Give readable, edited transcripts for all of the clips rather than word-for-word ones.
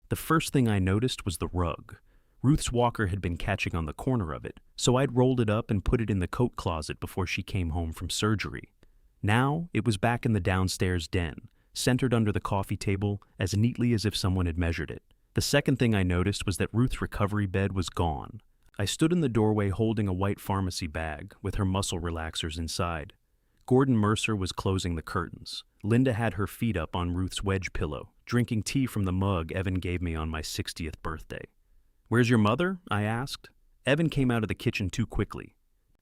The first thing I noticed was the rug. Ruth's walker had been catching on the corner of it, so I'd rolled it up and put it in the coat closet before she came home from surgery. Now, it was back in the downstairs den, centered under the coffee table as neatly as if someone had measured it. The second thing I noticed was that Ruth's recovery bed was gone. I stood in the doorway holding a white pharmacy bag with her muscle relaxers inside. Gordon Mercer was closing the curtains. Linda had her feet up on Ruth's wedge pillow, drinking tea from the mug Evan gave me on my 60th birthday. "Where's your mother?" I asked. Evan came out of the kitchen too quickly.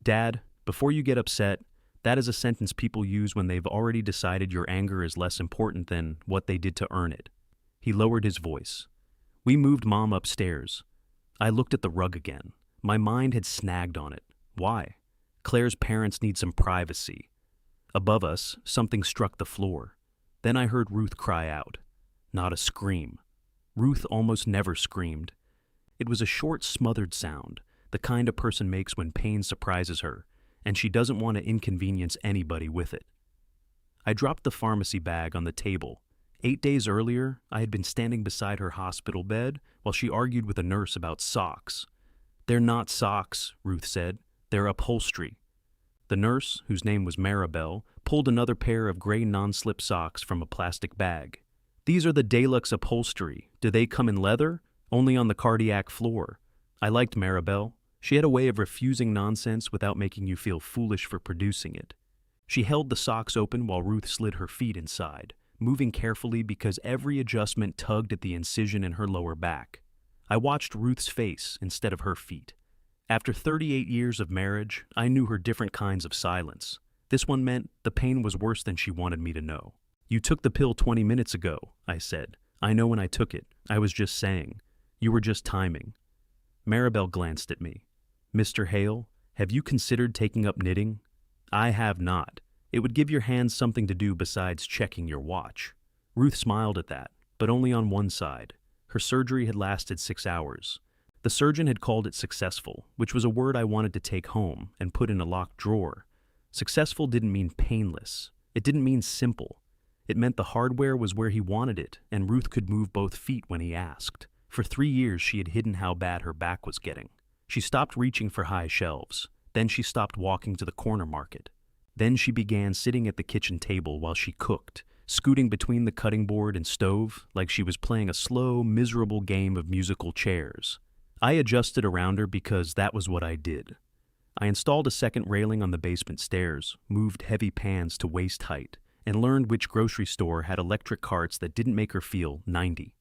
"Dad, before you get upset, that is a sentence people use when they've already decided your anger is less important than what they did to earn it." He lowered his voice. "We moved Mom upstairs." I looked at the rug again. My mind had snagged on it. Why? Claire's parents need some privacy. Above us, something struck the floor. Then I heard Ruth cry out. Not a scream. Ruth almost never screamed. It was a short, smothered sound, the kind a person makes when pain surprises her, and she doesn't want to inconvenience anybody with it. I dropped the pharmacy bag on the table. 8 days earlier, I had been standing beside her hospital bed while she argued with a nurse about socks. "They're not socks," Ruth said. "They're upholstery." The nurse, whose name was Maribel, pulled another pair of gray non-slip socks from a plastic bag. "These are the Deluxe upholstery. Do they come in leather? Only on the cardiac floor." I liked Maribel. She had a way of refusing nonsense without making you feel foolish for producing it. She held the socks open while Ruth slid her feet inside, moving carefully because every adjustment tugged at the incision in her lower back. I watched Ruth's face instead of her feet. After 38 years of marriage, I knew her different kinds of silence. This one meant the pain was worse than she wanted me to know. "You took the pill 20 minutes ago," I said. "I know when I took it. I was just saying. You were just timing." Maribel glanced at me. "Mr. Hale, have you considered taking up knitting?" "I have not. It would give your hands something to do besides checking your watch." Ruth smiled at that, but only on one side. Her surgery had lasted 6 hours. The surgeon had called it successful, which was a word I wanted to take home and put in a locked drawer. Successful didn't mean painless. It didn't mean simple. It meant the hardware was where he wanted it, and Ruth could move both feet when he asked. For 3 years, she had hidden how bad her back was getting. She stopped reaching for high shelves. Then she stopped walking to the corner market. Then she began sitting at the kitchen table while she cooked, scooting between the cutting board and stove like she was playing a slow, miserable game of musical chairs. I adjusted around her because that was what I did. I installed a second railing on the basement stairs, moved heavy pans to waist height, and learned which grocery store had electric carts that didn't make her feel 90.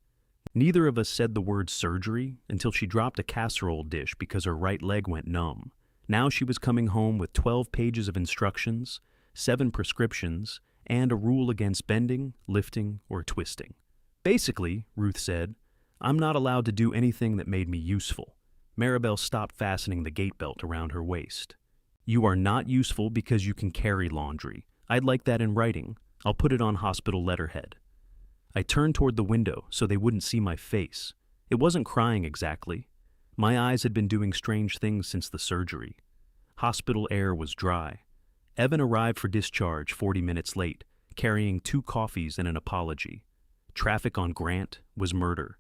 Neither of us said the word surgery until she dropped a casserole dish because her right leg went numb. Now she was coming home with 12 pages of instructions, 7 prescriptions, and a rule against bending, lifting, or twisting. "Basically," Ruth said, "I'm not allowed to do anything that made me useful." Maribel stopped fastening the gate belt around her waist. "You are not useful because you can carry laundry. I'd like that in writing. I'll put it on hospital letterhead." I turned toward the window so they wouldn't see my face. It wasn't crying exactly. My eyes had been doing strange things since the surgery. Hospital air was dry. Evan arrived for discharge 40 minutes late, carrying 2 coffees and an apology. Traffic on Grant was murder.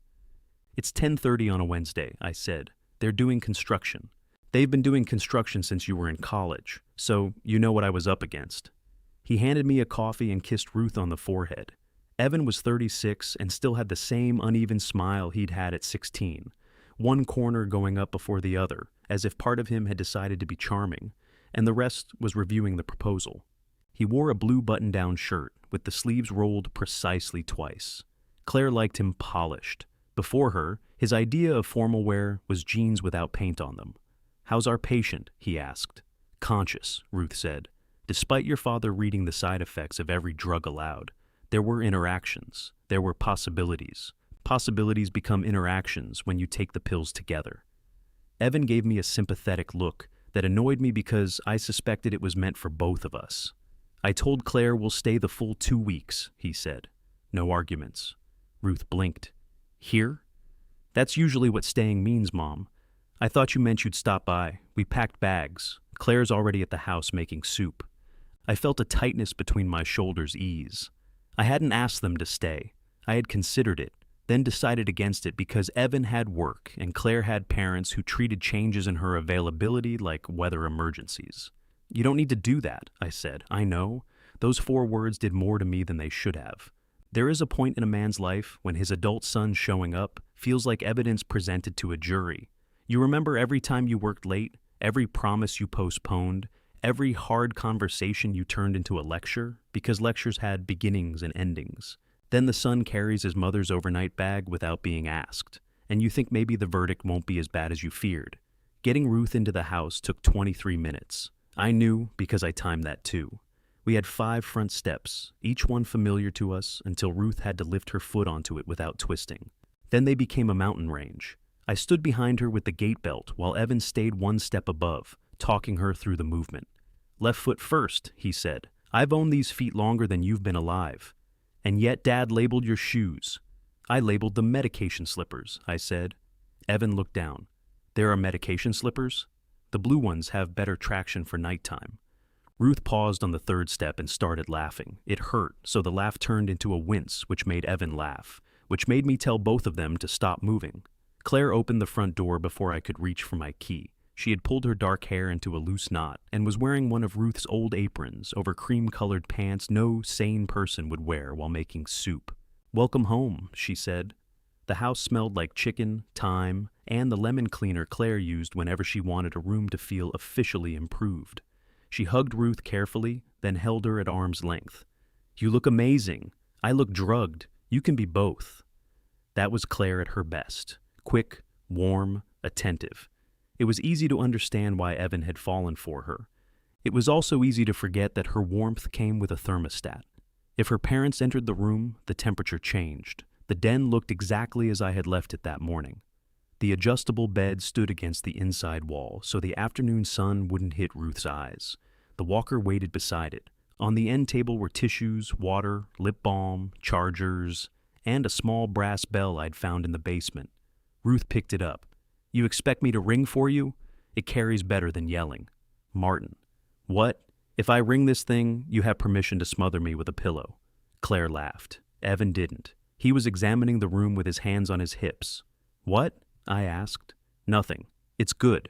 "It's 10:30 on a Wednesday," I said. "They're doing construction. They've been doing construction since you were in college, so you know what I was up against." He handed me a coffee and kissed Ruth on the forehead. Evan was 36 and still had the same uneven smile he'd had at 16, one corner going up before the other, as if part of him had decided to be charming, and the rest was reviewing the proposal. He wore a blue button-down shirt with the sleeves rolled precisely twice. Claire liked him polished. Before her, his idea of formal wear was jeans without paint on them. "How's our patient?" he asked. "Conscious," Ruth said. "Despite your father reading the side effects of every drug aloud, there were interactions. There were possibilities. Possibilities become interactions when you take the pills together." Evan gave me a sympathetic look that annoyed me because I suspected it was meant for both of us. "I told Claire we'll stay the full 2 weeks, he said. No arguments. Ruth blinked. "Here?" "That's usually what staying means, Mom. I thought you meant you'd stop by. We packed bags. Claire's already at the house making soup." I felt a tightness between my shoulders ease. I hadn't asked them to stay. I had considered it. then decided against it because Evan had work and Claire had parents who treated changes in her availability like weather emergencies. You don't need to do that, I said. I know. Those 4 words did more to me than they should have. There is a point in a man's life when his adult son showing up feels like evidence presented to a jury. You remember every time you worked late, every promise you postponed, every hard conversation you turned into a lecture, because lectures had beginnings and endings. Then the son carries his mother's overnight bag without being asked, and you think maybe the verdict won't be as bad as you feared. Getting Ruth into the house took 23 minutes. I knew because I timed that too. We had 5 front steps, each one familiar to us until Ruth had to lift her foot onto it without twisting. Then they became a mountain range. I stood behind her with the gate belt while Evan stayed 1 step above, talking her through the movement. Left foot first, he said. I've owned these feet longer than you've been alive. And yet Dad labeled your shoes. I labeled them medication slippers, I said. Evan looked down. There are medication slippers? The blue ones have better traction for nighttime. Ruth paused on the 3rd step and started laughing. It hurt, so the laugh turned into a wince, which made Evan laugh, which made me tell both of them to stop moving. Claire opened the front door before I could reach for my key. She had pulled her dark hair into a loose knot and was wearing one of Ruth's old aprons over cream-colored pants no sane person would wear while making soup. "Welcome home," she said. The house smelled like chicken, thyme, and the lemon cleaner Claire used whenever she wanted a room to feel officially improved. She hugged Ruth carefully, then held her at arm's length. "You look amazing. I look drugged. You can be both." That was Claire at her best. Quick, warm, attentive. It was easy to understand why Evan had fallen for her. It was also easy to forget that her warmth came with a thermostat. If her parents entered the room, the temperature changed. The den looked exactly as I had left it that morning. The adjustable bed stood against the inside wall, so the afternoon sun wouldn't hit Ruth's eyes. The walker waited beside it. On the end table were tissues, water, lip balm, chargers, and a small brass bell I'd found in the basement. Ruth picked it up. "You expect me to ring for you? It carries better than yelling." Martin. "What? If I ring this thing, you have permission to smother me with a pillow." Claire laughed. Evan didn't. He was examining the room with his hands on his hips. "What?" I asked. "Nothing. It's good."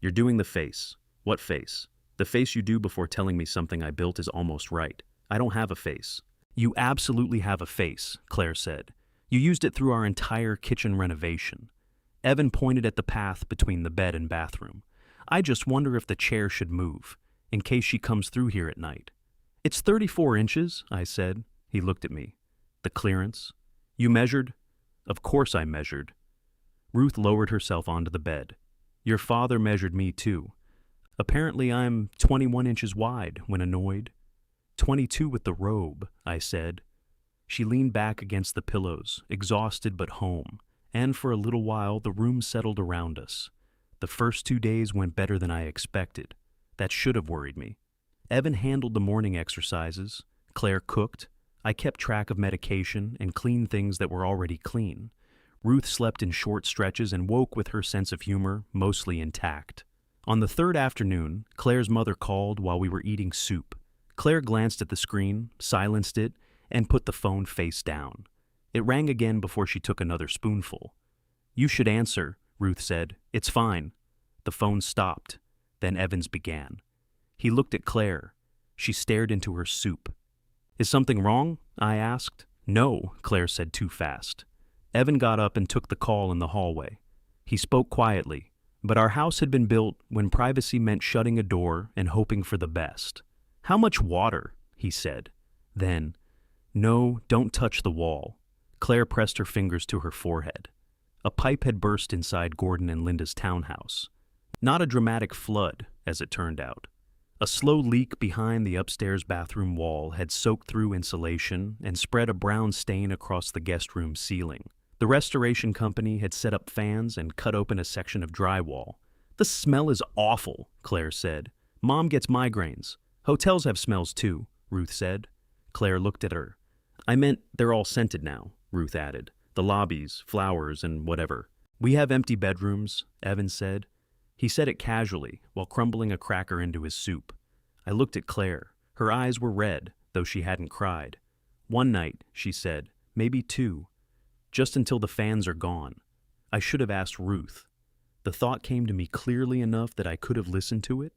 "You're doing the face." "What face?" "The face you do before telling me something I built is almost right. I don't have a face." "You absolutely have a face," Claire said. "You used it through our entire kitchen renovation." Evan pointed at the path between the bed and bathroom. "I just wonder if the chair should move, in case she comes through here at night." "It's 34 inches, I said. He looked at me. "The clearance?" "You measured?" "Of course I measured." Ruth lowered herself onto the bed. "Your father measured me too. Apparently I'm 21 inches wide when annoyed." 22 with the robe, I said. She leaned back against the pillows, exhausted but home. And for a little while, the room settled around us. The first 2 days went better than I expected. That should have worried me. Evan handled the morning exercises. Claire cooked. I kept track of medication and cleaned things that were already clean. Ruth slept in short stretches and woke with her sense of humor mostly intact. On the 3rd afternoon, Claire's mother called while we were eating soup. Claire glanced at the screen, silenced it, and put the phone face down. It rang again before she took another spoonful. "You should answer," Ruth said. "It's fine." The phone stopped. Then Evans began. He looked at Claire. She stared into her soup. "Is something wrong?" I asked. "No," Claire said too fast. Evan got up and took the call in the hallway. He spoke quietly, but our house had been built when privacy meant shutting a door and hoping for the best. "How much water?" he said. Then, "No, don't touch the wall." Claire pressed her fingers to her forehead. A pipe had burst inside Gordon and Linda's townhouse. Not a dramatic flood, as it turned out. A slow leak behind the upstairs bathroom wall had soaked through insulation and spread a brown stain across the guest room ceiling. The restoration company had set up fans and cut open a section of drywall. "The smell is awful," Claire said. "Mom gets migraines. Hotels have smells too," Ruth said. Claire looked at her. "I meant they're all scented now," Ruth added. "The lobbies, flowers, and whatever." "We have empty bedrooms," Evan said. He said it casually, while crumbling a cracker into his soup. I looked at Claire. Her eyes were red, though she hadn't cried. "One night," she said. "Maybe 2. just until the fans are gone. I should have asked Ruth. The thought came to me clearly enough that I could have listened to it.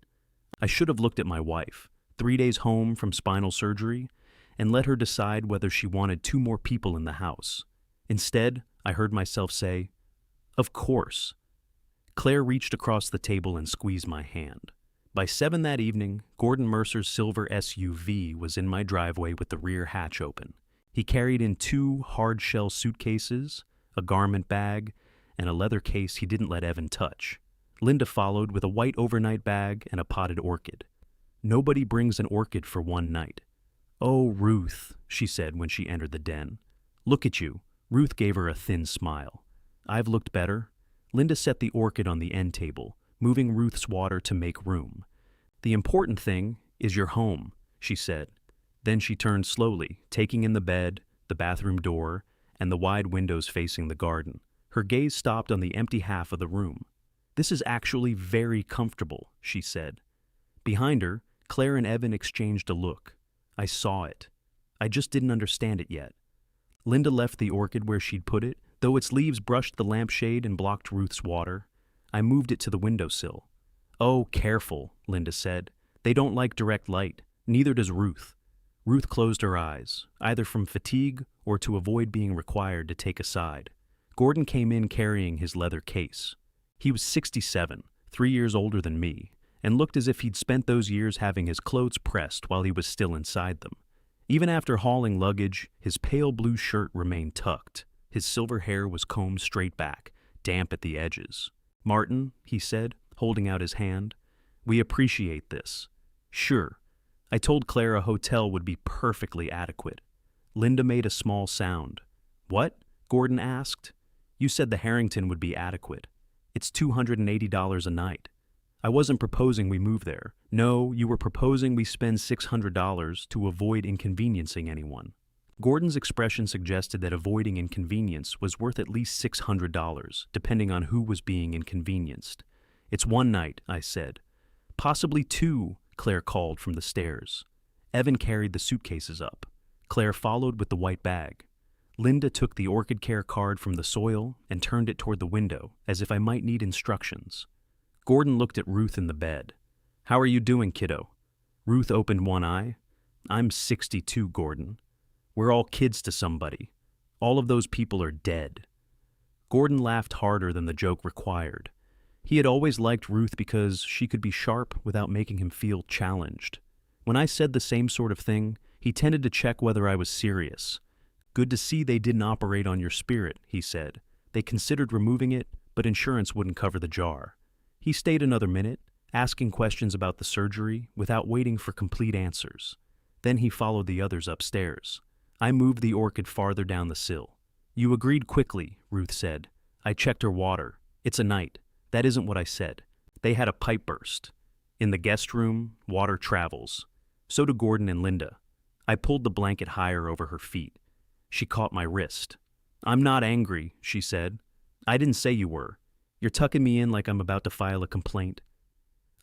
I should have looked at my wife, 3 days home from spinal surgery, and let her decide whether she wanted 2 more people in the house. Instead, I heard myself say, "Of course." Claire reached across the table and squeezed my hand. By 7 that evening, Gordon Mercer's silver SUV was in my driveway with the rear hatch open. He carried in 2 hard-shell suitcases, a garment bag, and a leather case he didn't let Evan touch. Linda followed with a white overnight bag and a potted orchid. Nobody brings an orchid for one night. "Oh, Ruth," she said when she entered the den. "Look at you." Ruth gave her a thin smile. "I've looked better." Linda set the orchid on the end table, moving Ruth's water to make room. "The important thing is you're home," she said. Then she turned slowly, taking in the bed, the bathroom door, and the wide windows facing the garden. Her gaze stopped on the empty half of the room. "This is actually very comfortable," she said. Behind her, Claire and Evan exchanged a look. I saw it. I just didn't understand it yet. Linda left the orchid where she'd put it, though its leaves brushed the lampshade and blocked Ruth's water. I moved it to the windowsill. "Oh, careful," Linda said. "They don't like direct light. Neither does Ruth." Ruth closed her eyes, either from fatigue or to avoid being required to take a side. Gordon came in carrying his leather case. He was 67, 3 years older than me, and looked as if he'd spent those years having his clothes pressed while he was still inside them. Even after hauling luggage, his pale blue shirt remained tucked. His silver hair was combed straight back, damp at the edges. "Martin," he said, holding out his hand, "we appreciate this." "Sure." I told Claire a hotel would be perfectly adequate. Linda made a small sound. "What?" Gordon asked. "You said the Harrington would be adequate. It's $280 a night." "I wasn't proposing we move there. No, you were proposing we spend $600 to avoid inconveniencing anyone." Gordon's expression suggested that avoiding inconvenience was worth at least $600, depending on who was being inconvenienced. "It's one night," I said. "Possibly 2, Claire called from the stairs. Evan carried the suitcases up. Claire followed with the white bag. Linda took the orchid care card from the soil and turned it toward the window, as if I might need instructions. Gordon looked at Ruth in the bed. "How are you doing, kiddo?" Ruth opened one eye. "I'm 62, Gordon. We're all kids to somebody. All of those people are dead." Gordon laughed harder than the joke required. He had always liked Ruth because she could be sharp without making him feel challenged. When I said the same sort of thing, he tended to check whether I was serious. "Good to see they didn't operate on your spirit," he said. "They considered removing it, but insurance wouldn't cover the jar." He stayed another minute, asking questions about the surgery without waiting for complete answers. Then he followed the others upstairs. I moved the orchid farther down the sill. "You agreed quickly," Ruth said. "I checked her water. It's a night." "That isn't what I said. They had a pipe burst. In the guest room, water travels. So do Gordon and Linda." I pulled the blanket higher over her feet. She caught my wrist. "I'm not angry," she said. "I didn't say you were. You're tucking me in like I'm about to file a complaint."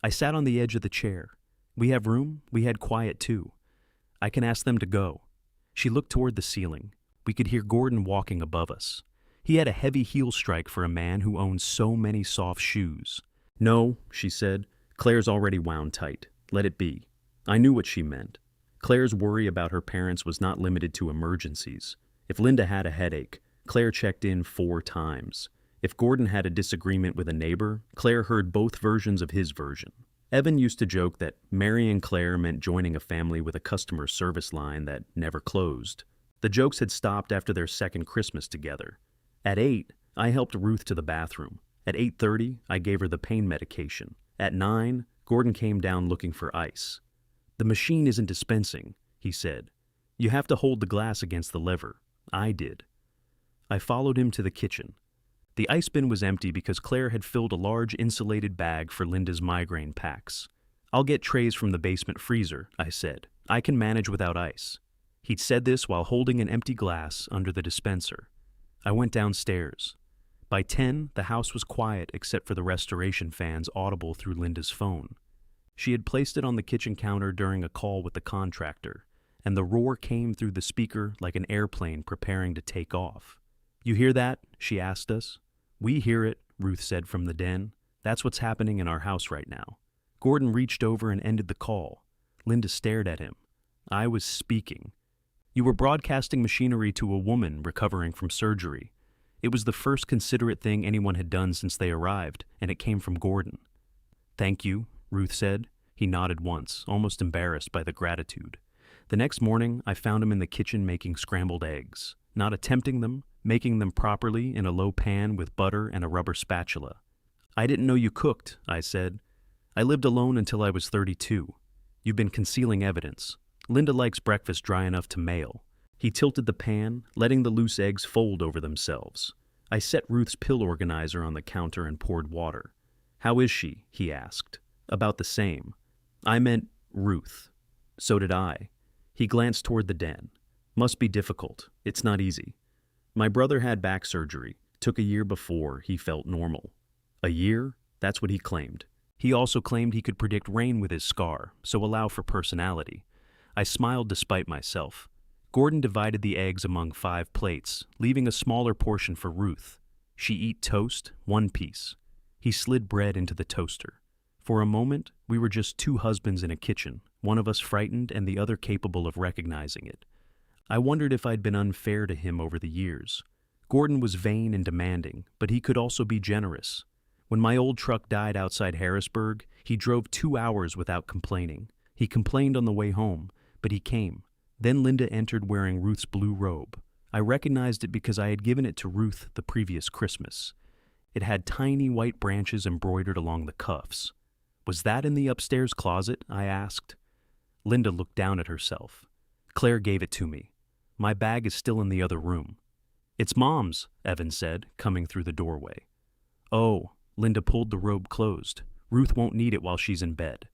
I sat on the edge of the chair. "We have room. We had quiet, too. I can ask them to go." She looked toward the ceiling. We could hear Gordon walking above us. He had a heavy heel strike for a man who owns so many soft shoes. "No," she said. "Claire's already wound tight. Let it be." I knew what she meant. Claire's worry about her parents was not limited to emergencies. If Linda had a headache, Claire checked in 4 times. If Gordon had a disagreement with a neighbor, Claire heard both versions of his version. Evan used to joke that marrying Claire meant joining a family with a customer service line that never closed. The jokes had stopped after their second Christmas together. At 8, I helped Ruth to the bathroom. At 8:30, I gave her the pain medication. At 9, Gordon came down looking for ice. "The machine isn't dispensing," he said. "You have to hold the glass against the lever." I did. I followed him to the kitchen. The ice bin was empty because Claire had filled a large insulated bag for Linda's migraine packs. "I'll get trays from the basement freezer," I said. "I can manage without ice." He'd said this while holding an empty glass under the dispenser. I went downstairs. By 10, the house was quiet except for the restoration fans audible through Linda's phone. She had placed it on the kitchen counter during a call with the contractor, and the roar came through the speaker like an airplane preparing to take off. "You hear that?" she asked us. "We hear it," Ruth said from the den. "That's what's happening in our house right now." Gordon reached over and ended the call. Linda stared at him. I was speaking. "You were broadcasting machinery to a woman recovering from surgery. It was the first considerate thing anyone had done since they arrived, and it came from Gordon." "Thank you," Ruth said. He nodded once, almost embarrassed by the gratitude. The next morning, I found him in the kitchen making scrambled eggs, not attempting them, making them properly in a low pan with butter and a rubber spatula. "I didn't know you cooked," I said. "I lived alone until I was 32. You've been concealing evidence. Linda likes breakfast dry enough to mail." He tilted the pan, letting the loose eggs fold over themselves. I set Ruth's pill organizer on the counter and poured water. "How is she?" he asked. "About the same." I meant Ruth. "So did I." He glanced toward the den. "Must be difficult. It's not easy. My brother had back surgery. Took a year before he felt normal." "A year?" That's what he claimed. He also claimed he could predict rain with his scar, so allow for personality. I smiled despite myself. Gordon divided the eggs among 5 plates, leaving a smaller portion for Ruth. She eat toast, 1 piece. He slid bread into the toaster. For a moment, we were just 2 husbands in a kitchen, one of us frightened and the other capable of recognizing it. I wondered if I'd been unfair to him over the years. Gordon was vain and demanding, but he could also be generous. When my old truck died outside Harrisburg, he drove 2 hours without complaining. He complained on the way home, but he came. Then Linda entered wearing Ruth's blue robe. I recognized it because I had given it to Ruth the previous Christmas. It had tiny white branches embroidered along the cuffs. "Was that in the upstairs closet?" I asked. Linda looked down at herself. "Claire gave it to me. My bag is still in the other room." "It's Mom's," Evan said, coming through the doorway. "Oh," Linda pulled the robe closed. "Ruth won't need it while she's in bed."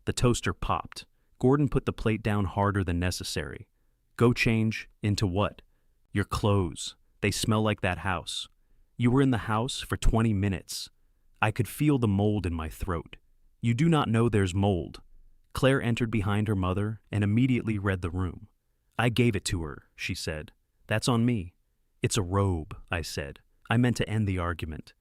The toaster popped. Gordon put the plate down harder than necessary. "Go change. Into what?" "Your clothes. They smell like that house." "You were in the house for 20 minutes. I could feel the mold in my throat." "You do not know there's mold." Claire entered behind her mother and immediately read the room. "I gave it to her," she said. "That's on me." "It's a robe," I said. I meant to end the argument.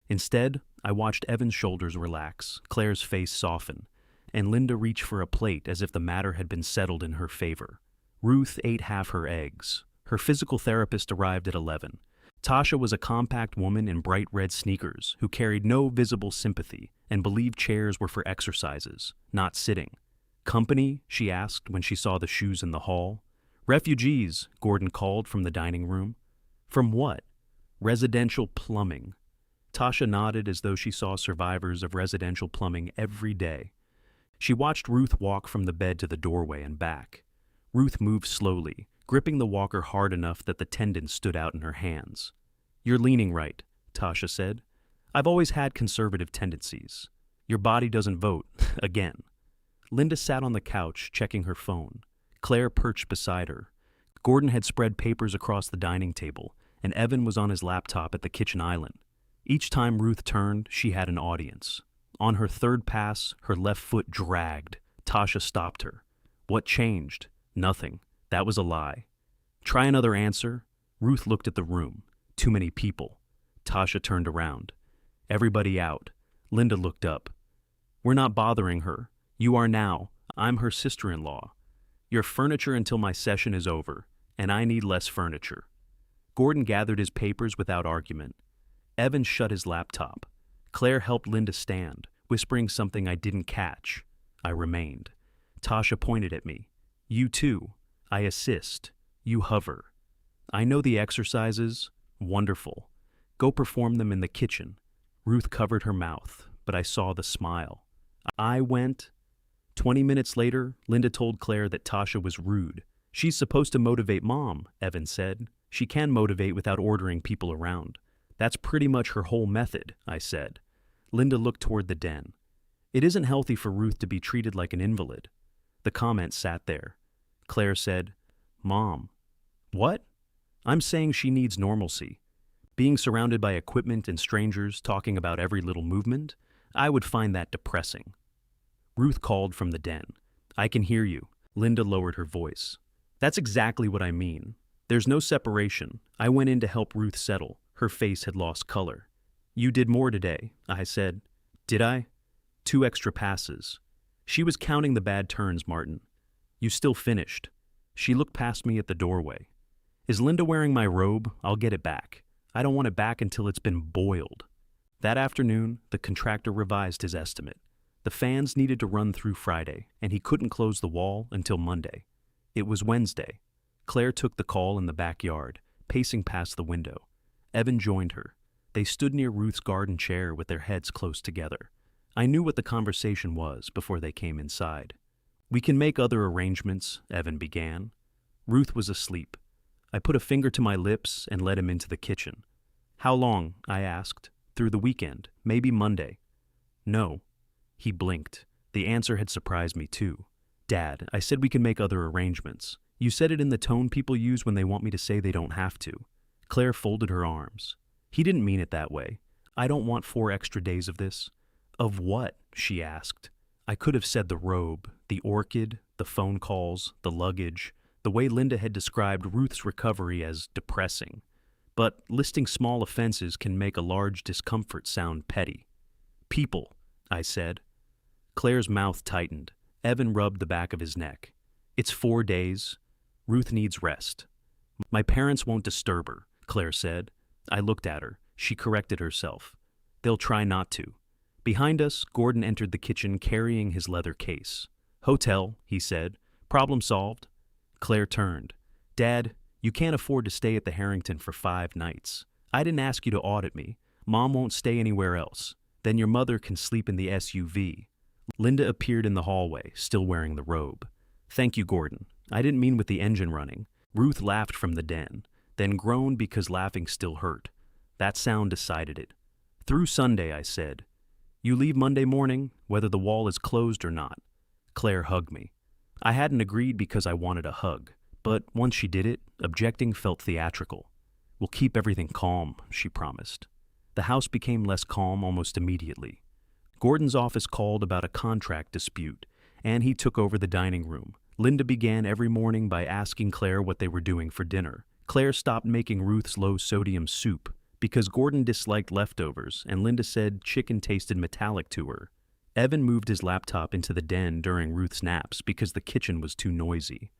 Instead, I watched Evan's shoulders relax, Claire's face soften, and Linda reach for a plate as if the matter had been settled in her favor. Ruth ate half her eggs. Her physical therapist arrived at 11. Tasha was a compact woman in bright red sneakers who carried no visible sympathy and believed chairs were for exercises, not sitting. "Company?" she asked when she saw the shoes in the hall. "Refugees," Gordon called from the dining room. "From what?" "Residential plumbing." Tasha nodded as though she saw survivors of residential plumbing every day. She watched Ruth walk from the bed to the doorway and back. Ruth moved slowly, gripping the walker hard enough that the tendons stood out in her hands. "You're leaning right," Tasha said. "I've always had conservative tendencies. Your body doesn't vote, again." Linda sat on the couch, checking her phone. Claire perched beside her. Gordon had spread papers across the dining table, and Evan was on his laptop at the kitchen island. Each time Ruth turned, she had an audience. On her third pass, her left foot dragged. Tasha stopped her. "What changed?" "Nothing. That was a lie." "Try another answer." Ruth looked at the room. Too many people. Tasha turned around. "Everybody out." Linda looked up. "We're not bothering her. You are now. I'm her sister-in-law. Your furniture until my session is over, and I need less furniture." Gordon gathered his papers without argument. Evan shut his laptop. Claire helped Linda stand, whispering something I didn't catch. I remained. Tasha pointed at me. "You too. I assist. You hover." "I know the exercises." "Wonderful. Go perform them in the kitchen." Ruth covered her mouth, but I saw the smile. I went. 20 minutes later, Linda told Claire that Tasha was rude. "She's supposed to motivate Mom," Evan said. "She can motivate without ordering people around." "That's pretty much her whole method," I said. Linda looked toward the den. "It isn't healthy for Ruth to be treated like an invalid." The comment sat there. Claire said, "Mom." "What?" "I'm saying she needs normalcy. Being surrounded by equipment and strangers talking about every little movement, I would find that depressing." Ruth called from the den. "I can hear you." Linda lowered her voice. "That's exactly what I mean. There's no separation. I went in to help Ruth settle. Her face had lost color. You did more today, I said. Did I? 2 extra passes. She was counting the bad turns, Martin. You still finished. She looked past me at the doorway. Is Linda wearing my robe? I'll get it back. I don't want it back until it's been boiled. That afternoon, the contractor revised his estimate. The fans needed to run through Friday, and he couldn't close the wall until Monday. It was Wednesday. Claire took the call in the backyard, pacing past the window. Evan joined her. They stood near Ruth's garden chair with their heads close together. I knew what the conversation was before they came inside. We can make other arrangements, Evan began. Ruth was asleep. I put a finger to my lips and led him into the kitchen. How long? I asked. Through the weekend, maybe Monday. No. He blinked. The answer had surprised me too. Dad, I said we can make other arrangements. You said it in the tone people use when they want me to say they don't have to. Claire folded her arms. He didn't mean it that way. I don't want 4 extra days of this. Of what? She asked. I could have said the robe, the orchid, the phone calls, the luggage, the way Linda had described Ruth's recovery as depressing. But listing small offenses can make a large discomfort sound petty. People, I said. Claire's mouth tightened. Evan rubbed the back of his neck. It's 4 days. Ruth needs rest. My parents won't disturb her, Claire said. I looked at her. She corrected herself. They'll try not to. Behind us, Gordon entered the kitchen carrying his leather case. Hotel, he said. Problem solved. Claire turned. Dad, you can't afford to stay at the Harrington for 5 nights. I didn't ask you to audit me. Mom won't stay anywhere else. Then your mother can sleep in the SUV. Linda appeared in the hallway, still wearing the robe. Thank you, Gordon. I didn't mean with the engine running. Ruth laughed from the den, then groaned because laughing still hurt. That sound decided it. Through Sunday, I said. You leave Monday morning, whether the wall is closed or not. Claire hugged me. I hadn't agreed because I wanted a hug, but once she did it, objecting felt theatrical. We'll keep everything calm, she promised. The house became less calm almost immediately. Gordon's office called about a contract dispute, and he took over the dining room. Linda began every morning by asking Claire what they were doing for dinner. Claire stopped making Ruth's low-sodium soup because Gordon disliked leftovers, and Linda said chicken tasted metallic to her. Evan moved his laptop into the den during Ruth's naps because the kitchen was too noisy.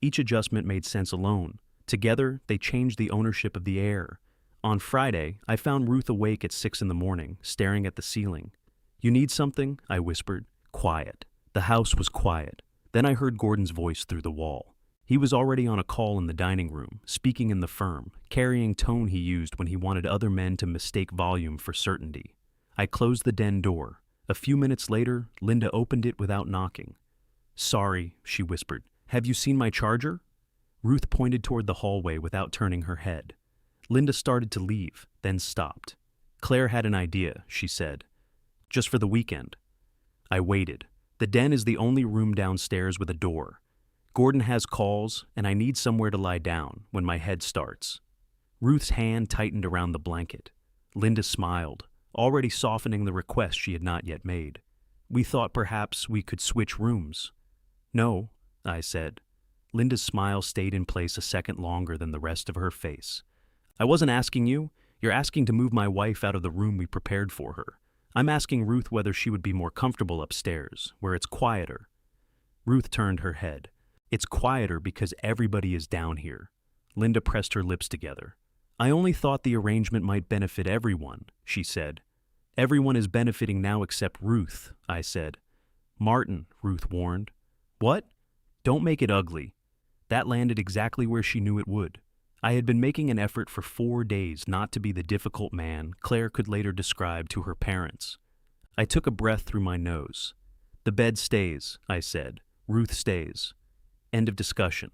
Each adjustment made sense alone. Together, they changed the ownership of the air. On Friday, I found Ruth awake at 6 in the morning, staring at the ceiling. You need something? I whispered. Quiet. The house was quiet. Then I heard Gordon's voice through the wall. He was already on a call in the dining room, speaking in the firm, carrying tone he used when he wanted other men to mistake volume for certainty. I closed the den door. A few minutes later, Linda opened it without knocking. Sorry, she whispered. Have you seen my charger? Ruth pointed toward the hallway without turning her head. Linda started to leave, then stopped. Claire had an idea, she said. Just for the weekend. I waited. The den is the only room downstairs with a door. Gordon has calls, and I need somewhere to lie down when my head starts. Ruth's hand tightened around the blanket. Linda smiled, already softening the request she had not yet made. We thought perhaps we could switch rooms. No, I said. Linda's smile stayed in place a second longer than the rest of her face. I wasn't asking you. You're asking to move my wife out of the room we prepared for her. I'm asking Ruth whether she would be more comfortable upstairs, where it's quieter. Ruth turned her head. It's quieter because everybody is down here. Linda pressed her lips together. I only thought the arrangement might benefit everyone, she said. Everyone is benefiting now except Ruth, I said. Martin, Ruth warned. What? Don't make it ugly. That landed exactly where she knew it would. I had been making an effort for 4 days not to be the difficult man Claire could later describe to her parents. I took a breath through my nose. The bed stays, I said. Ruth stays. End of discussion.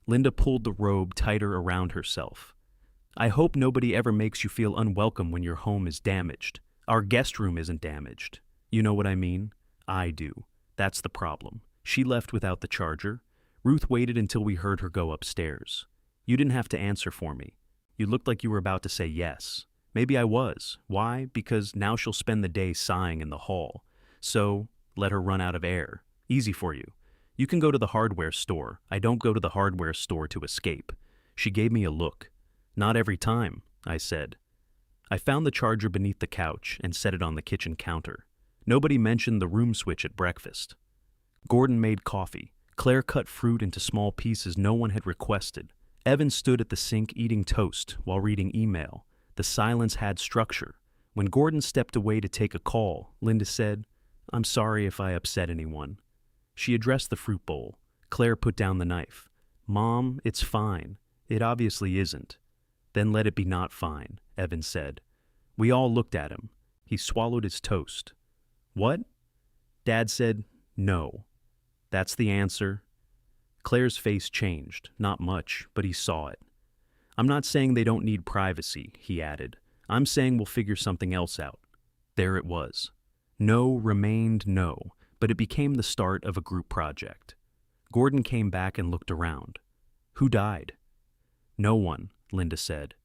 Linda pulled the robe tighter around herself. I hope nobody ever makes you feel unwelcome when your home is damaged. Our guest room isn't damaged. You know what I mean? I do. That's the problem. She left without the charger. Ruth waited until we heard her go upstairs. You didn't have to answer for me. You looked like you were about to say yes. Maybe I was. Why? Because now she'll spend the day sighing in the hall. So, let her run out of air. Easy for you. You can go to the hardware store. I don't go to the hardware store to escape. She gave me a look. Not every time, I said. I found the charger beneath the couch and set it on the kitchen counter. Nobody mentioned the room switch at breakfast. Gordon made coffee. Claire cut fruit into small pieces no one had requested. Evan stood at the sink eating toast while reading email. The silence had structure. When Gordon stepped away to take a call, Linda said, "I'm sorry if I upset anyone." She addressed the fruit bowl. Claire put down the knife. "Mom, it's fine. It obviously isn't." "Then let it be not fine," Evan said. We all looked at him. He swallowed his toast. "What?" Dad said, "No." "That's the answer." Claire's face changed. Not much, but he saw it. "I'm not saying they don't need privacy," he added. "I'm saying we'll figure something else out." There it was. No remained no, but it became the start of a group project. Gordon came back and looked around. "Who died?" "No one," Linda said.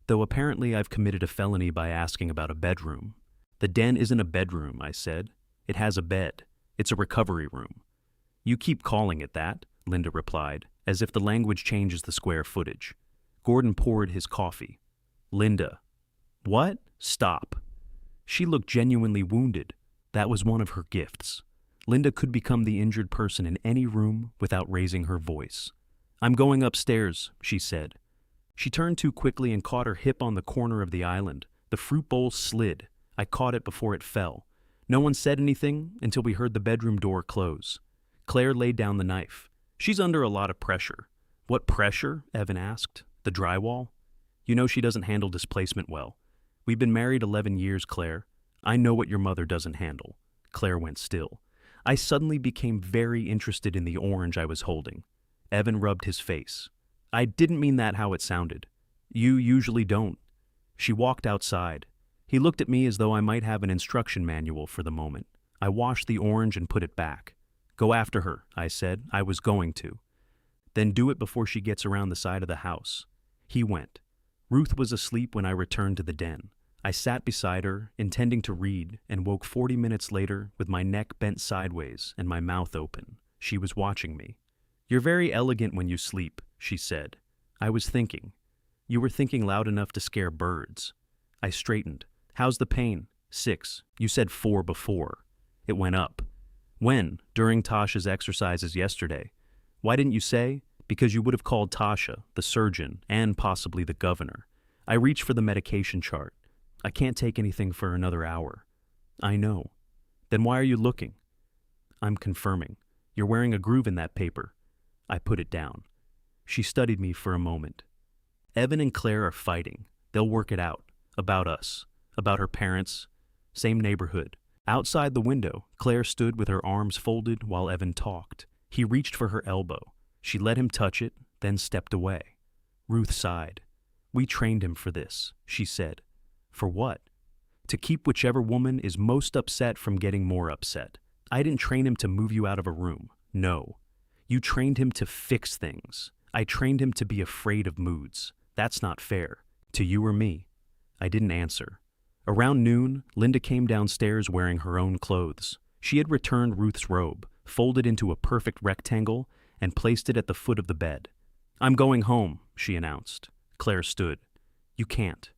"Though apparently I've committed a felony by asking about a bedroom." "The den isn't a bedroom," I said. "It has a bed. It's a recovery room." "You keep calling it that," Linda replied, as if the language changes the square footage. Gordon poured his coffee. "Linda." "What? Stop." She looked genuinely wounded. That was one of her gifts. Linda could become the injured person in any room without raising her voice. "I'm going upstairs," she said. She turned too quickly and caught her hip on the corner of the island. The fruit bowl slid. I caught it before it fell. No one said anything until we heard the bedroom door close. Claire laid down the knife. "She's under a lot of pressure." "What pressure?" Evan asked. "The drywall?" "You know she doesn't handle displacement well. We've been married 11 years, Claire. I know what your mother doesn't handle." Claire went still. I suddenly became very interested in the orange I was holding. Evan rubbed his face. "I didn't mean that how it sounded. You usually don't." She walked outside. He looked at me as though I might have an instruction manual for the moment. I washed the orange and put it back. "Go after her," I said. I was going to. "Then do it before she gets around the side of the house." He went. Ruth was asleep when I returned to the den. I sat beside her, intending to read, and woke 40 minutes later with my neck bent sideways and my mouth open. She was watching me. "You're very elegant when you sleep," she said. I was thinking. "You were thinking loud enough to scare birds." I straightened. "How's the pain?" 6. You said 4 before. It went up. "When?" "During Tasha's exercises yesterday." "Why didn't you say?" "Because you would have called Tasha, the surgeon, and possibly the governor." I reached for the medication chart. "I can't take anything for another hour." "I know." "Then why are you looking?" "I'm confirming. You're wearing a groove in that paper." I put it down. She studied me for a moment. "Evan and Claire are fighting. They'll work it out. About us. About her parents. Same neighborhood." Outside the window, Claire stood with her arms folded while Evan talked. He reached for her elbow. She let him touch it, then stepped away. Ruth sighed. "We trained him for this," she said. "For what?" "To keep whichever woman is most upset from getting more upset. I didn't train him to move you out of a room. No. You trained him to fix things. I trained him to be afraid of moods. That's not fair. To you or me." I didn't answer. Around noon, Linda came downstairs wearing her own clothes. She had returned Ruth's robe, folded into a perfect rectangle, and placed it at the foot of the bed. "I'm going home," she announced. Claire stood. "You can't."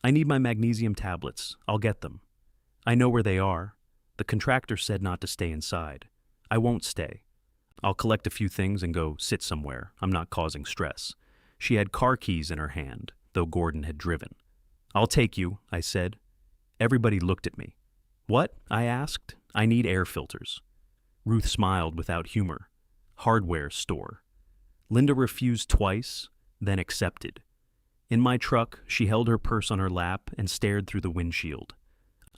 "I need my magnesium tablets. I'll get them." "I know where they are. The contractor said not to stay inside." "I won't stay. I'll collect a few things and go sit somewhere. I'm not causing stress." She had car keys in her hand, though Gordon had driven. "I'll take you," I said. Everybody looked at me. "What?" I asked. "I need air filters." Ruth smiled without humor. "Hardware store." Linda refused twice, then accepted. In my truck, she held her purse on her lap and stared through the windshield.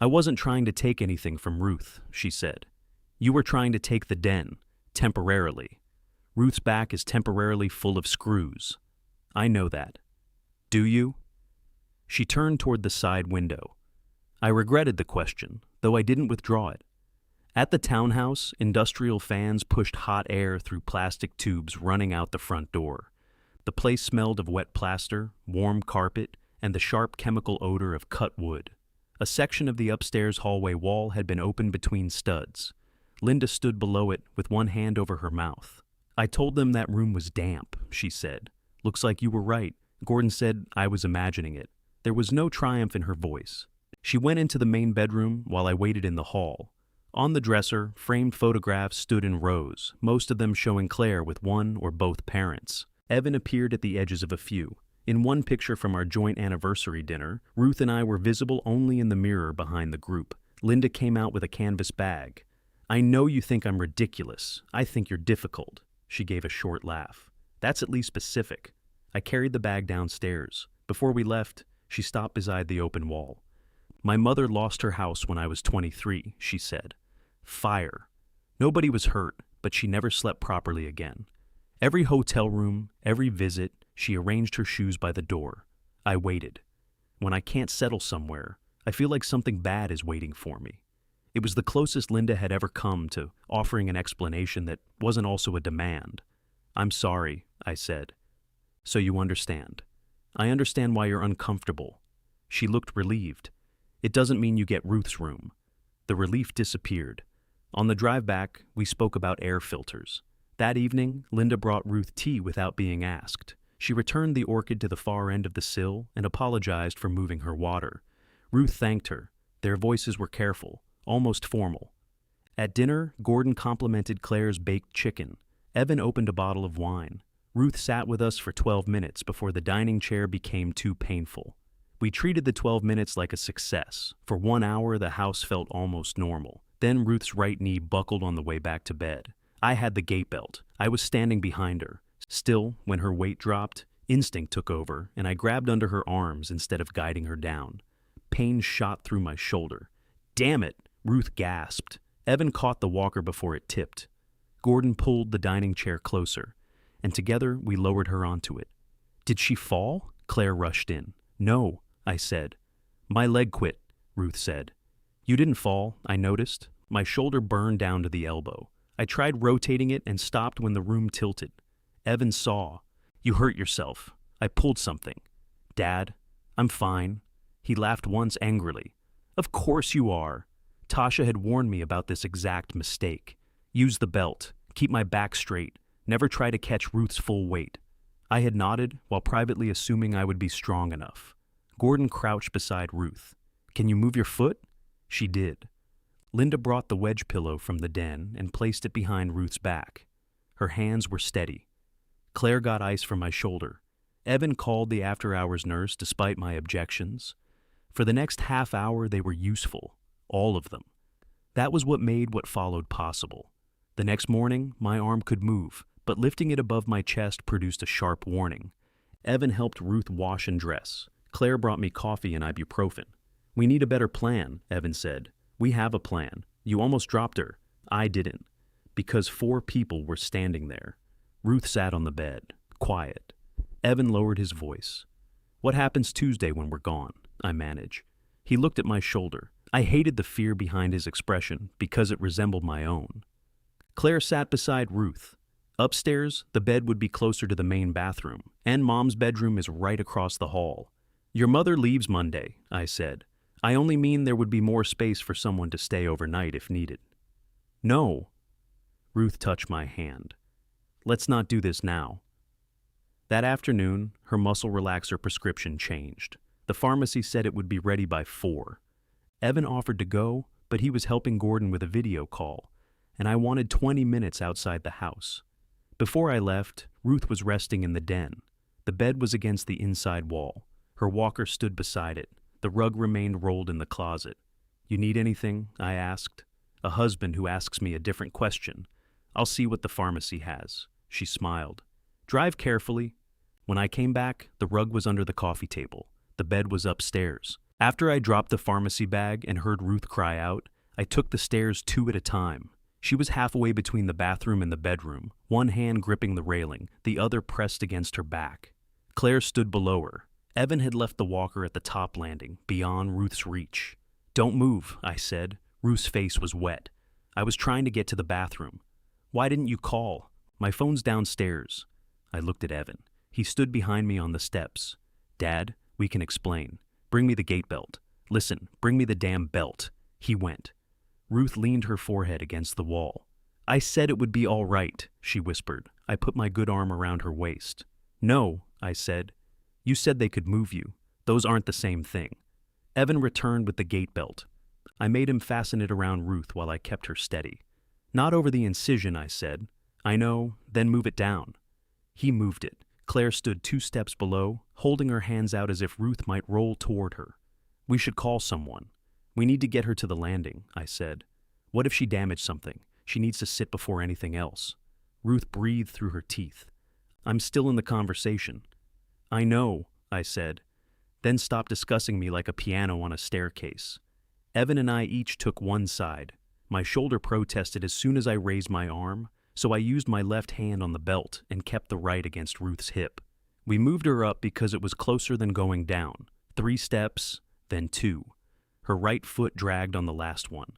"I wasn't trying to take anything from Ruth," she said. "You were trying to take the den, temporarily. Ruth's back is temporarily full of screws. I know that." "Do you?" She turned toward the side window. I regretted the question, though I didn't withdraw it. At the townhouse, industrial fans pushed hot air through plastic tubes running out the front door. The place smelled of wet plaster, warm carpet, and the sharp chemical odor of cut wood. A section of the upstairs hallway wall had been opened between studs. Linda stood below it with one hand over her mouth. "I told them that room was damp," she said. Looks like you were right. Gordon said I was imagining it. There was no triumph in her voice. She went into the main bedroom while I waited in the hall. On the dresser, framed photographs stood in rows, most of them showing Claire with one or both parents. Evan appeared at the edges of a few. In one picture from our joint anniversary dinner, Ruth and I were visible only in the mirror behind the group. Linda came out with a canvas bag. I know you think I'm ridiculous. I think you're difficult. She gave a short laugh. That's at least specific. I carried the bag downstairs. Before we left, she stopped beside the open wall. My mother lost her house when I was 23, she said. Fire. Nobody was hurt, but she never slept properly again. Every hotel room, every visit, she arranged her shoes by the door. I waited. When I can't settle somewhere, I feel like something bad is waiting for me. It was the closest Linda had ever come to offering an explanation that wasn't also a demand. I'm sorry, I said. So you understand. I understand why you're uncomfortable. She looked relieved. It doesn't mean you get Ruth's room. The relief disappeared. On the drive back, we spoke about air filters. That evening, Linda brought Ruth tea without being asked. She returned the orchid to the far end of the sill and apologized for moving her water. Ruth thanked her. Their voices were careful, almost formal. At dinner, Gordon complimented Claire's baked chicken. Evan opened a bottle of wine. Ruth sat with us for 12 minutes before the dining chair became too painful. We treated the 12 minutes like a success. For 1 hour, the house felt almost normal. Then Ruth's right knee buckled on the way back to bed. I had the gate belt. I was standing behind her. Still, when her weight dropped, instinct took over, and I grabbed under her arms instead of guiding her down. Pain shot through my shoulder. Damn it, Ruth gasped. Evan caught the walker before it tipped. Gordon pulled the dining chair closer, and together we lowered her onto it. Did she fall? Claire rushed in. No, I said. My leg quit, Ruth said. You didn't fall, I noticed. My shoulder burned down to the elbow. I tried rotating it and stopped when the room tilted. Evan saw. You hurt yourself. I pulled something. Dad, I'm fine. He laughed once angrily. Of course you are. Tasha had warned me about this exact mistake. Use the belt. Keep my back straight. Never try to catch Ruth's full weight. I had nodded, while privately assuming I would be strong enough. Gordon crouched beside Ruth. Can you move your foot? She did. Linda brought the wedge pillow from the den and placed it behind Ruth's back. Her hands were steady. Claire got ice from my shoulder. Evan called the after-hours nurse despite my objections. For the next half hour, they were useful. All of them. That was what made what followed possible. The next morning, my arm could move, but lifting it above my chest produced a sharp warning. Evan helped Ruth wash and dress. Claire brought me coffee and ibuprofen. We need a better plan, Evan said. We have a plan. You almost dropped her. I didn't. Because 4 people were standing there. Ruth sat on the bed, quiet. Evan lowered his voice. What happens Tuesday when we're gone? I manage. He looked at my shoulder. I hated the fear behind his expression because it resembled my own. Claire sat beside Ruth. Upstairs, the bed would be closer to the main bathroom, and Mom's bedroom is right across the hall. Your mother leaves Monday, I said. I only mean there would be more space for someone to stay overnight if needed. No. Ruth touched my hand. Let's not do this now. That afternoon, her muscle relaxer prescription changed. The pharmacy said it would be ready by 4. Evan offered to go, but he was helping Gordon with a video call, and I wanted 20 minutes outside the house. Before I left, Ruth was resting in the den. The bed was against the inside wall. Her walker stood beside it. The rug remained rolled in the closet. You need anything? I asked. A husband who asks me a different question. I'll see what the pharmacy has. She smiled. Drive carefully. When I came back, the rug was under the coffee table. The bed was upstairs. After I dropped the pharmacy bag and heard Ruth cry out, I took the stairs 2 at a time. She was halfway between the bathroom and the bedroom, one hand gripping the railing, the other pressed against her back. Claire stood below her. Evan had left the walker at the top landing, beyond Ruth's reach. Don't move, I said. Ruth's face was wet. I was trying to get to the bathroom. Why didn't you call? My phone's downstairs. I looked at Evan. He stood behind me on the steps. Dad, we can explain. Bring me the gate belt. Listen, bring me the damn belt. He went. Ruth leaned her forehead against the wall. I said it would be all right, she whispered. I put my good arm around her waist. No, I said. You said they could move you. Those aren't the same thing. Evan returned with the gate belt. I made him fasten it around Ruth while I kept her steady. Not over the incision, I said. I know, then move it down. He moved it. Claire stood 2 steps below, holding her hands out as if Ruth might roll toward her. We should call someone. We need to get her to the landing, I said. What if she damaged something? She needs to sit before anything else. Ruth breathed through her teeth. I'm still in the conversation. I know, I said. Then stopped discussing me like a piano on a staircase. Evan and I each took one side. My shoulder protested as soon as I raised my arm, so I used my left hand on the belt and kept the right against Ruth's hip. We moved her up because it was closer than going down. 3 steps, then 2. Her right foot dragged on the last one.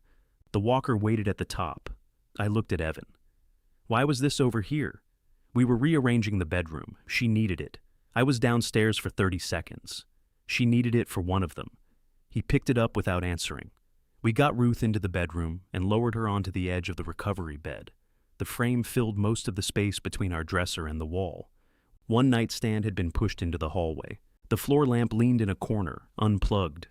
The walker waited at the top. I looked at Evan. Why was this over here? We were rearranging the bedroom. She needed it. I was downstairs for 30 seconds. She needed it for one of them. He picked it up without answering. We got Ruth into the bedroom and lowered her onto the edge of the recovery bed. The frame filled most of the space between our dresser and the wall. One nightstand had been pushed into the hallway. The floor lamp leaned in a corner, unplugged.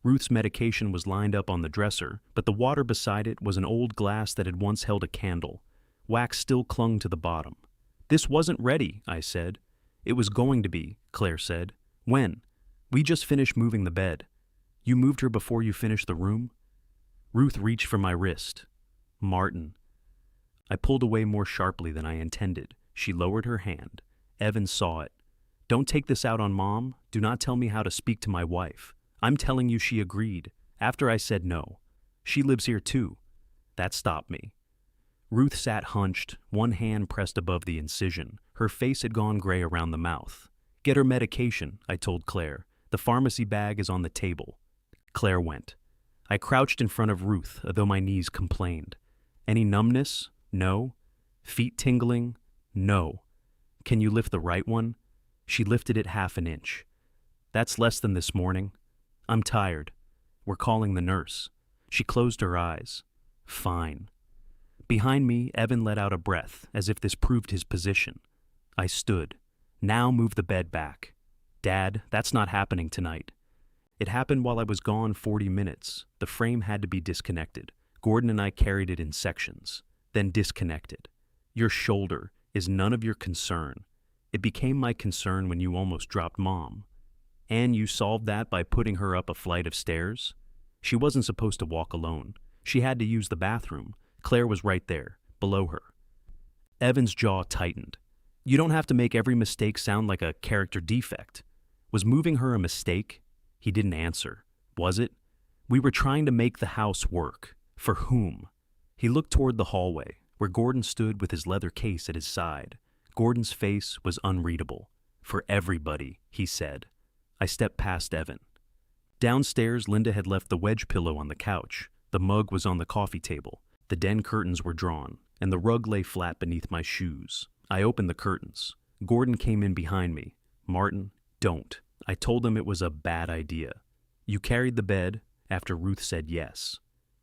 Ruth's medication was lined up on the dresser, but the water beside it was an old glass that had once held a candle. Wax still clung to the bottom. This wasn't ready, I said. It was going to be, Claire said. When? We just finished moving the bed. You moved her before you finished the room? Ruth reached for my wrist. Martin. I pulled away more sharply than I intended. She lowered her hand. Evan saw it. Don't take this out on Mom. Do not tell me how to speak to my wife. I'm telling you she agreed, after I said no. She lives here too. That stopped me. Ruth sat hunched, one hand pressed above the incision. Her face had gone gray around the mouth. Get her medication, I told Claire. The pharmacy bag is on the table. Claire went. I crouched in front of Ruth, though my knees complained. Any numbness? No. Feet tingling? No. Can you lift the right one? She lifted it 1/2 inch. That's less than this morning. I'm tired. We're calling the nurse. She closed her eyes. Fine. Behind me, Evan let out a breath, as if this proved his position. I stood. Now move the bed back. Dad, that's not happening tonight. It happened while I was gone 40 minutes. The frame had to be disconnected. Gordon and I carried it in sections, then disconnected. Your shoulder is none of your concern. It became my concern when you almost dropped Mom. And you solved that by putting her up a flight of stairs? She wasn't supposed to walk alone. She had to use the bathroom. Claire was right there, below her. Evan's jaw tightened. You don't have to make every mistake sound like a character defect. Was moving her a mistake? He didn't answer. Was it? We were trying to make the house work. For whom? He looked toward the hallway, where Gordon stood with his leather case at his side. Gordon's face was unreadable. For everybody, he said. I stepped past Evan. Downstairs, Linda had left the wedge pillow on the couch. The mug was on the coffee table. The den curtains were drawn, and the rug lay flat beneath my shoes. I opened the curtains. Gordon came in behind me. Martin, don't. I told him it was a bad idea. You carried the bed after Ruth said yes.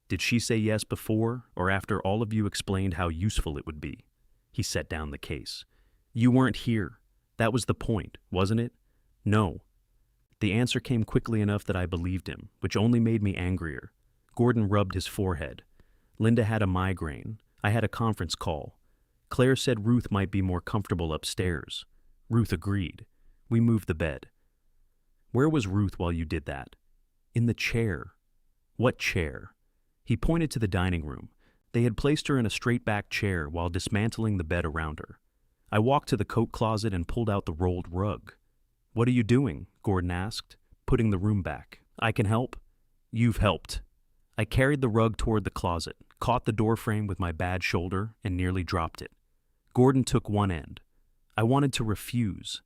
Did she say yes before, or after all of you explained how useful it would be? He set down the case. You weren't here. That was the point, wasn't it? No. The answer came quickly enough that I believed him, which only made me angrier. Gordon rubbed his forehead. Linda had a migraine. I had a conference call. Claire said Ruth might be more comfortable upstairs. Ruth agreed. We moved the bed. Where was Ruth while you did that? In the chair. What chair? He pointed to the dining room. They had placed her in a straight-back chair while dismantling the bed around her. I walked to the coat closet and pulled out the rolled rug. What are you doing? Gordon asked, putting the room back. I can help. You've helped. I carried the rug toward the closet, caught the doorframe with my bad shoulder, and nearly dropped it. Gordon took one end. I wanted to refuse.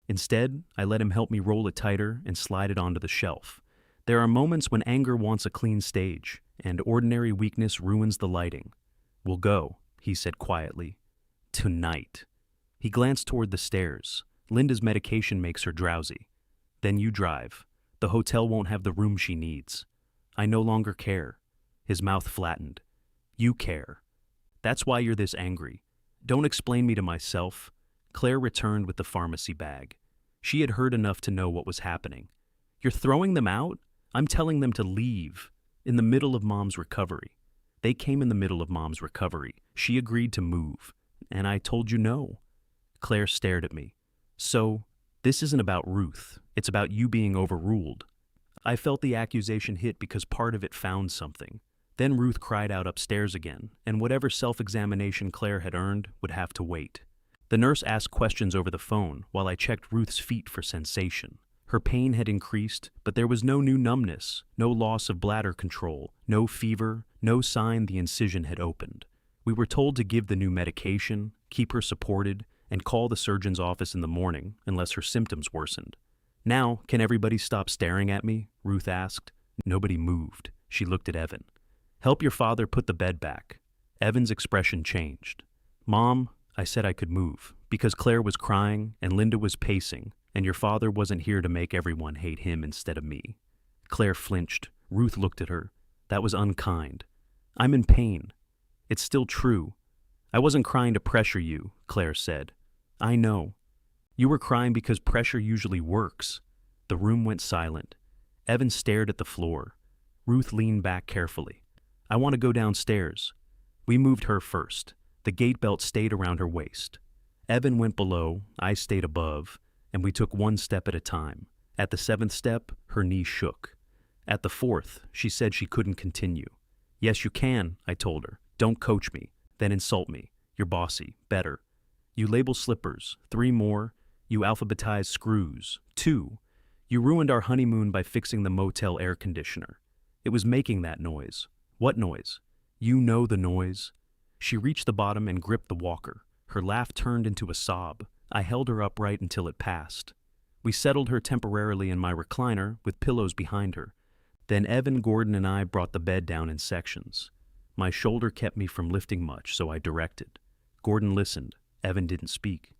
Instead, I let him help me roll it tighter and slide it onto the shelf. There are moments when anger wants a clean stage, and ordinary weakness ruins the lighting. We'll go, he said quietly. Tonight. He glanced toward the stairs. Linda's medication makes her drowsy. Then you drive. The hotel won't have the room she needs. I no longer care. His mouth flattened. You care. That's why you're this angry. Don't explain me to myself. Claire returned with the pharmacy bag. She had heard enough to know what was happening. "You're throwing them out? I'm telling them to leave." In the middle of Mom's recovery. They came in the middle of Mom's recovery. She agreed to move. And I told you no. Claire stared at me. "So, this isn't about Ruth. It's about you being overruled." I felt the accusation hit because part of it found something. Then Ruth cried out upstairs again, and whatever self-examination Claire had earned would have to wait. The nurse asked questions over the phone while I checked Ruth's feet for sensation. Her pain had increased, but there was no new numbness, no loss of bladder control, no fever, no sign the incision had opened. We were told to give the new medication, keep her supported, and call the surgeon's office in the morning unless her symptoms worsened. "Now, can everybody stop staring at me?" Ruth asked. Nobody moved. She looked at Evan. "Help your father put the bed back." Evan's expression changed. "Mom," I said I could move, because Claire was crying and Linda was pacing, and your father wasn't here to make everyone hate him instead of me. Claire flinched. Ruth looked at her. "That was unkind." "I'm in pain." "It's still true." "I wasn't crying to pressure you," Claire said. "I know." "You were crying because pressure usually works." The room went silent. Evan stared at the floor. Ruth leaned back carefully. "I want to go downstairs." We moved her first. The gate belt stayed around her waist. Evan went below, I stayed above, and we took one step at a time. At the 7th step, her knee shook. At the 4th, she said she couldn't continue. "Yes, you can," I told her. "Don't coach me, then insult me. You're bossy. Better. You label slippers. 3 more. You alphabetize screws. 2. You ruined our honeymoon by fixing the motel air conditioner. It was making that noise." "What noise?" "You know the noise." She reached the bottom and gripped the walker. Her laugh turned into a sob. I held her upright until it passed. We settled her temporarily in my recliner with pillows behind her. Then Evan, Gordon, and I brought the bed down in sections. My shoulder kept me from lifting much, so I directed. Gordon listened. Evan didn't speak.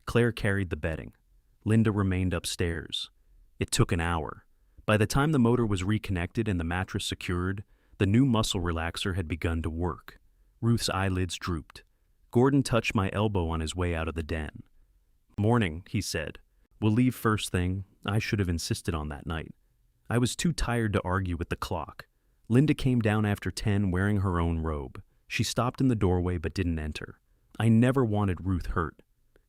Claire carried the bedding. Linda remained upstairs. It took an hour. By the time the motor was reconnected and the mattress secured, the new muscle relaxer had begun to work. Ruth's eyelids drooped. Gordon touched my elbow on his way out of the den. "Morning," he said. "We'll leave first thing. I should have insisted on that night." I was too tired to argue with the clock. Linda came down after 10 wearing her own robe. She stopped in the doorway but didn't enter. I never wanted Ruth hurt.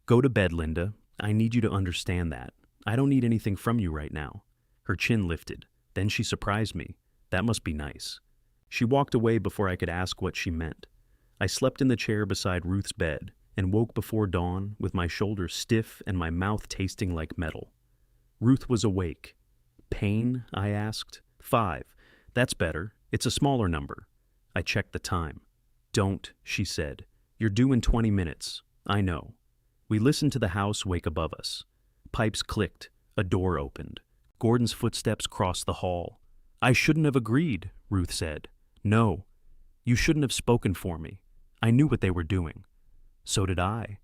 "Go to bed, Linda. I need you to understand that. I don't need anything from you right now." Her chin lifted. Then she surprised me. That must be nice. She walked away before I could ask what she meant. I slept in the chair beside Ruth's bed and woke before dawn with my shoulders stiff and my mouth tasting like metal. Ruth was awake. "Pain?" I asked. 5. "That's better. It's a smaller number." I checked the time. "Don't," she said. "You're due in 20 minutes. I know." We listened to the house wake above us. Pipes clicked. A door opened. Gordon's footsteps crossed the hall. "I shouldn't have agreed," Ruth said. "No. You shouldn't have spoken for me. I knew what they were doing." "So did I."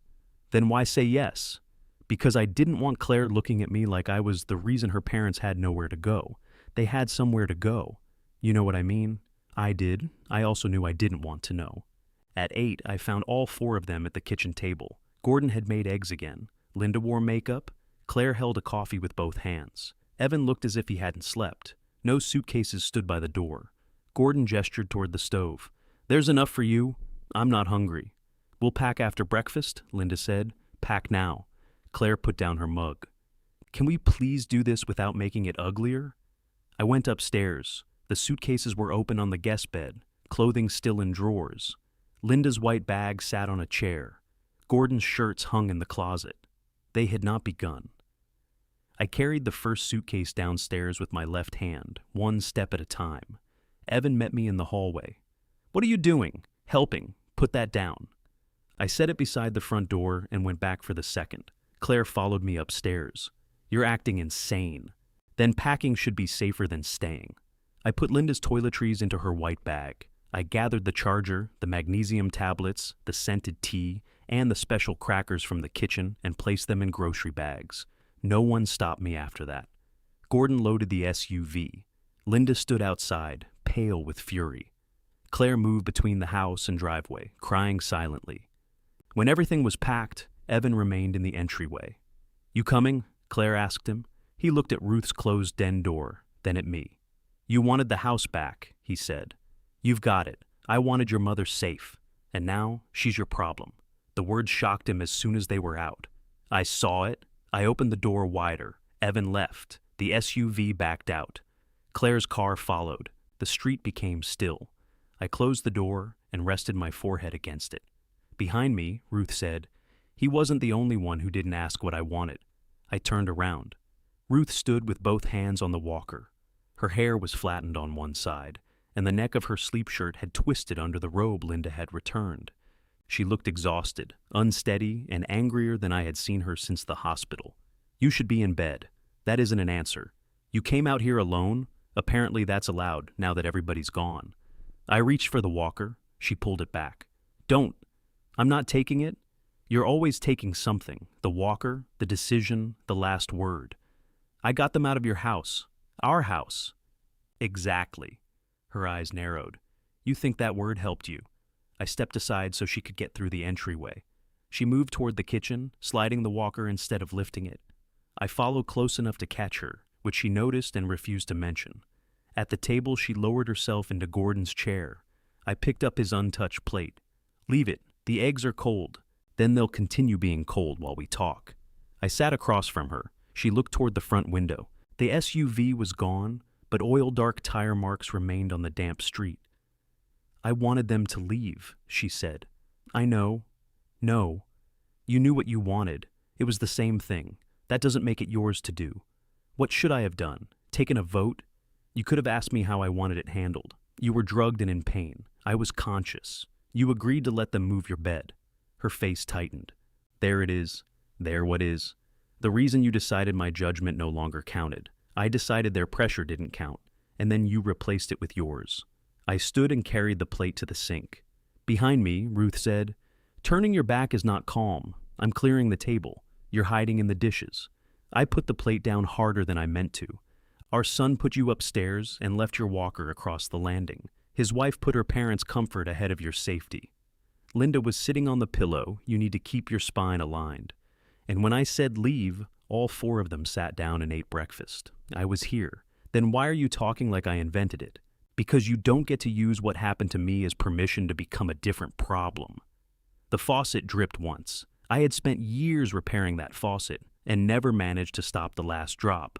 "Then why say yes?" "Because I didn't want Claire looking at me like I was the reason her parents had nowhere to go. They had somewhere to go. You know what I mean?" I did. I also knew I didn't want to know. At 8, I found all 4 of them at the kitchen table. Gordon had made eggs again. Linda wore makeup. Claire held a coffee with both hands. Evan looked as if he hadn't slept. No suitcases stood by the door. Gordon gestured toward the stove. "There's enough for you. I'm not hungry." "We'll pack after breakfast," Linda said. "Pack now." Claire put down her mug. "Can we please do this without making it uglier?" I went upstairs. The suitcases were open on the guest bed, clothing still in drawers. Linda's white bag sat on a chair. Gordon's shirts hung in the closet. They had not begun. I carried the first suitcase downstairs with my left hand, one step at a time. Evan met me in the hallway. "What are you doing?" "Helping. Put that down." I set it beside the front door and went back for the second. Claire followed me upstairs. "You're acting insane." "Then packing should be safer than staying." I put Linda's toiletries into her white bag. I gathered the charger, the magnesium tablets, the scented tea, and the special crackers from the kitchen and placed them in grocery bags. No one stopped me after that. Gordon loaded the SUV. Linda stood outside, pale with fury. Claire moved between the house and driveway, crying silently. When everything was packed, Evan remained in the entryway. "You coming?" Claire asked him. He looked at Ruth's closed den door, then at me. You wanted the house back, he said. You've got it. I wanted your mother safe. And now she's your problem. The words shocked him as soon as they were out. I saw it. I opened the door wider. Evan left. The SUV backed out. Claire's car followed. The street became still. I closed the door and rested my forehead against it. Behind me, Ruth said, he wasn't the only one who didn't ask what I wanted. I turned around. Ruth stood with both hands on the walker. Her hair was flattened on one side, and the neck of her sleep shirt had twisted under the robe Linda had returned. She looked exhausted, unsteady, and angrier than I had seen her since the hospital. You should be in bed. That isn't an answer. You came out here alone? Apparently that's allowed, now that everybody's gone. I reached for the walker. She pulled it back. Don't. I'm not taking it. You're always taking something. The walker, the decision, the last word. I got them out of your house. Our house. Exactly. Her eyes narrowed. You think that word helped you. I stepped aside so she could get through the entryway. She moved toward the kitchen, sliding the walker instead of lifting it. I followed close enough to catch her, which she noticed and refused to mention. At the table, she lowered herself into Gordon's chair. I picked up his untouched plate. Leave it. The eggs are cold. Then they'll continue being cold while we talk. I sat across from her. She looked toward the front window. The SUV was gone, but oil-dark tire marks remained on the damp street. I wanted them to leave, she said. I know. No. You knew what you wanted. It was the same thing. That doesn't make it yours to do. What should I have done? Taken a vote? You could have asked me how I wanted it handled. You were drugged and in pain. I was conscious. You agreed to let them move your bed. Her face tightened. There it is. There what is. The reason you decided my judgment no longer counted. I decided their pressure didn't count, and then you replaced it with yours. I stood and carried the plate to the sink. Behind me, Ruth said, Turning your back is not calm. I'm clearing the table. You're hiding in the dishes. I put the plate down harder than I meant to. Our son put you upstairs and left your walker across the landing. His wife put her parents' comfort ahead of your safety. Linda was sitting on the pillow. You need to keep your spine aligned. And when I said leave, all four of them sat down and ate breakfast. I was here. Then why are you talking like I invented it? Because you don't get to use what happened to me as permission to become a different problem. The faucet dripped once. I had spent years repairing that faucet and never managed to stop the last drop.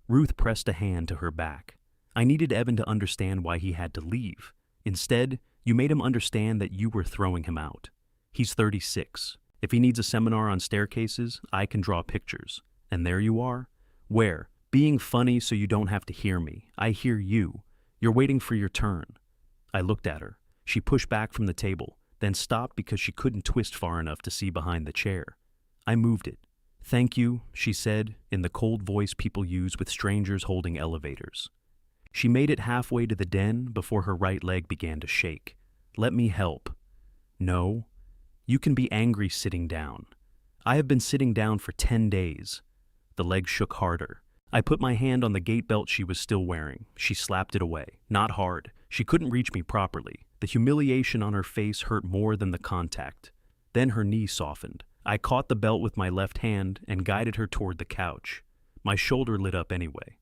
Ruth pressed a hand to her back. I needed Evan to understand why he had to leave. Instead, you made him understand that you were throwing him out. He's 36. If he needs a seminar on staircases, I can draw pictures. And there you are. Where? Being funny so you don't have to hear me. I hear you. You're waiting for your turn. I looked at her. She pushed back from the table, then stopped because she couldn't twist far enough to see behind the chair. I moved it. Thank you, she said, in the cold voice people use with strangers holding elevators. She made it halfway to the den before her right leg began to shake. Let me help. No. You can be angry sitting down. I have been sitting down for 10 days. The leg shook harder. I put my hand on the gate belt she was still wearing. She slapped it away. Not hard. She couldn't reach me properly. The humiliation on her face hurt more than the contact. Then her knee softened. I caught the belt with my left hand and guided her toward the couch. My shoulder lit up anyway.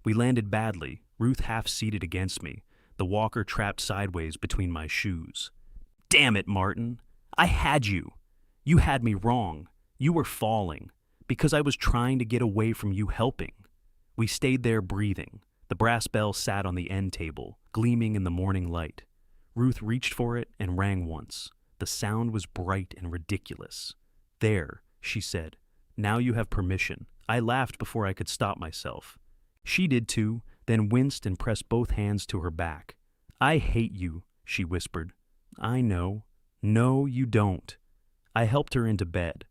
We landed badly, Ruth half-seated against me, the walker trapped sideways between my shoes. Damn it, Martin. I had you. You had me wrong. You were falling. Because I was trying to get away from you helping. We stayed there breathing. The brass bell sat on the end table, gleaming in the morning light. Ruth reached for it and rang once. The sound was bright and ridiculous. There, she said. Now you have permission. I laughed before I could stop myself. She did too, then winced and pressed both hands to her back. I hate you, she whispered. I know. No, you don't. I helped her into bed.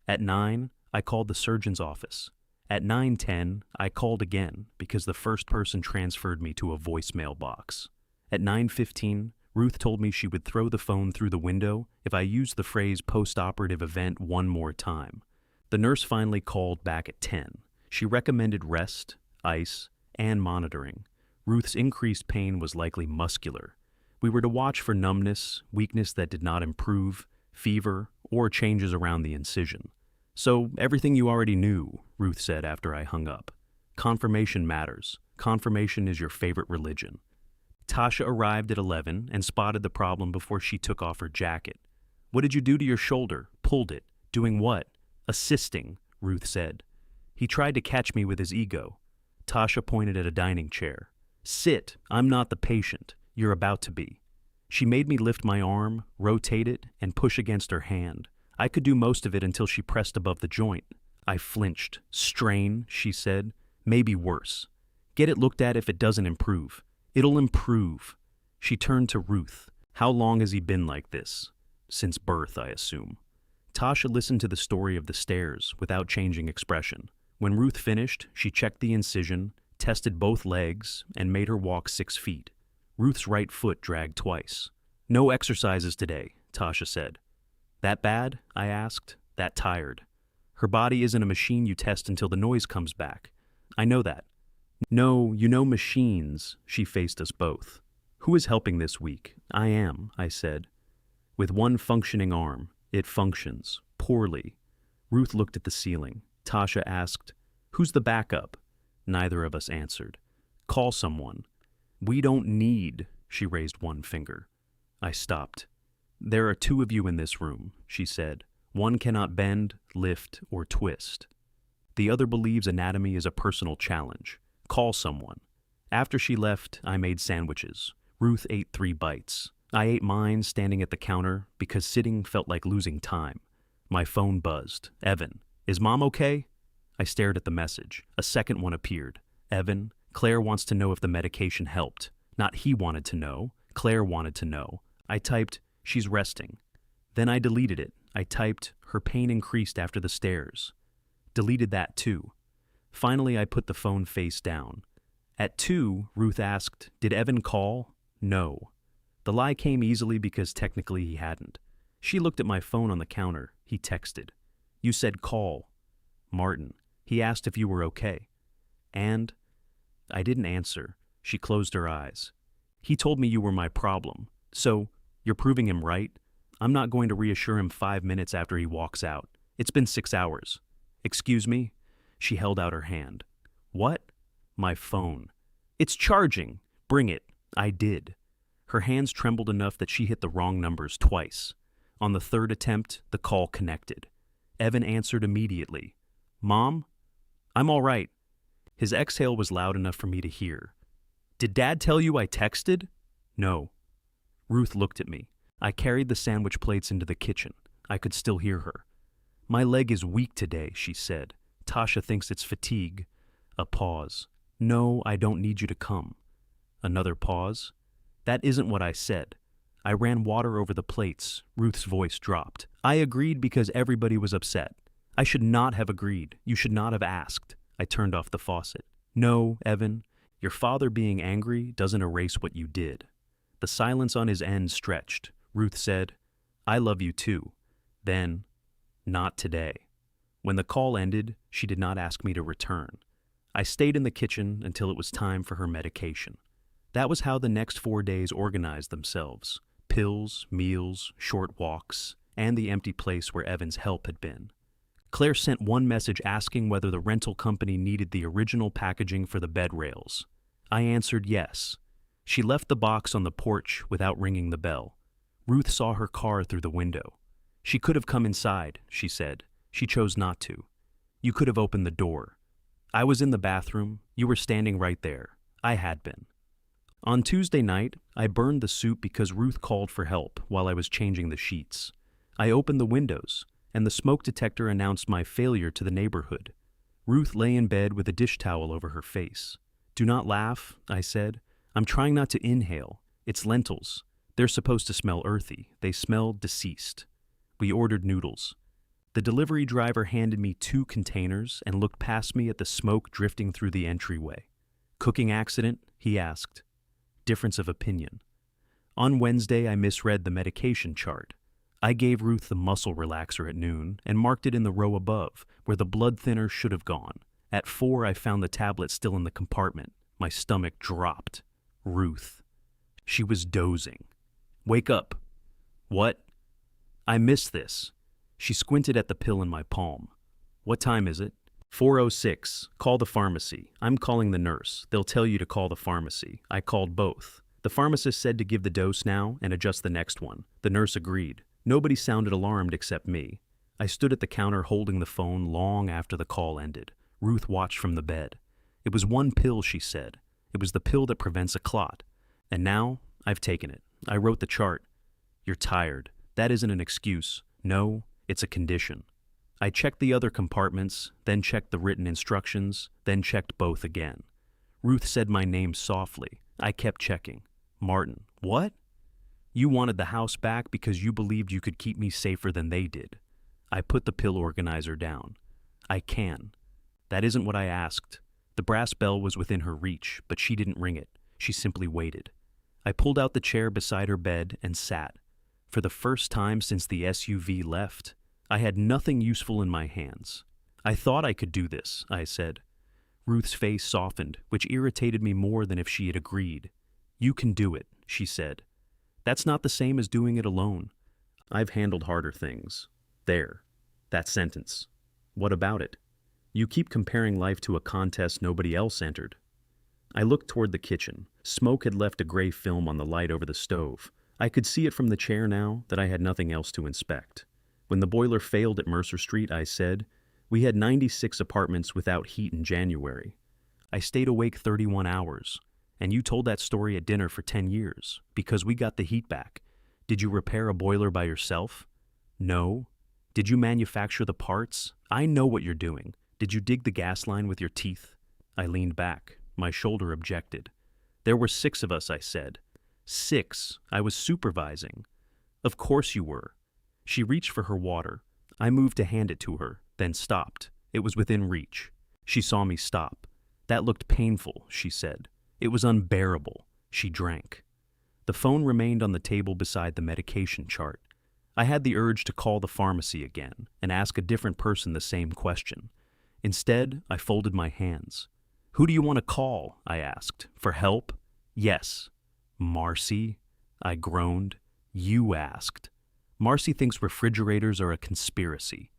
At 9, I called the surgeon's office. At 9:10, I called again because the first person transferred me to a voicemail box. At 9:15, Ruth told me she would throw the phone through the window if I used the phrase post-operative event one more time. The nurse finally called back at 10. She recommended rest, ice, and monitoring. Ruth's increased pain was likely muscular. We were to watch for numbness, weakness that did not improve, fever, or changes around the incision. So, everything you already knew, Ruth said after I hung up. Confirmation matters. Confirmation is your favorite religion. Tasha arrived at 11 and spotted the problem before she took off her jacket. What did you do to your shoulder? Pulled it. Doing what? Assisting, Ruth said. He tried to catch me with his ego. Tasha pointed at a dining chair. Sit. I'm not the patient. You're about to be. She made me lift my arm, rotate it, and push against her hand. I could do most of it until she pressed above the joint. I flinched. Strain, she said. Maybe worse. Get it looked at if it doesn't improve. It'll improve. She turned to Ruth. How long has he been like this? Since birth, I assume. Tasha listened to the story of the stairs without changing expression. When Ruth finished, she checked the incision, tested both legs, and made her walk 6 feet. Ruth's right foot dragged twice. No exercises today, Tasha said. That bad? I asked. That tired. Her body isn't a machine you test until the noise comes back. I know that. No, you know machines, she faced us both. Who is helping this week? I am, I said. With one functioning arm, it functions. Poorly. Ruth looked at the ceiling. Tasha asked, Who's the backup? Neither of us answered. Call someone. We don't need, she raised one finger. I stopped. There are 2 of you in this room, she said. One cannot bend, lift, or twist. The other believes anatomy is a personal challenge. Call someone. After she left, I made sandwiches. Ruth ate 3 bites. I ate mine standing at the counter because sitting felt like losing time. My phone buzzed. Evan, is Mom okay? I stared at the message. A second one appeared. Evan, Claire wants to know if the medication helped. Not he wanted to know. Claire wanted to know. I typed, she's resting. Then I deleted it. I typed, her pain increased after the stairs. Deleted that too. Finally, I put the phone face down. At 2, Ruth asked, Did Evan call? No. The lie came easily because technically he hadn't. She looked at my phone on the counter. He texted. You said call. Martin. He asked if you were okay. And? I didn't answer. She closed her eyes. He told me you were my problem. So, you're proving him right? I'm not going to reassure him 5 minutes after he walks out. It's been 6 hours. Excuse me? She held out her hand. What? My phone. It's charging. Bring it. I did. Her hands trembled enough that she hit the wrong numbers twice. On the 3rd attempt, the call connected. Evan answered immediately. Mom? I'm all right. His exhale was loud enough for me to hear. Did Dad tell you I texted? No. Ruth looked at me. I carried the sandwich plates into the kitchen. I could still hear her. My leg is weak today, she said. Tasha thinks it's fatigue. A pause. No, I don't need you to come. Another pause. That isn't what I said. I ran water over the plates. Ruth's voice dropped. I agreed because everybody was upset. I should not have agreed. You should not have asked. I turned off the faucet. No, Evan. Your father being angry doesn't erase what you did. The silence on his end stretched. Ruth said, I love you too. Then, not today. When the call ended, she did not ask me to return. I stayed in the kitchen until it was time for her medication. That was how the next 4 days organized themselves. Pills, meals, short walks, and the empty place where Evan's help had been. Claire sent one message asking whether the rental company needed the original packaging for the bed rails. I answered yes. She left the box on the porch without ringing the bell. Ruth saw her car through the window. She could have come inside, she said. She chose not to. You could have opened the door. I was in the bathroom. You were standing right there. I had been. On Tuesday night, I burned the soup because Ruth called for help while I was changing the sheets. I opened the windows, and the smoke detector announced my failure to the neighborhood. Ruth lay in bed with a dish towel over her face. Do not laugh, I said. I'm trying not to inhale. It's lentils. They're supposed to smell earthy. They smell deceased. We ordered noodles. The delivery driver handed me 2 containers and looked past me at the smoke drifting through the entryway. Cooking accident? He asked. Difference of opinion. On Wednesday, I misread the medication chart. I gave Ruth the muscle relaxer at noon and marked it in the row above, where the blood thinner should have gone. At 4, I found the tablet still in the compartment. My stomach dropped. Ruth. She was dozing. Wake up. What? I missed this. She squinted at the pill in my palm. What time is it? 4:06. Call the pharmacy. I'm calling the nurse. They'll tell you to call the pharmacy. I called both. The pharmacist said to give the dose now and adjust the next one. The nurse agreed. Nobody sounded alarmed except me. I stood at the counter holding the phone long after the call ended. Ruth watched from the bed. It was one pill, she said. It was the pill that prevents a clot. And now, I've taken it. I wrote the chart. You're tired. That isn't an excuse. No, it's a condition. I checked the other compartments, then checked the written instructions, then checked both again. Ruth said my name softly. I kept checking. Martin. What? You wanted the house back because you believed you could keep me safer than they did. I put the pill organizer down. I can. That isn't what I asked. The brass bell was within her reach, but she didn't ring it. She simply waited. I pulled out the chair beside her bed and sat. For the first time since the SUV left, I had nothing useful in my hands. I thought I could do this, I said. Ruth's face softened, which irritated me more than if she had agreed. You can do it, she said. That's not the same as doing it alone. I've handled harder things. There. That sentence. What about it? You keep comparing life to a contest nobody else entered. I looked toward the kitchen. Smoke had left a gray film on the light over the stove. I could see it from the chair now that I had nothing else to inspect. When the boiler failed at Mercer Street, I said, we had 96 apartments without heat in January. I stayed awake 31 hours, and you told that story at dinner for 10 years, because we got the heat back. Did you repair a boiler by yourself? No. Did you manufacture the parts? I know what you're doing. Did you dig the gas line with your teeth? I leaned back. My shoulder objected. There were 6 of us, I said. 6. I was supervising. Of course you were. She reached for her water. I moved to hand it to her, then stopped. It was within reach. She saw me stop. That looked painful, she said. It was unbearable. She drank. The phone remained on the table beside the medication chart. I had the urge to call the pharmacy again and ask a different person the same question. Instead, I folded my hands. Who do you want to call? I asked. For help? Yes. Marcy? I groaned. You asked. Marcy thinks refrigerators are a conspiracy.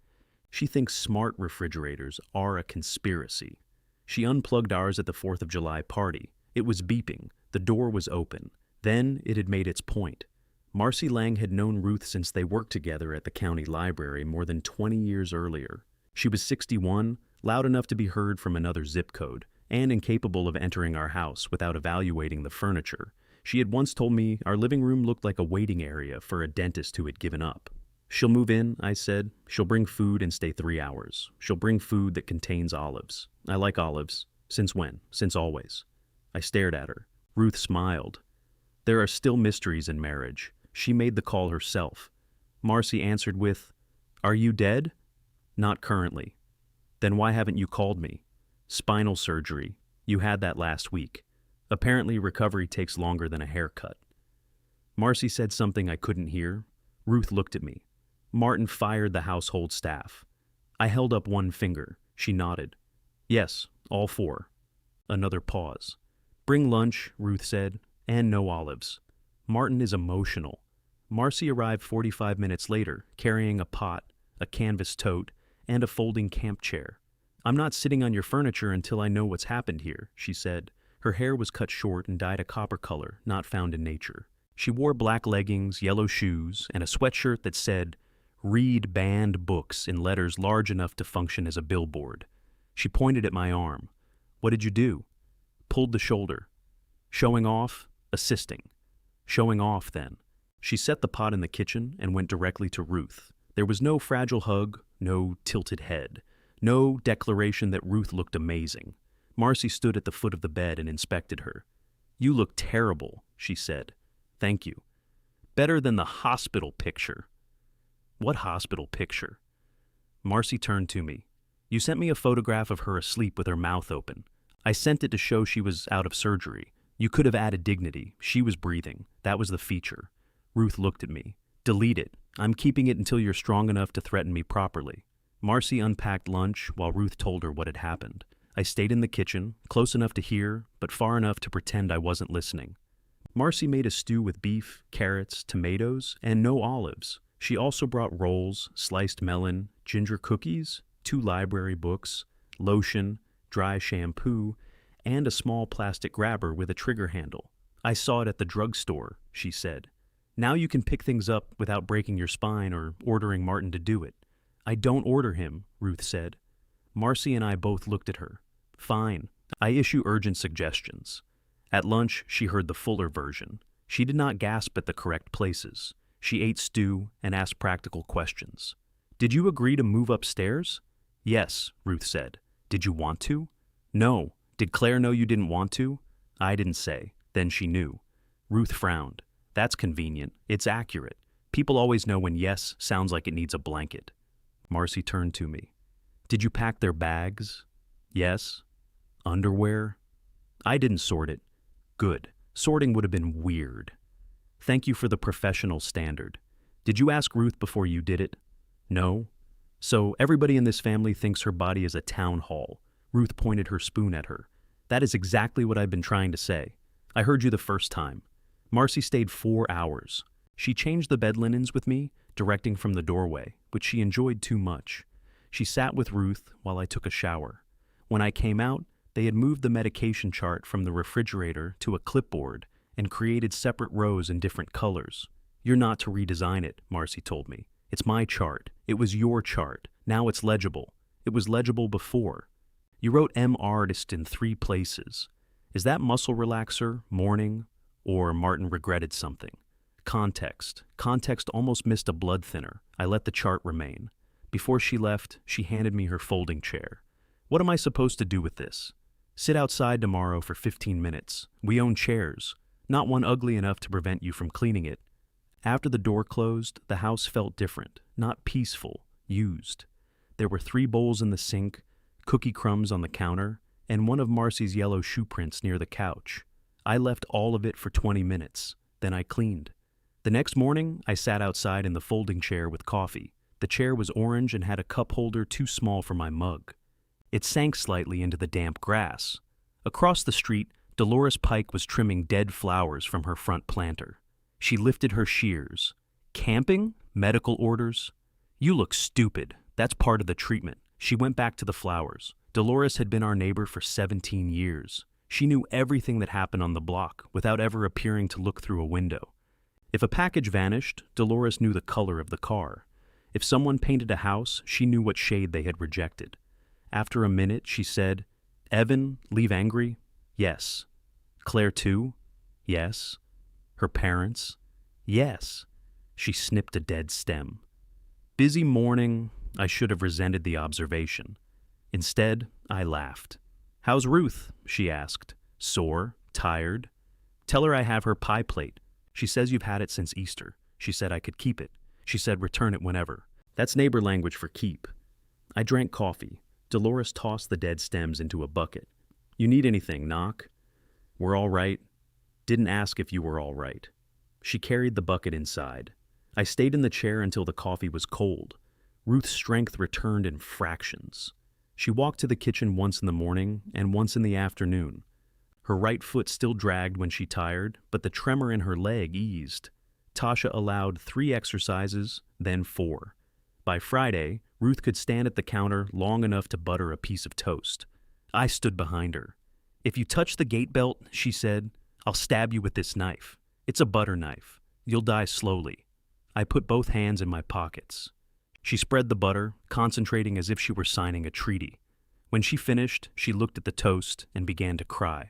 She thinks smart refrigerators are a conspiracy. She unplugged ours at the 4th of July party. It was beeping. The door was open. Then it had made its point. Marcy Lang had known Ruth since they worked together at the county library more than 20 years earlier. She was 61, loud enough to be heard from another zip code, and incapable of entering our house without evaluating the furniture. She had once told me our living room looked like a waiting area for a dentist who had given up. She'll move in, I said. She'll bring food and stay 3 hours. She'll bring food that contains olives. I like olives. Since when? Since always. I stared at her. Ruth smiled. There are still mysteries in marriage. She made the call herself. Marcy answered with, Are you dead? Not currently. Then why haven't you called me? Spinal surgery. You had that last week. Apparently recovery takes longer than a haircut. Marcy said something I couldn't hear. Ruth looked at me. Martin fired the household staff. I held up one finger. She nodded. Yes, all 4. Another pause. Bring lunch, Ruth said, and no olives. Martin is emotional. Marcy arrived 45 minutes later, carrying a pot, a canvas tote, and a folding camp chair. I'm not sitting on your furniture until I know what's happened here, she said. Her hair was cut short and dyed a copper color, not found in nature. She wore black leggings, yellow shoes, and a sweatshirt that said, Read banned books in letters large enough to function as a billboard. She pointed at my arm. What did you do? Pulled the shoulder. Showing off, assisting. Showing off, then. She set the pot in the kitchen and went directly to Ruth. There was no fragile hug, no tilted head, no declaration that Ruth looked amazing. Marcy stood at the foot of the bed and inspected her. You look terrible, she said. Thank you. Better than the hospital picture. What hospital picture? Marcy turned to me. You sent me a photograph of her asleep with her mouth open. I sent it to show she was out of surgery. You could have added dignity. She was breathing. That was the feature. Ruth looked at me. Delete it. I'm keeping it until you're strong enough to threaten me properly. Marcy unpacked lunch while Ruth told her what had happened. I stayed in the kitchen, close enough to hear, but far enough to pretend I wasn't listening. Marcy made a stew with beef, carrots, tomatoes, and no olives. She also brought rolls, sliced melon, ginger cookies, 2 library books, lotion, dry shampoo, and a small plastic grabber with a trigger handle. I saw it at the drugstore, she said. Now you can pick things up without breaking your spine or ordering Martin to do it. I don't order him, Ruth said. Marcy and I both looked at her. Fine. I issue urgent suggestions. At lunch, she heard the fuller version. She did not gasp at the correct places. She ate stew and asked practical questions. Did you agree to move upstairs? Yes, Ruth said. Did you want to? No. Did Claire know you didn't want to? I didn't say. Then she knew. Ruth frowned. That's convenient. It's accurate. People always know when yes sounds like it needs a blanket. Marcy turned to me. Did you pack their bags? Yes. Underwear? I didn't sort it. Good. Sorting would have been weird. Thank you for the professional standard. Did you ask Ruth before you did it? No. So everybody in this family thinks her body is a town hall. Ruth pointed her spoon at her. That is exactly what I've been trying to say. I heard you the first time. Marcy stayed 4 hours. She changed the bed linens with me, directing from the doorway, which she enjoyed too much. She sat with Ruth while I took a shower. When I came out, they had moved the medication chart from the refrigerator to a clipboard and created separate rows in different colors. You're not to redesign it, Marcy told me. It's my chart. It was your chart. Now it's legible. It was legible before. You wrote M. Artist in 3 places. Is that muscle relaxer, morning, or Martin regretted something? Context. Context almost missed a blood thinner. I let the chart remain. Before she left, she handed me her folding chair. What am I supposed to do with this? Sit outside tomorrow for 15 minutes. We own chairs. Not one ugly enough to prevent you from cleaning it. After the door closed, the house felt different, not peaceful, used. There were 3 bowls in the sink, cookie crumbs on the counter, and one of Marcy's yellow shoe prints near the couch. I left all of it for 20 minutes. Then I cleaned. The next morning, I sat outside in the folding chair with coffee. The chair was orange and had a cup holder too small for my mug. It sank slightly into the damp grass. Across the street, Dolores Pike was trimming dead flowers from her front planter. She lifted her shears. Camping? Medical orders? You look stupid. That's part of the treatment. She went back to the flowers. Dolores had been our neighbor for 17 years. She knew everything that happened on the block without ever appearing to look through a window. If a package vanished, Dolores knew the color of the car. If someone painted a house, she knew what shade they had rejected. After a minute, she said, Evan, leave angry? Yes. Claire too? Yes. Her parents? Yes. She snipped a dead stem. Busy morning, I should have resented the observation. Instead, I laughed. How's Ruth? She asked. Sore? Tired? Tell her I have her pie plate. She says you've had it since Easter. She said I could keep it. She said return it whenever. That's neighbor language for keep. I drank coffee. Dolores tossed the dead stems into a bucket. You need anything, knock? We're all right. Didn't ask if you were all right. She carried the bucket inside. I stayed in the chair until the coffee was cold. Ruth's strength returned in fractions. She walked to the kitchen once in the morning and once in the afternoon. Her right foot still dragged when she tired, but the tremor in her leg eased. Tasha allowed 3 exercises, then 4. By Friday, Ruth could stand at the counter long enough to butter a piece of toast. I stood behind her. If you touch the gate belt, she said, I'll stab you with this knife. It's a butter knife. You'll die slowly. I put both hands in my pockets. She spread the butter, concentrating as if she were signing a treaty. When she finished, she looked at the toast and began to cry.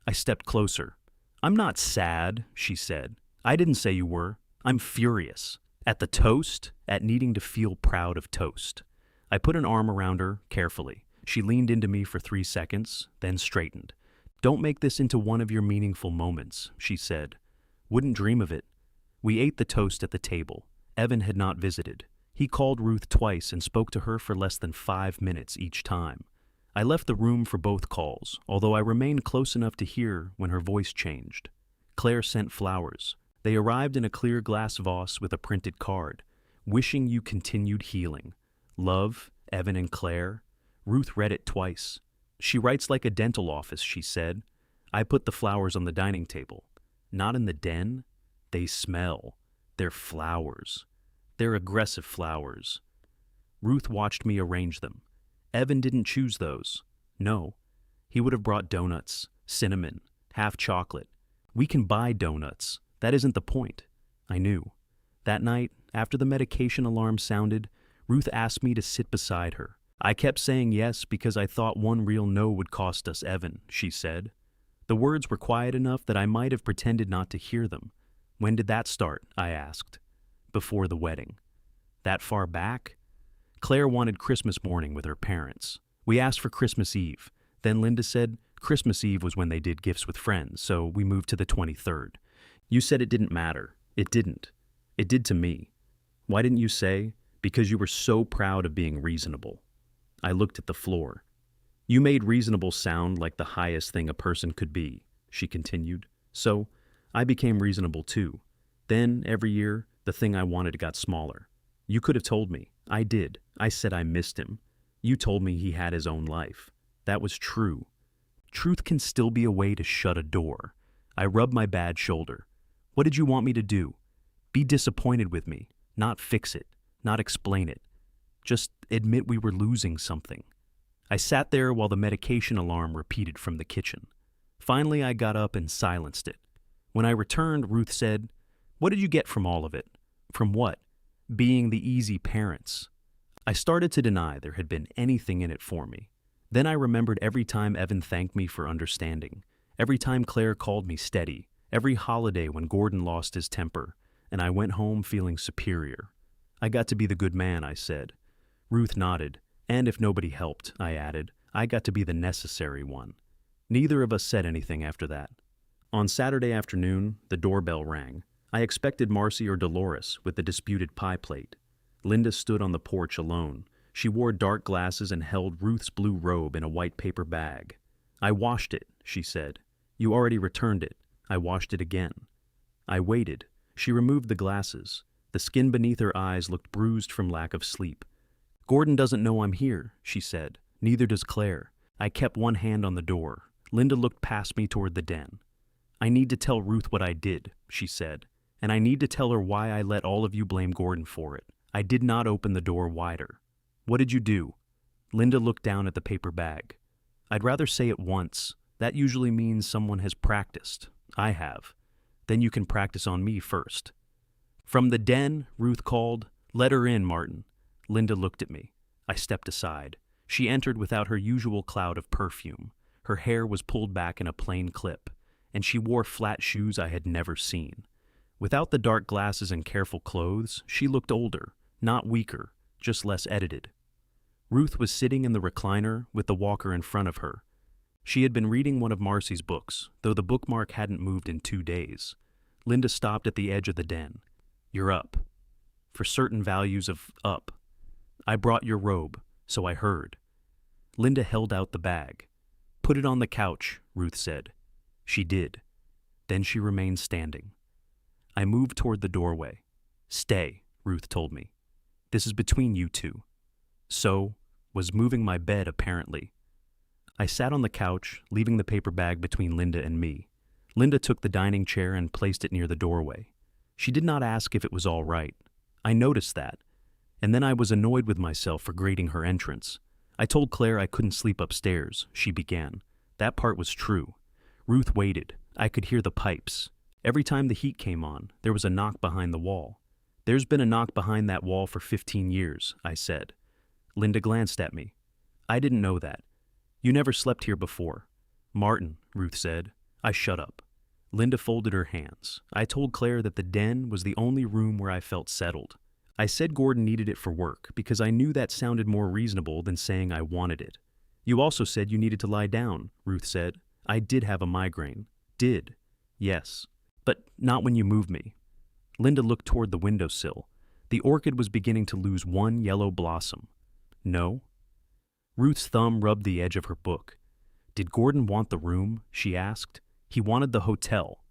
I stepped closer. I'm not sad, she said. I didn't say you were. I'm furious. At the toast, at needing to feel proud of toast. I put an arm around her, carefully. She leaned into me for 3 seconds, then straightened. Don't make this into one of your meaningful moments, she said. Wouldn't dream of it. We ate the toast at the table. Evan had not visited. He called Ruth twice and spoke to her for less than 5 minutes each time. I left the room for both calls, although I remained close enough to hear when her voice changed. Claire sent flowers. They arrived in a clear glass vase with a printed card. Wishing you continued healing. Love, Evan and Claire. Ruth read it twice. She writes like a dental office, she said. I put the flowers on the dining table. Not in the den. They smell. They're flowers. They're aggressive flowers. Ruth watched me arrange them. Evan didn't choose those. No. He would have brought donuts, cinnamon, half chocolate. We can buy donuts. That isn't the point. I knew. That night, after the medication alarm sounded, Ruth asked me to sit beside her. I kept saying yes because I thought one real no would cost us Evan, she said. The words were quiet enough that I might have pretended not to hear them. When did that start? I asked. Before the wedding. That far back? Claire wanted Christmas morning with her parents. We asked for Christmas Eve. Then Linda said Christmas Eve was when they did gifts with friends, so we moved to the 23rd. You said it didn't matter. It didn't. It did to me. Why didn't you say? Because you were so proud of being reasonable. I looked at the floor. You made reasonable sound like the highest thing a person could be, she continued. So I became reasonable too. Then, every year, the thing I wanted got smaller. You could have told me. I did. I said I missed him. You told me he had his own life. That was true. Truth can still be a way to shut a door. I rubbed my bad shoulder. What did you want me to do? Be disappointed with me, not fix it, not explain it. Just admit we were losing something. I sat there while the medication alarm repeated from the kitchen. Finally, I got up and silenced it. When I returned, Ruth said, "What did you get from all of it?" From what? Being the easy parents. I started to deny there had been anything in it for me. Then I remembered every time Evan thanked me for understanding, every time Claire called me steady, every holiday when Gordon lost his temper, and I went home feeling superior. I got to be the good man, I said. Ruth nodded, and if nobody helped, I added, I got to be the necessary one. Neither of us said anything after that. On Saturday afternoon, the doorbell rang. I expected Marcy or Dolores with the disputed pie plate. Linda stood on the porch alone. She wore dark glasses and held Ruth's blue robe in a white paper bag. I washed it, she said. You already returned it. I washed it again. I waited. She removed the glasses. The skin beneath her eyes looked bruised from lack of sleep. Gordon doesn't know I'm here, she said. Neither does Claire. I kept one hand on the door. Linda looked past me toward the den. I need to tell Ruth what I did, she said. And I need to tell her why I let all of you blame Gordon for it. I did not open the door wider. What did you do? Linda looked down at the paper bag. I'd rather say it once. That usually means someone has practiced. I have. Then you can practice on me first. From the den, Ruth called, "Let her in, Martin." Linda looked at me. I stepped aside. She entered without her usual cloud of perfume. Her hair was pulled back in a plain clip, and she wore flat shoes I had never seen. Without the dark glasses and careful clothes, she looked older, not weaker, just less edited. Ruth was sitting in the recliner with the walker in front of her. She had been reading one of Marcy's books, though the bookmark hadn't moved in 2 days. Linda stopped at the edge of the den. You're up. For certain values of up. I brought your robe, so I heard. Linda held out the bag. Put it on the couch, Ruth said. She did. Then she remained standing. I moved toward the doorway. Stay, Ruth told me. This is between you two. So, was moving my bed apparently. I sat on the couch, leaving the paper bag between Linda and me. Linda took the dining chair and placed it near the doorway. She did not ask if it was all right. I noticed that. And then I was annoyed with myself for grading her entrance. I told Claire I couldn't sleep upstairs, she began. That part was true. Ruth waited. I could hear the pipes. Every time the heat came on, there was a knock behind the wall. There's been a knock behind that wall for 15 years, I said. Linda glanced at me. I didn't know that. You never slept here before. Martin, Ruth said. I shut up. Linda folded her hands. I told Claire that the den was the only room where I felt settled. I said Gordon needed it for work because I knew that sounded more reasonable than saying I wanted it. You also said you needed to lie down, Ruth said. I did have a migraine. Did. Yes. But not when you moved me. Linda looked toward the windowsill. The orchid was beginning to lose one yellow blossom. No? Ruth's thumb rubbed the edge of her book. Did Gordon want the room? She asked. He wanted the hotel.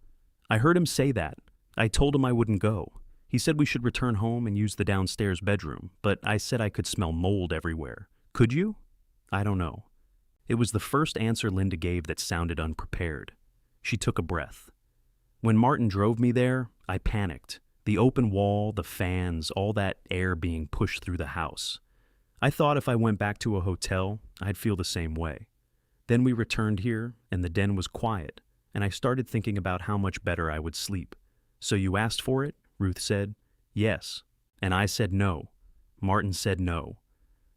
I heard him say that. I told him I wouldn't go. He said we should return home and use the downstairs bedroom, but I said I could smell mold everywhere. Could you? I don't know. It was the first answer Linda gave that sounded unprepared. She took a breath. When Martin drove me there, I panicked. The open wall, the fans, all that air being pushed through the house. I thought if I went back to a hotel, I'd feel the same way. Then we returned here, and the den was quiet, and I started thinking about how much better I would sleep. So you asked for it? Ruth said. Yes. And I said no. Martin said no.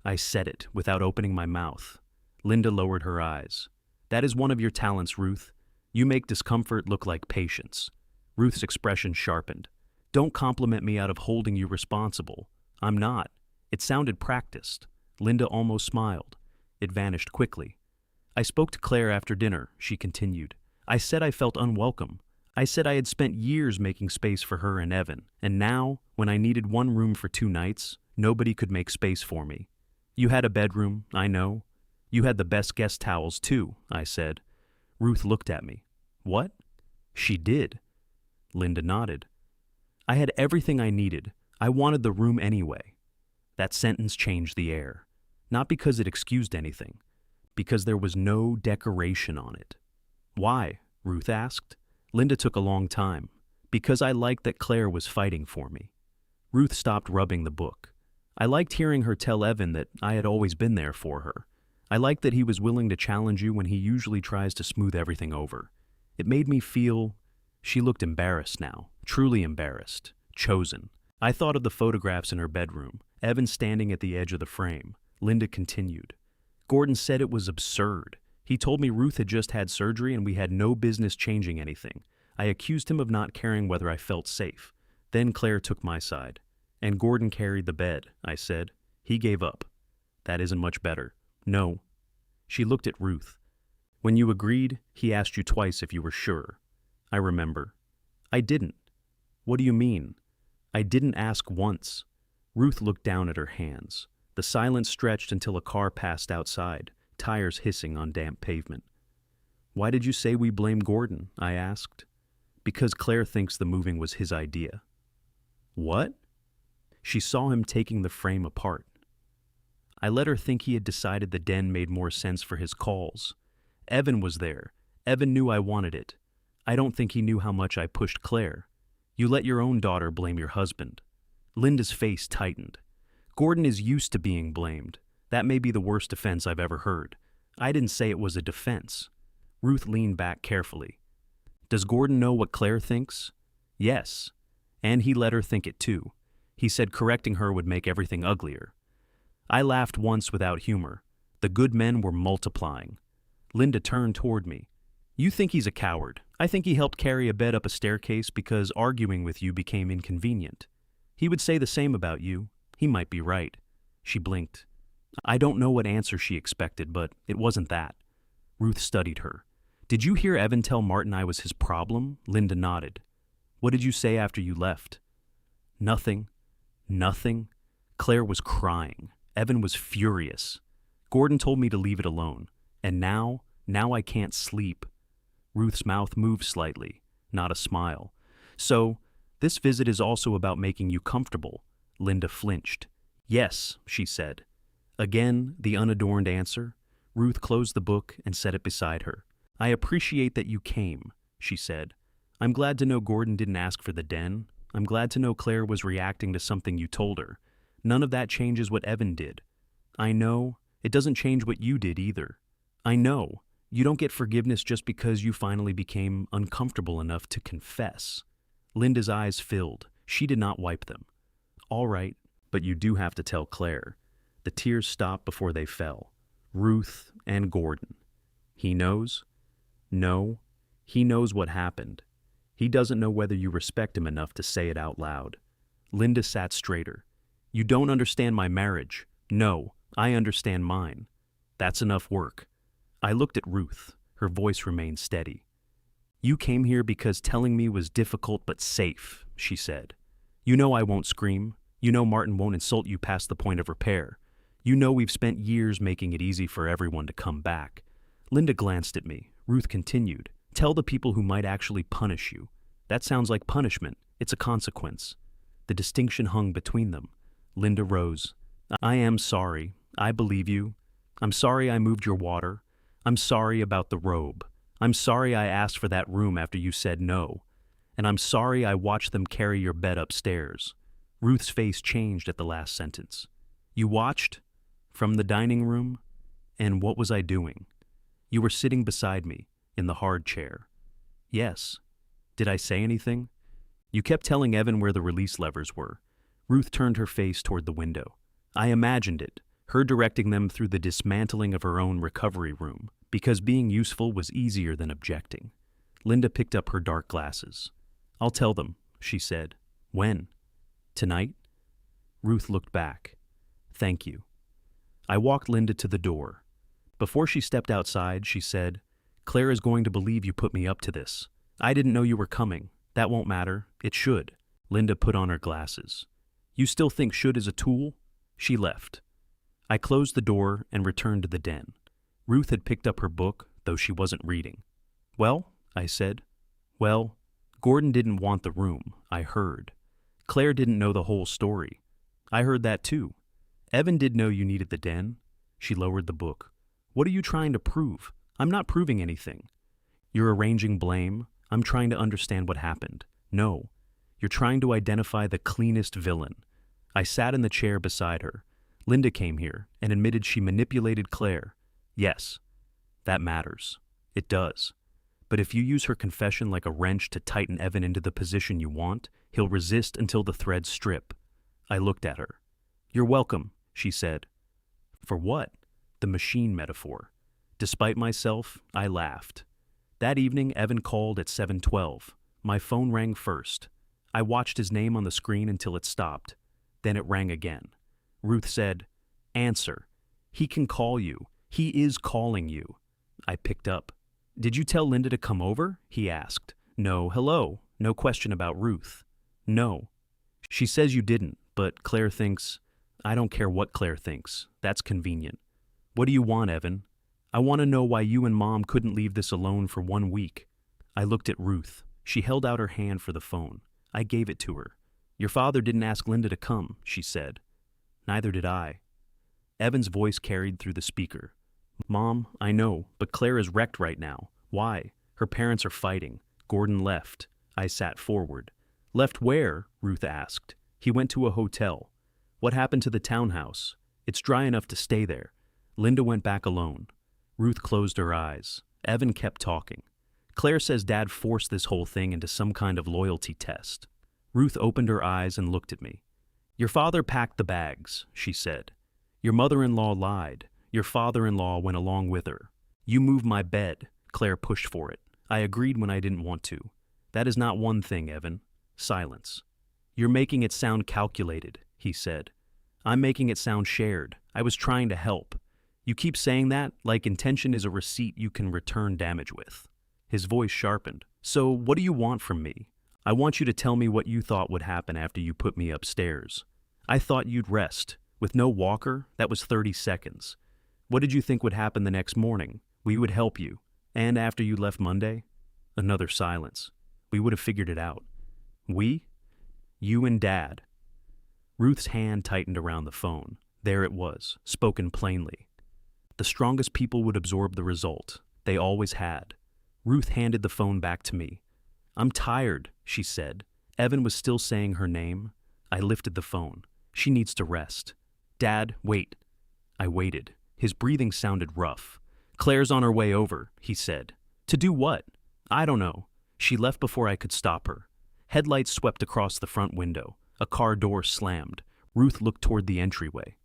I said it without opening my mouth. Linda lowered her eyes. That is one of your talents, Ruth. You make discomfort look like patience. Ruth's expression sharpened. Don't compliment me out of holding you responsible. I'm not. It sounded practiced. Linda almost smiled. It vanished quickly. I spoke to Claire after dinner, she continued. I said I felt unwelcome. I said I had spent years making space for her and Evan, and now, when I needed one room for 2 nights, nobody could make space for me. You had a bedroom, I know. You had the best guest towels, too, I said. Ruth looked at me. What? She did. Linda nodded. I had everything I needed. I wanted the room anyway. That sentence changed the air. Not because it excused anything, because there was no decoration on it. Why? Ruth asked. Linda took a long time. Because I liked that Claire was fighting for me. Ruth stopped rubbing the book. I liked hearing her tell Evan that I had always been there for her. I liked that he was willing to challenge you when he usually tries to smooth everything over. It made me feel... She looked embarrassed now, truly embarrassed, chosen. I thought of the photographs in her bedroom, Evan standing at the edge of the frame. Linda continued. Gordon said it was absurd. He told me Ruth had just had surgery and we had no business changing anything. I accused him of not caring whether I felt safe. Then Claire took my side. And Gordon carried the bed, I said. He gave up. That isn't much better. No. She looked at Ruth. When you agreed, he asked you twice if you were sure. I remember. I didn't. What do you mean? I didn't ask once. Ruth looked down at her hands. The silence stretched until a car passed outside, tires hissing on damp pavement. Why did you say we blame Gordon? I asked. Because Claire thinks the moving was his idea. What? She saw him taking the frame apart. I let her think he had decided the den made more sense for his calls. Evan was there. Evan knew I wanted it. I don't think he knew how much I pushed Claire. You let your own daughter blame your husband. Linda's face tightened. Gordon is used to being blamed. That may be the worst defense I've ever heard. I didn't say it was a defense. Ruth leaned back carefully. Does Gordon know what Claire thinks? Yes. And he let her think it too. He said correcting her would make everything uglier. I laughed once without humor. The good men were multiplying. Linda turned toward me. You think he's a coward. I think he helped carry a bed up a staircase because arguing with you became inconvenient. He would say the same about you. He might be right. She blinked. I don't know what answer she expected, but it wasn't that. Ruth studied her. Did you hear Evan tell Martin I was his problem? Linda nodded. What did you say after you left? Nothing. Nothing. Claire was crying. Evan was furious. Gordon told me to leave it alone. And now I can't sleep. Ruth's mouth moved slightly, not a smile. So, this visit is also about making you comfortable. Linda flinched. Yes, she said. Again, the unadorned answer. Ruth closed the book and set it beside her. I appreciate that you came, she said. I'm glad to know Gordon didn't ask for the den. I'm glad to know Claire was reacting to something you told her. None of that changes what Evan did. I know. It doesn't change what you did either. I know. You don't get forgiveness just because you finally became uncomfortable enough to confess. Linda's eyes filled. She did not wipe them. All right, but you do have to tell Claire. The tears stopped before they fell. Ruth and Gordon. He knows? No, he knows what happened. He doesn't know whether you respect him enough to say it out loud. Linda sat straighter. You don't understand my marriage. No, I understand mine. That's enough work. I looked at Ruth. Her voice remained steady. You came here because telling me was difficult but safe, she said. You know I won't scream. You know Martin won't insult you past the point of repair. You know we've spent years making it easy for everyone to come back. Linda glanced at me. Ruth continued. Tell the people who might actually punish you. That sounds like punishment. It's a consequence. The distinction hung between them. Linda rose. I am sorry. I believe you. I'm sorry I moved your water. I'm sorry about the robe. I'm sorry I asked for that room after you said no. And I'm sorry I watched them carry your bed upstairs. Ruth's face changed at the last sentence. You watched? From the dining room? And what was I doing? You were sitting beside me, in the hard chair. Yes. Did I say anything? You kept telling Evan where the release levers were. Ruth turned her face toward the window. I imagined it, her directing them through the dismantling of her own recovery room, because being useful was easier than objecting. Linda picked up her dark glasses. I'll tell them, she said. When? Tonight? Ruth looked back. Thank you. I walked Linda to the door. Before she stepped outside, she said, Claire is going to believe you put me up to this. I didn't know you were coming. That won't matter. It should. Linda put on her glasses. You still think should is a tool? She left. I closed the door and returned to the den. Ruth had picked up her book, though she wasn't reading. Well, I said. Well, Gordon didn't want the room, I heard. Claire didn't know the whole story. I heard that too. Evan did know you needed the den. She lowered the book. What are you trying to prove? I'm not proving anything. You're arranging blame. I'm trying to understand what happened. No. You're trying to identify the cleanest villain. I sat in the chair beside her. Linda came here and admitted she manipulated Claire. Yes, that matters. It does. But if you use her confession like a wrench to tighten Evan into the position you want, he'll resist until the threads strip. I looked at her. You're welcome, she said. For what? The machine metaphor. Despite myself, I laughed. That evening, Evan called at 7:12. My phone rang first. I watched his name on the screen until it stopped. Then it rang again. Ruth said, Answer. He can call you. He is calling you. I picked up. Did you tell Linda to come over? He asked. No, hello. No question about Ruth. No. She says you didn't, but Claire thinks... I don't care what Claire thinks. That's convenient. What do you want, Evan? I want to know why you and Mom couldn't leave this alone for 1 week. I looked at Ruth. She held out her hand for the phone. I gave it to her. Your father didn't ask Linda to come, she said. Neither did I. Evan's voice carried through the speaker. Mom, I know, but Claire is wrecked right now. Why? Her parents are fighting. Gordon left. I sat forward. Left where? Ruth asked. He went to a hotel. What happened to the townhouse? It's dry enough to stay there. Linda went back alone. Ruth closed her eyes. Evan kept talking. Claire says Dad forced this whole thing into some kind of loyalty test. Ruth opened her eyes and looked at me. Your father packed the bags, she said. Your mother-in-law lied. Your father-in-law went along with her. You moved my bed. Claire pushed for it. I agreed when I didn't want to. That is not one thing, Evan. Silence. You're making it sound calculated, he said. I'm making it sound shared. I was trying to help. You keep saying that like intention is a receipt you can return damage with. His voice sharpened. So what do you want from me? I want you to tell me what you thought would happen after you put me upstairs. I thought you'd rest. With no walker, that was 30 seconds. What did you think would happen the next morning? We would help you. And after you left Monday? Another silence. We would have figured it out. We? You and Dad. Ruth's hand tightened around the phone. There it was, spoken plainly. The strongest people would absorb the result. They always had. Ruth handed the phone back to me. I'm tired, she said. Evan was still saying her name. I lifted the phone. She needs to rest. Dad, wait. I waited. His breathing sounded rough. Claire's on her way over, he said. To do what? I don't know. She left before I could stop her. Headlights swept across the front window. A car door slammed. Ruth looked toward the entryway.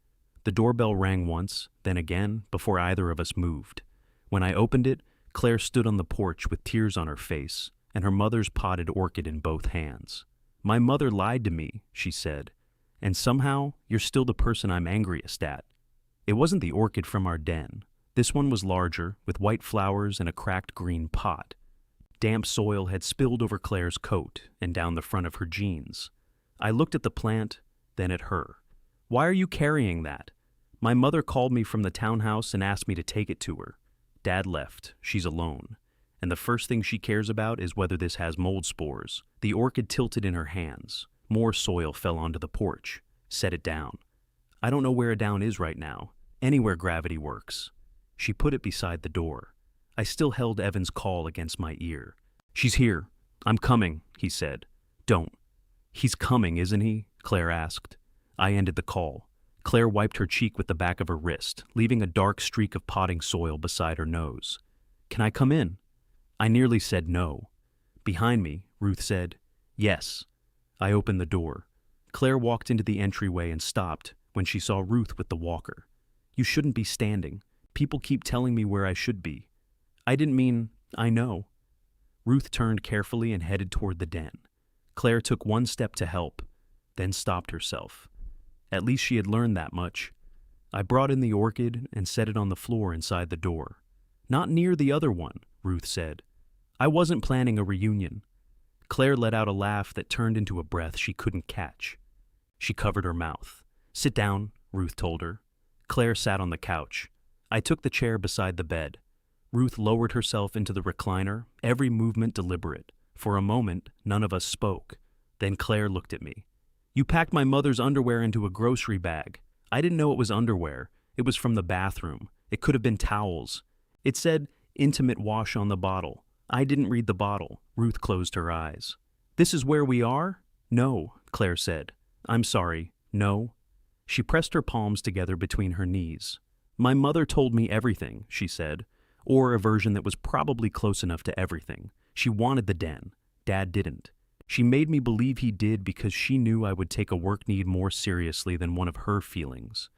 The doorbell rang once, then again, before either of us moved. When I opened it, Claire stood on the porch with tears on her face and her mother's potted orchid in both hands. My mother lied to me, she said, and somehow you're still the person I'm angriest at. It wasn't the orchid from our den. This one was larger, with white flowers in a cracked green pot. Damp soil had spilled over Claire's coat and down the front of her jeans. I looked at the plant, then at her. Why are you carrying that? My mother called me from the townhouse and asked me to take it to her. Dad left. She's alone. And the first thing she cares about is whether this has mold spores. The orchid tilted in her hands. More soil fell onto the porch. Set it down. I don't know where a down is right now. Anywhere gravity works. She put it beside the door. I still held Evan's call against my ear. She's here. I'm coming, he said. Don't. He's coming, isn't he? Claire asked. I ended the call. Claire wiped her cheek with the back of her wrist, leaving a dark streak of potting soil beside her nose. "Can I come in?" I nearly said no. Behind me, Ruth said, "Yes." I opened the door. Claire walked into the entryway and stopped when she saw Ruth with the walker. "You shouldn't be standing. People keep telling me where I should be." "I didn't mean, I know." Ruth turned carefully and headed toward the den. Claire took one step to help, then stopped herself. At least she had learned that much. I brought in the orchid and set it on the floor inside the door. "Not near the other one," Ruth said. "I wasn't planning a reunion." Claire let out a laugh that turned into a breath she couldn't catch. She covered her mouth. "Sit down," Ruth told her. Claire sat on the couch. I took the chair beside the bed. Ruth lowered herself into the recliner, every movement deliberate. For a moment, none of us spoke. Then Claire looked at me. "You packed my mother's underwear into a grocery bag. I didn't know it was underwear. It was from the bathroom. It could have been towels. It said, 'Intimate Wash' on the bottle. I didn't read the bottle." Ruth closed her eyes. "This is where we are?" "No," Claire said. "I'm sorry. No." She pressed her palms together between her knees. "My mother told me everything," she said, or a version that was probably close enough to everything. She wanted the den. Dad didn't. She made me believe he did because she knew I would take a work need more seriously than one of her feelings.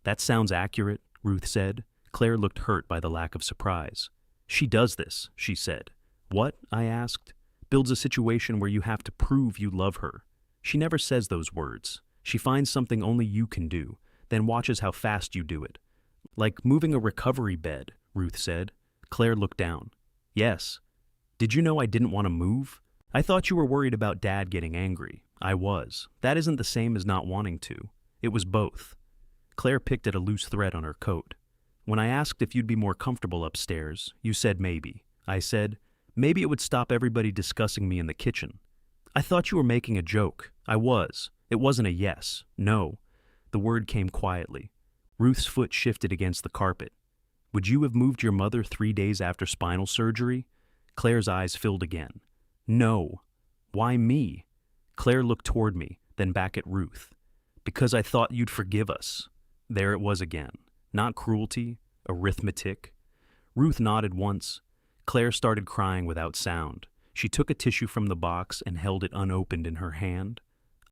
"That sounds accurate," Ruth said. Claire looked hurt by the lack of surprise. "She does this," she said. "What?" I asked. "Builds a situation where you have to prove you love her. She never says those words. She finds something only you can do, then watches how fast you do it. Like moving a recovery bed," Ruth said. Claire looked down. "Yes." "Did you know I didn't want to move? I thought you were worried about Dad getting angry." "I was. That isn't the same as not wanting to. It was both." Claire picked at a loose thread on her coat. "When I asked if you'd be more comfortable upstairs, you said maybe." I said, "Maybe it would stop everybody discussing me in the kitchen." "I thought you were making a joke." "I was. It wasn't a yes. No." The word came quietly. Ruth's foot shifted against the carpet. "Would you have moved your mother 3 days after spinal surgery?" Claire's eyes filled again. "No." "Why me?" Claire looked toward me, then back at Ruth. "Because I thought you'd forgive us." There it was again. Not cruelty, arithmetic. Ruth nodded once. Claire started crying without sound. She took a tissue from the box and held it unopened in her hand.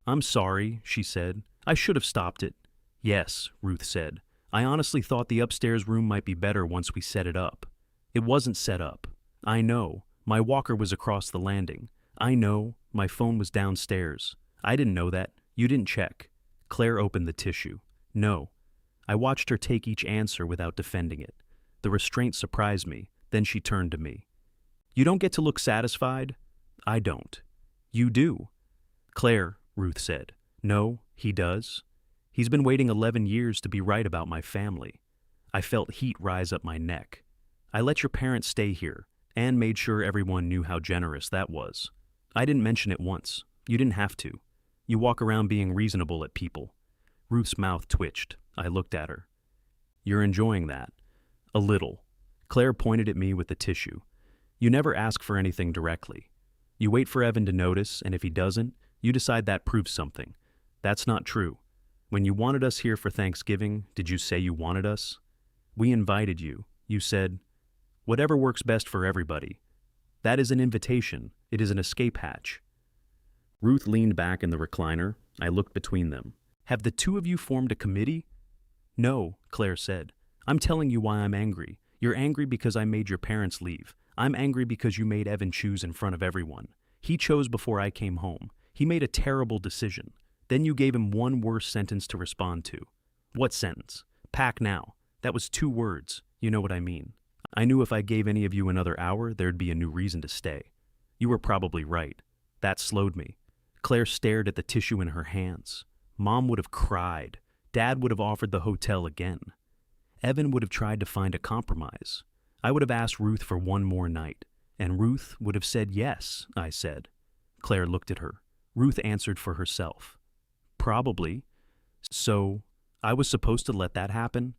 "I'm sorry," she said. "I should have stopped it." "Yes," Ruth said. "I honestly thought the upstairs room might be better once we set it up." "It wasn't set up." "I know. My walker was across the landing." "I know. My phone was downstairs." "I didn't know that. You didn't check." Claire opened the tissue. "No." I watched her take each answer without defending it. The restraint surprised me. Then she turned to me. "You don't get to look satisfied?" "I don't." "You do." "Claire," Ruth said. "No, he does. He's been waiting 11 years to be right about my family." I felt heat rise up my neck. "I let your parents stay here, and made sure everyone knew how generous that was. I didn't mention it once. You didn't have to. You walk around being reasonable at people." Ruth's mouth twitched. I looked at her. "You're enjoying that?" "A little." Claire pointed at me with the tissue. "You never ask for anything directly. You wait for Evan to notice, and if he doesn't, you decide that proves something. That's not true. When you wanted us here for Thanksgiving, did you say you wanted us? We invited you. You said, 'Whatever works best for everybody.' That is an invitation. It is an escape hatch." Ruth leaned back in the recliner. I looked between them. "Have the two of you formed a committee?" "No," Claire said. "I'm telling you why I'm angry. You're angry because I made your parents leave. I'm angry because you made Evan choose in front of everyone. He chose before I came home. He made a terrible decision. Then you gave him one worse sentence to respond to." "What sentence?" "Pack now." That was 2 words. You know what I mean. I knew if I gave any of you another hour, there'd be a new reason to stay. You were probably right. That slowed me. Claire stared at the tissue in her hands. Mom would have cried. Dad would have offered the hotel again. Evan would have tried to find a compromise. I would have asked Ruth for one more night, and Ruth would have said yes, I said. Claire looked at her. Ruth answered for herself. "Probably. So, I was supposed to let that happen?"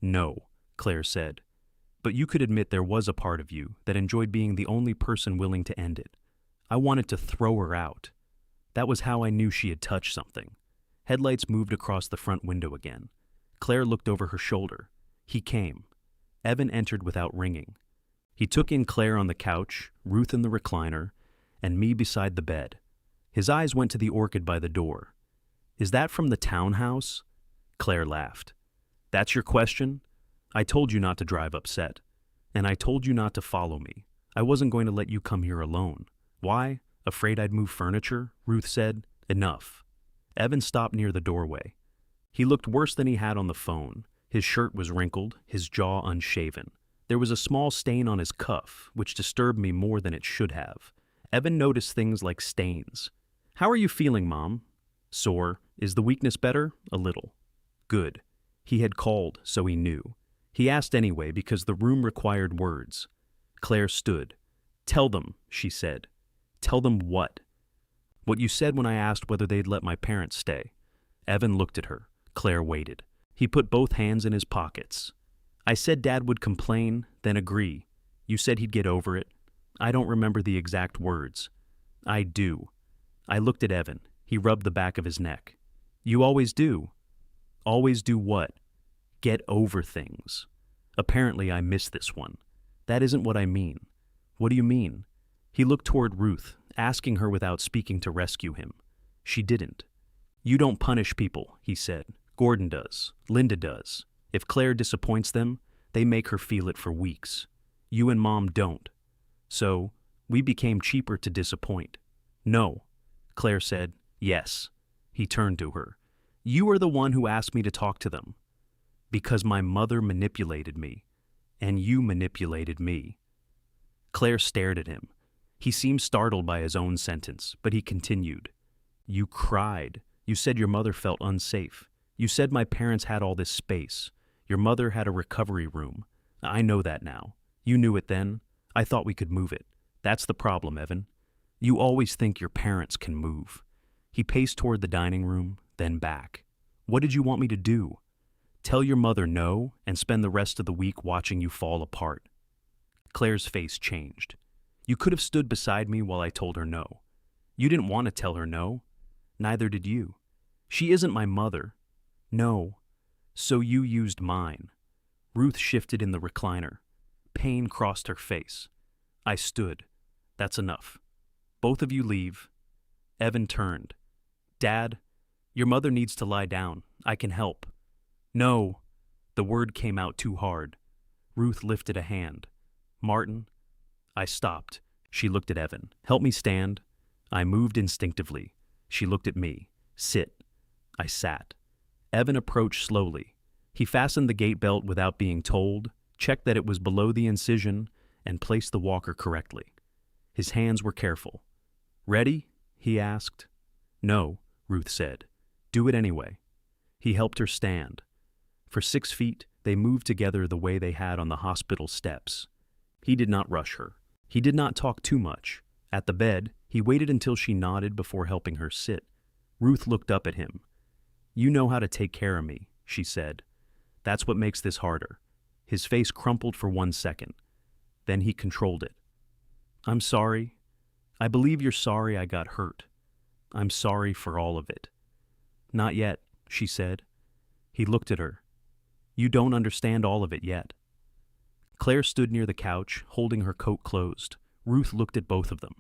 "No," Claire said. "But you could admit there was a part of you that enjoyed being the only person willing to end it. I wanted to throw her out. That was how I knew she had touched something. Headlights moved across the front window again. Claire looked over her shoulder. He came. Evan entered without ringing. He took in Claire on the couch, Ruth in the recliner, and me beside the bed. His eyes went to the orchid by the door. "Is that from the townhouse?" Claire laughed. "That's your question? I told you not to drive upset. And I told you not to follow me. I wasn't going to let you come here alone. Why? Afraid I'd move furniture?" Ruth said. "Enough." Evan stopped near the doorway. He looked worse than he had on the phone. His shirt was wrinkled, his jaw unshaven. There was a small stain on his cuff, which disturbed me more than it should have. Evan noticed things like stains. "How are you feeling, Mom?" "Sore. Is the weakness better?" "A little." "Good." He had called, so he knew. He asked anyway because the room required words. Claire stood. "Tell them," she said. "Tell them what?" "What you said when I asked whether they'd let my parents stay." Evan looked at her. Claire waited. He put both hands in his pockets. "I said Dad would complain, then agree. You said he'd get over it. I don't remember the exact words." "I do." I looked at Evan. He rubbed the back of his neck. "You always do." "Always do what?" "Get over things." Apparently I missed this one. "That isn't what I mean." "What do you mean?" He looked toward Ruth, asking her without speaking to rescue him. She didn't. "You don't punish people," he said. "Gordon does. Linda does. If Claire disappoints them, they make her feel it for weeks. You and Mom don't. So, we became cheaper to disappoint." "No." Claire said, "Yes." He turned to her. "You are the one who asked me to talk to them." "Because my mother manipulated me. And you manipulated me." Claire stared at him. He seemed startled by his own sentence, but he continued. "You cried. You said your mother felt unsafe. You said my parents had all this space. Your mother had a recovery room. I know that now. You knew it then. I thought we could move it. That's the problem, Evan. You always think your parents can move." He paced toward the dining room, then back. "What did you want me to do? Tell your mother no and spend the rest of the week watching you fall apart?" Claire's face changed. "You could have stood beside me while I told her no. You didn't want to tell her no. Neither did you. She isn't my mother. No. So you used mine." Ruth shifted in the recliner. Pain crossed her face. I stood. "That's enough. Both of you leave." Evan turned. "Dad, your mother needs to lie down. I can help." "No." The word came out too hard. Ruth lifted a hand. "Martin." I stopped. She looked at Evan. "Help me stand." I moved instinctively. She looked at me. "Sit." I sat. Evan approached slowly. He fastened the gate belt without being told, checked that it was below the incision, and placed the walker correctly. His hands were careful. "Ready?" he asked. "No," Ruth said. "Do it anyway." He helped her stand. For 6 feet, they moved together the way they had on the hospital steps. He did not rush her. He did not talk too much. At the bed, he waited until she nodded before helping her sit. Ruth looked up at him. "You know how to take care of me," she said. "That's what makes this harder." His face crumpled for 1 second. Then he controlled it. "I'm sorry. I believe you're sorry I got hurt. I'm sorry for all of it." "Not yet," she said. He looked at her. "You don't understand all of it yet." Claire stood near the couch, holding her coat closed. Ruth looked at both of them.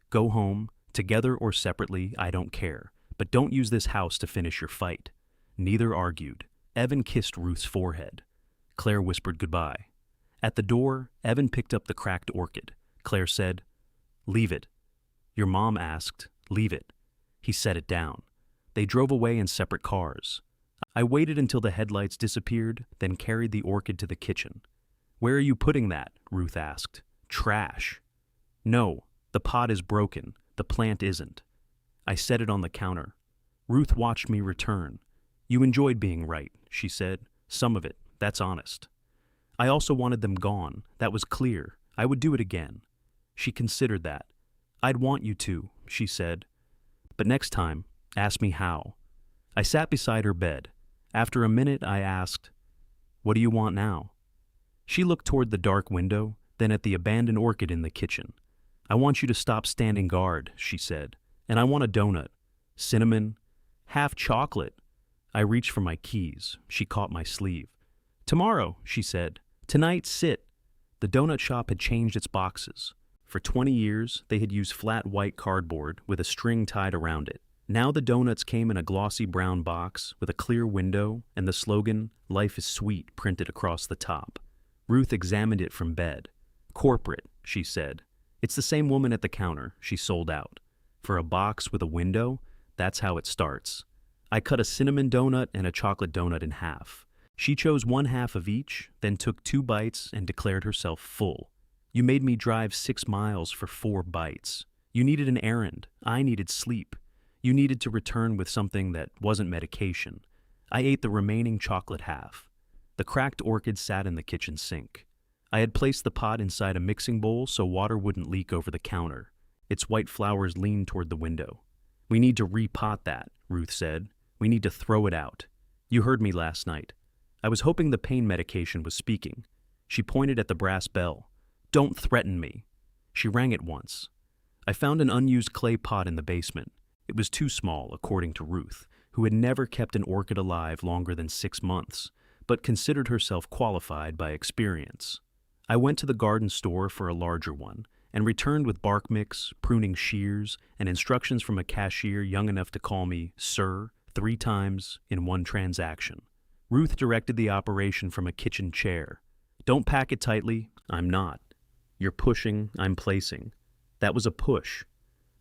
"Go home, together or separately, I don't care. But don't use this house to finish your fight." Neither argued. Evan kissed Ruth's forehead. Claire whispered goodbye. At the door, Evan picked up the cracked orchid. Claire said, "Leave it." Your mom asked, "Leave it." He set it down. They drove away in separate cars. I waited until the headlights disappeared, then carried the orchid to the kitchen. "Where are you putting that?" Ruth asked. "Trash." "No, the pot is broken. The plant isn't." I set it on the counter. Ruth watched me return. "You enjoyed being right," she said. "Some of it, that's honest." I also wanted them gone. That was clear. I would do it again. She considered that. "I'd want you to," she said. "But next time, ask me how." I sat beside her bed. After a minute, I asked, "What do you want now?" She looked toward the dark window, then at the abandoned orchid in the kitchen. "I want you to stop standing guard," she said. "And I want a donut. Cinnamon, Half chocolate. I reached for my keys. She caught my sleeve. Tomorrow, she said. Tonight, sit. The donut shop had changed its boxes. For 20 years, they had used flat white cardboard with a string tied around it. Now the donuts came in a glossy brown box with a clear window and the slogan, "Life is sweet," printed across the top. Ruth examined it from bed. Corporate, she said. It's the same woman at the counter. She sold out. For a box with a window, that's how it starts. I cut a cinnamon donut and a chocolate donut in half. She chose one half of each, then took 2 bites and declared herself full. You made me drive 6 miles for 4 bites. You needed an errand. I needed sleep. You needed to return with something that wasn't medication. I ate the remaining chocolate half. The cracked orchid sat in the kitchen sink. I had placed the pot inside a mixing bowl so water wouldn't leak over the counter. Its white flowers leaned toward the window. We need to repot that, Ruth said. We need to throw it out. You heard me last night. I was hoping the pain medication was speaking. She pointed at the brass bell. Don't threaten me. She rang it once. I found an unused clay pot in the basement. It was too small, according to Ruth, who had never kept an orchid alive longer than 6 months, but considered herself qualified by experience. I went to the garden store for a larger one, and returned with bark mix, pruning shears, and instructions from a cashier young enough to call me "Sir" 3 times in one transaction. Ruth directed the operation from a kitchen chair. Don't pack it tightly. I'm not. You're pushing, I'm placing. That was a push.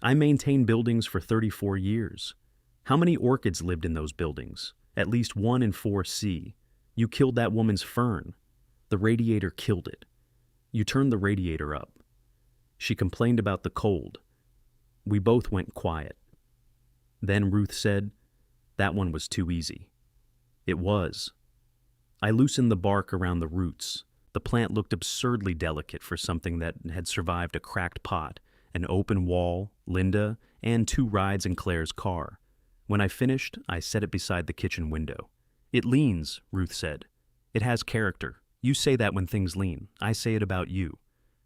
I maintained buildings for 34 years. How many orchids lived in those buildings? At least 1 in 4C. You killed that woman's fern. The radiator killed it. You turned the radiator up. She complained about the cold. We both went quiet. Then Ruth said, that one was too easy. It was. I loosened the bark around the roots. The plant looked absurdly delicate for something that had survived a cracked pot, an open wall, Linda, and 2 rides in Claire's car. When I finished, I set it beside the kitchen window. It leans, Ruth said. It has character. You say that when things lean. I say it about you.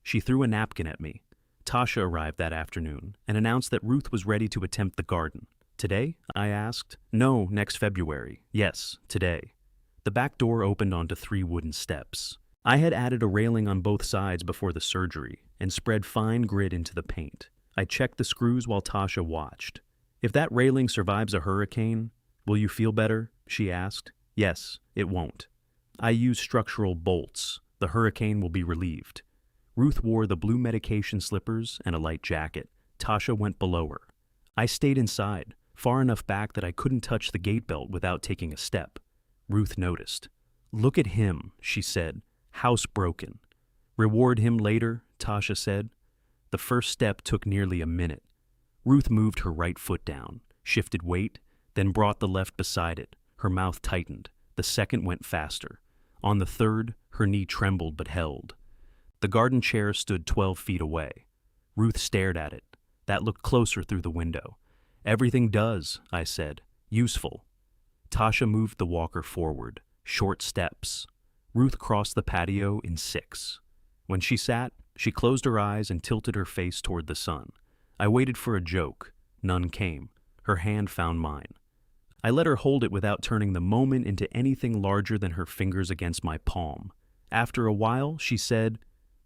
She threw a napkin at me. Tasha arrived that afternoon and announced that Ruth was ready to attempt the garden. Today? I asked. No, next February. Yes, today. The back door opened onto 3 wooden steps. I had added a railing on both sides before the surgery and spread fine grit into the paint. I checked the screws while Tasha watched. If that railing survives a hurricane, will you feel better? She asked. Yes, it won't. I used structural bolts. The hurricane will be relieved. Ruth wore the blue medication slippers and a light jacket. Tasha went below her. I stayed inside, far enough back that I couldn't touch the gate belt without taking a step. Ruth noticed. Look at him, she said. Housebroken. Reward him later, Tasha said. The first step took nearly a minute. Ruth moved her right foot down, shifted weight, then brought the left beside it. Her mouth tightened. The second went faster. On the third, her knee trembled but held. The garden chair stood 12 feet away. Ruth stared at it. That looked closer through the window. Everything does, I said. Useful. Tasha moved the walker forward. Short steps. Ruth crossed the patio in 6. When she sat, she closed her eyes and tilted her face toward the sun. I waited for a joke. None came. Her hand found mine. I let her hold it without turning the moment into anything larger than her fingers against my palm. After a while, she said,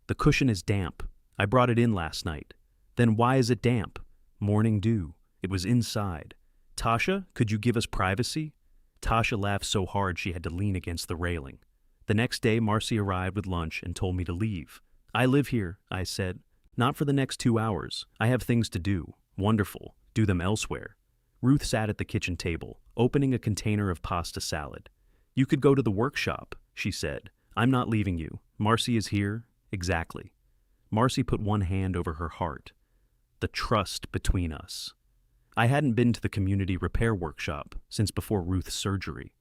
The cushion is damp. I brought it in last night. Then why is it damp? Morning dew. It was inside. Tasha, could you give us privacy? Tasha laughed so hard she had to lean against the railing. The next day, Marcy arrived with lunch and told me to leave. I live here, I said. Not for the next 2 hours. I have things to do. Wonderful. Do them elsewhere. Ruth sat at the kitchen table, opening a container of pasta salad. You could go to the workshop, she said. I'm not leaving you. Marcy is here. Exactly. Marcy put one hand over her heart. The trust between us. I hadn't been to the community repair workshop since before Ruth's surgery.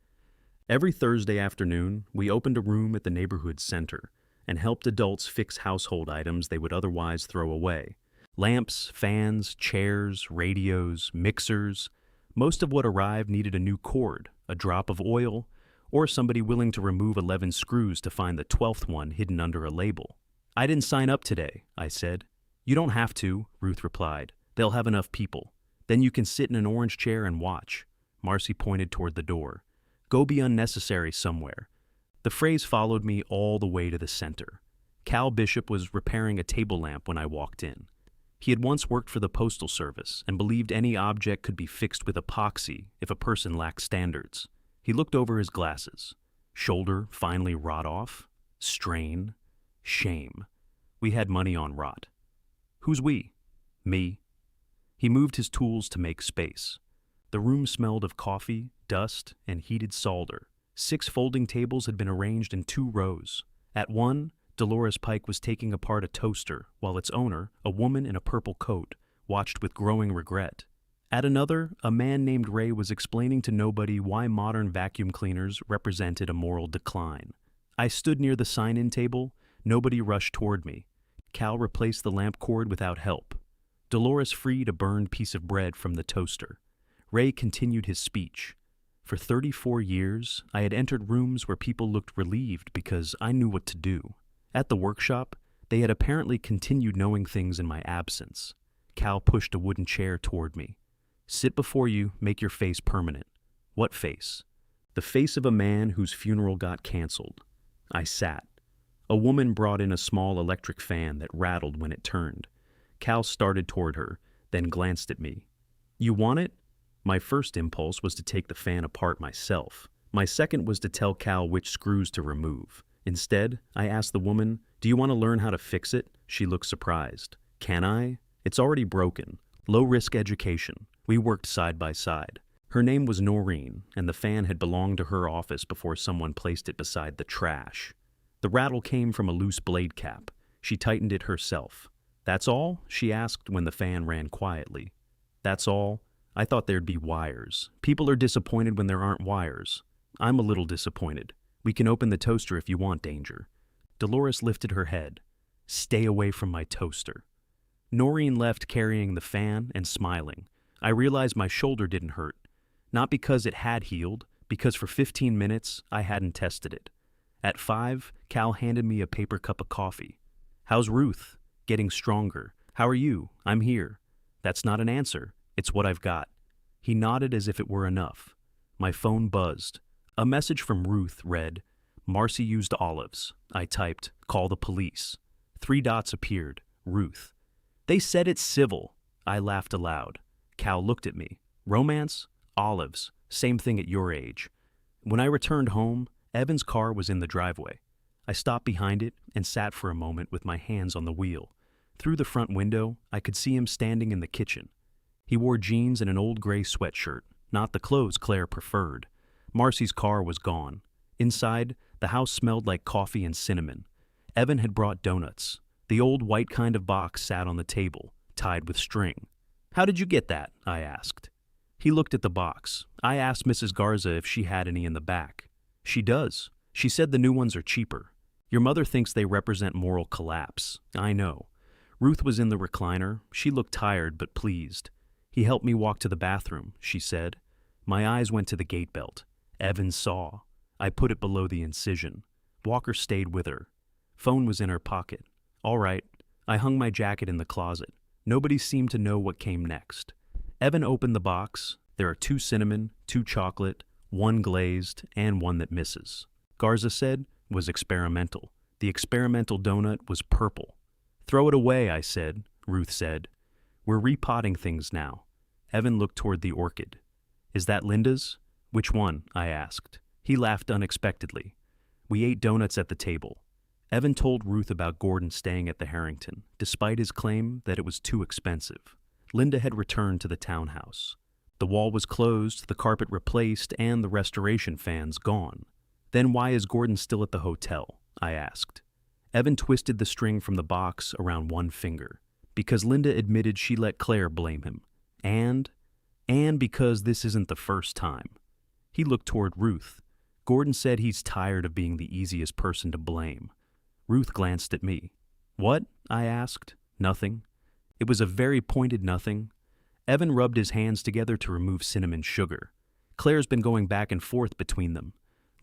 Every Thursday afternoon, we opened a room at the neighborhood center and helped adults fix household items they would otherwise throw away. Lamps, fans, chairs, radios, mixers. Most of what arrived needed a new cord, a drop of oil, or somebody willing to remove 11 screws to find the 12th one hidden under a label. I didn't sign up today, I said. You don't have to, Ruth replied. They'll have enough people. Then you can sit in an orange chair and watch. Marcy pointed toward the door. Go be unnecessary somewhere. The phrase followed me all the way to the center. Cal Bishop was repairing a table lamp when I walked in. He had once worked for the Postal Service and believed any object could be fixed with epoxy if a person lacked standards. He looked over his glasses. Shoulder finally rot off. Strain. Shame. We had money on rot. Who's we? Me. He moved his tools to make space. The room smelled of coffee, dust, and heated solder. 6 folding tables had been arranged in 2 rows. At one, Dolores Pike was taking apart a toaster, while its owner, a woman in a purple coat, watched with growing regret. At another, a man named Ray was explaining to nobody why modern vacuum cleaners represented a moral decline. I stood near the sign-in table. Nobody rushed toward me. Cal replaced the lamp cord without help. Dolores freed a burned piece of bread from the toaster. Ray continued his speech. For 34 years, I had entered rooms where people looked relieved because I knew what to do. At the workshop, they had apparently continued knowing things in my absence. Cal pushed a wooden chair toward me. Sit before you, make your face permanent. What face? The face of a man whose funeral got canceled. I sat. A woman brought in a small electric fan that rattled when it turned. Cal started toward her, then glanced at me. You want it? My first impulse was to take the fan apart myself. My second was to tell Cal which screws to remove. Instead, I asked the woman, do you want to learn how to fix it? She looked surprised. Can I? It's already broken. Low-risk education. We worked side by side. Her name was Noreen, and the fan had belonged to her office before someone placed it beside the trash. The rattle came from a loose blade cap. She tightened it herself. That's all? She asked when the fan ran quietly. That's all? I thought there'd be wires. People are disappointed when there aren't wires. I'm a little disappointed. We can open the toaster if you want, Danger. Dolores lifted her head. Stay away from my toaster. Noreen left carrying the fan and smiling. I realized my shoulder didn't hurt. Not because it had healed, because for 15 minutes I hadn't tested it. At 5, Cal handed me a paper cup of coffee. How's Ruth? Getting stronger. How are you? I'm here. That's not an answer. It's what I've got. He nodded as if it were enough. My phone buzzed. A message from Ruth read, Marcy used olives. I typed, call the police. 3 dots appeared. Ruth. They said it's civil. I laughed aloud. Cal looked at me. Romance? Olives. Same thing at your age. When I returned home, Evan's car was in the driveway. I stopped behind it and sat for a moment with my hands on the wheel. Through the front window, I could see him standing in the kitchen. He wore jeans and an old gray sweatshirt, not the clothes Claire preferred. Marcy's car was gone. Inside, the house smelled like coffee and cinnamon. Evan had brought donuts. The old white kind of box sat on the table, tied with string. How did you get that? I asked. He looked at the box. I asked Mrs. Garza if she had any in the back. She does. She said the new ones are cheaper. Your mother thinks they represent moral collapse. I know. Ruth was in the recliner. She looked tired but pleased. He helped me walk to the bathroom, she said. My eyes went to the gate belt. Evan saw. I put it below the incision. Walker stayed with her. Phone was in her pocket. All right. I hung my jacket in the closet. Nobody seemed to know what came next. Evan opened the box. There are 2 cinnamon, 2 chocolate, 1 glazed, and 1 that misses. Garza said was experimental. The experimental donut was purple. Throw it away, I said. Ruth said. We're repotting things now. Evan looked toward the orchid. Is that Linda's? Which one? I asked. He laughed unexpectedly. We ate donuts at the table. Evan told Ruth about Gordon staying at the Harrington, despite his claim that it was too expensive. Linda had returned to the townhouse. The wall was closed, the carpet replaced, and the restoration fans gone. Then why is Gordon still at the hotel? I asked. Evan twisted the string from the box around 1 finger. Because Linda admitted she let Claire blame him. And because this isn't the first time. He looked toward Ruth. Gordon said he's tired of being the easiest person to blame. Ruth glanced at me. What? I asked. Nothing. It was a very pointed nothing. Evan rubbed his hands together to remove cinnamon sugar. Claire's been going back and forth between them.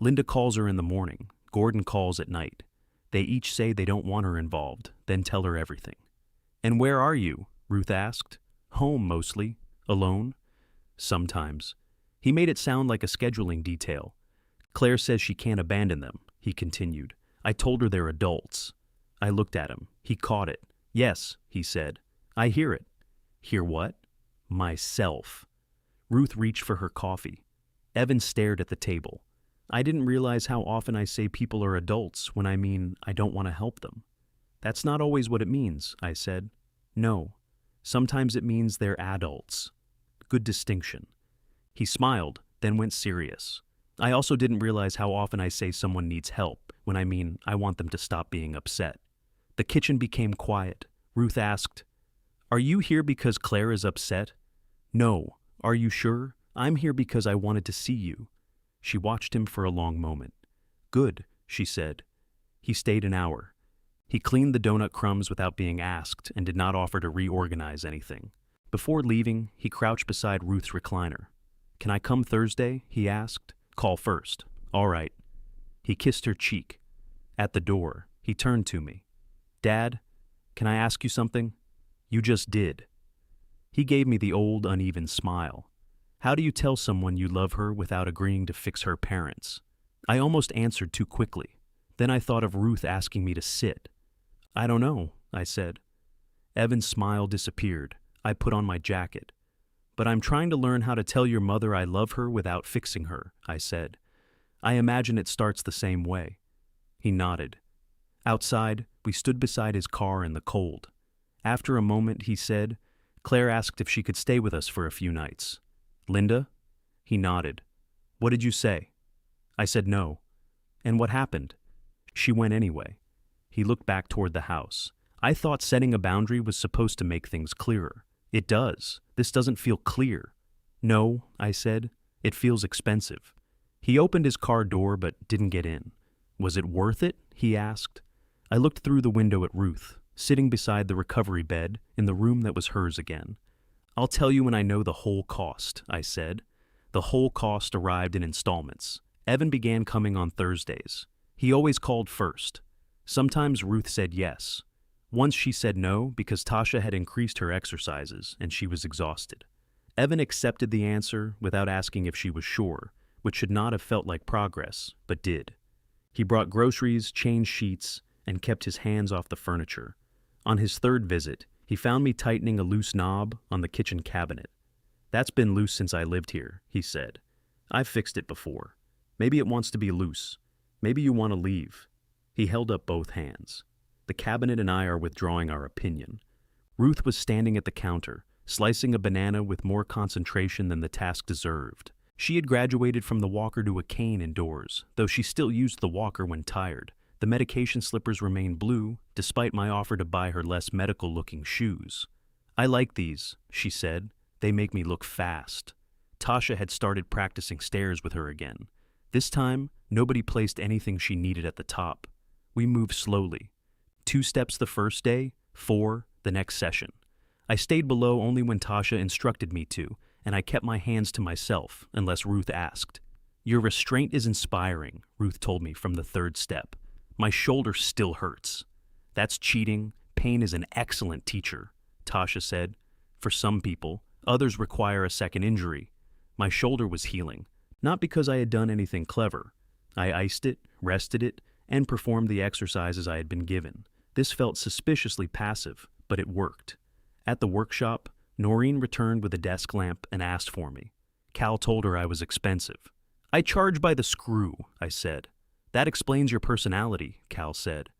Linda calls her in the morning. Gordon calls at night. They each say they don't want her involved, then tell her everything. And where are you? Ruth asked. Home, mostly. Alone? Sometimes. He made it sound like a scheduling detail. Claire says she can't abandon them, he continued. I told her they're adults. I looked at him. He caught it. Yes, he said. I hear it. Hear what? Myself. Ruth reached for her coffee. Evan stared at the table. I didn't realize how often I say people are adults when I mean I don't want to help them. That's not always what it means, I said. No. Sometimes it means they're adults. Good distinction. He smiled, then went serious. I also didn't realize how often I say someone needs help when I mean I want them to stop being upset. The kitchen became quiet. Ruth asked, Are you here because Claire is upset? No. Are you sure? I'm here because I wanted to see you. She watched him for a long moment. Good, she said. He stayed an hour. He cleaned the donut crumbs without being asked and did not offer to reorganize anything. Before leaving, he crouched beside Ruth's recliner. Can I come Thursday? He asked. Call first. All right. He kissed her cheek. At the door, he turned to me. Dad, can I ask you something? You just did. He gave me the old, uneven smile. How do you tell someone you love her without agreeing to fix her parents? I almost answered too quickly. Then I thought of Ruth asking me to sit. I don't know, I said. Evan's smile disappeared. I put on my jacket. But I'm trying to learn how to tell your mother I love her without fixing her, I said. I imagine it starts the same way. He nodded. Outside, we stood beside his car in the cold. After a moment, he said, Claire asked if she could stay with us for a few nights. Linda? He nodded. What did you say? I said no. And what happened? She went anyway. He looked back toward the house. I thought setting a boundary was supposed to make things clearer. It does. This doesn't feel clear. No, I said. It feels expensive. He opened his car door but didn't get in. Was it worth it? He asked. I looked through the window at Ruth, sitting beside the recovery bed in the room that was hers again. I'll tell you when I know the whole cost, I said. The whole cost arrived in installments. Evan began coming on Thursdays. He always called first. Sometimes Ruth said yes. Once she said no because Tasha had increased her exercises and she was exhausted. Evan accepted the answer without asking if she was sure, which should not have felt like progress, but did. He brought groceries, changed sheets, and kept his hands off the furniture. On his third visit, he found me tightening a loose knob on the kitchen cabinet. That's been loose since I lived here, he said. I've fixed it before. Maybe it wants to be loose. Maybe you want to leave. He held up both hands. The cabinet and I are withdrawing our opinion. Ruth was standing at the counter, slicing a banana with more concentration than the task deserved. She had graduated from the walker to a cane indoors, though she still used the walker when tired. The medication slippers remained blue, despite my offer to buy her less medical-looking shoes. I like these, she said. They make me look fast. Tasha had started practicing stairs with her again. This time, nobody placed anything she needed at the top. We moved slowly. 2 steps the first day, 4 the next session. I stayed below only when Tasha instructed me to, and I kept my hands to myself unless Ruth asked. Your restraint is inspiring, Ruth told me from the 3rd step. My shoulder still hurts. That's cheating. Pain is an excellent teacher, Tasha said. For some people, others require a second injury. My shoulder was healing, not because I had done anything clever. I iced it, rested it, and performed the exercises I had been given. This felt suspiciously passive, but it worked. At the workshop, Noreen returned with a desk lamp and asked for me. Cal told her I was expensive. I charge by the screw, I said. That explains your personality, Cal said.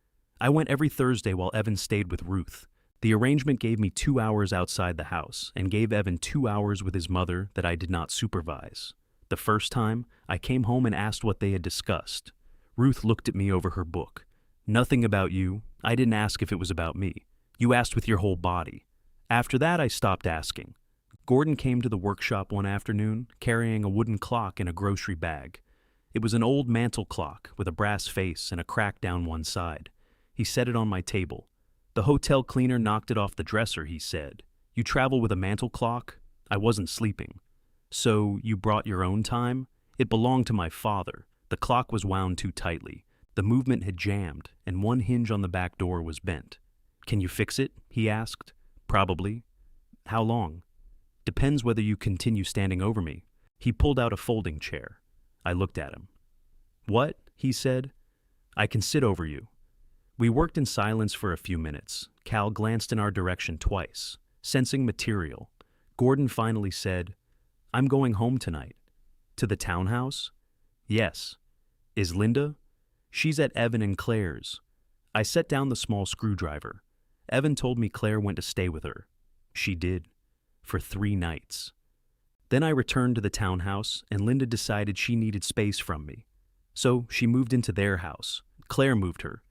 I went every Thursday while Evan stayed with Ruth. The arrangement gave me 2 hours outside the house and gave Evan 2 hours with his mother that I did not supervise. The first time, I came home and asked what they had discussed. Ruth looked at me over her book. Nothing about you. I didn't ask if it was about me. You asked with your whole body. After that, I stopped asking. Gordon came to the workshop one afternoon, carrying a wooden clock in a grocery bag. It was an old mantel clock with a brass face and a crack down one side. He set it on my table. The hotel cleaner knocked it off the dresser, he said. You travel with a mantel clock? I wasn't sleeping. So you brought your own time? It belonged to my father. The clock was wound too tightly. The movement had jammed, and one hinge on the back door was bent. Can you fix it? He asked. Probably. How long? Depends whether you continue standing over me. He pulled out a folding chair. I looked at him. "What?" he said. "I can sit over you." We worked in silence for a few minutes. Cal glanced in our direction twice, sensing material. Gordon finally said, "I'm going home tonight." "To the townhouse?" "Yes." "Is Linda?" "She's at Evan and Claire's." I set down the small screwdriver. Evan told me Claire went to stay with her. She did. For 3 nights. Then I returned to the townhouse, and Linda decided she needed space from me. So she moved into their house. Claire moved her.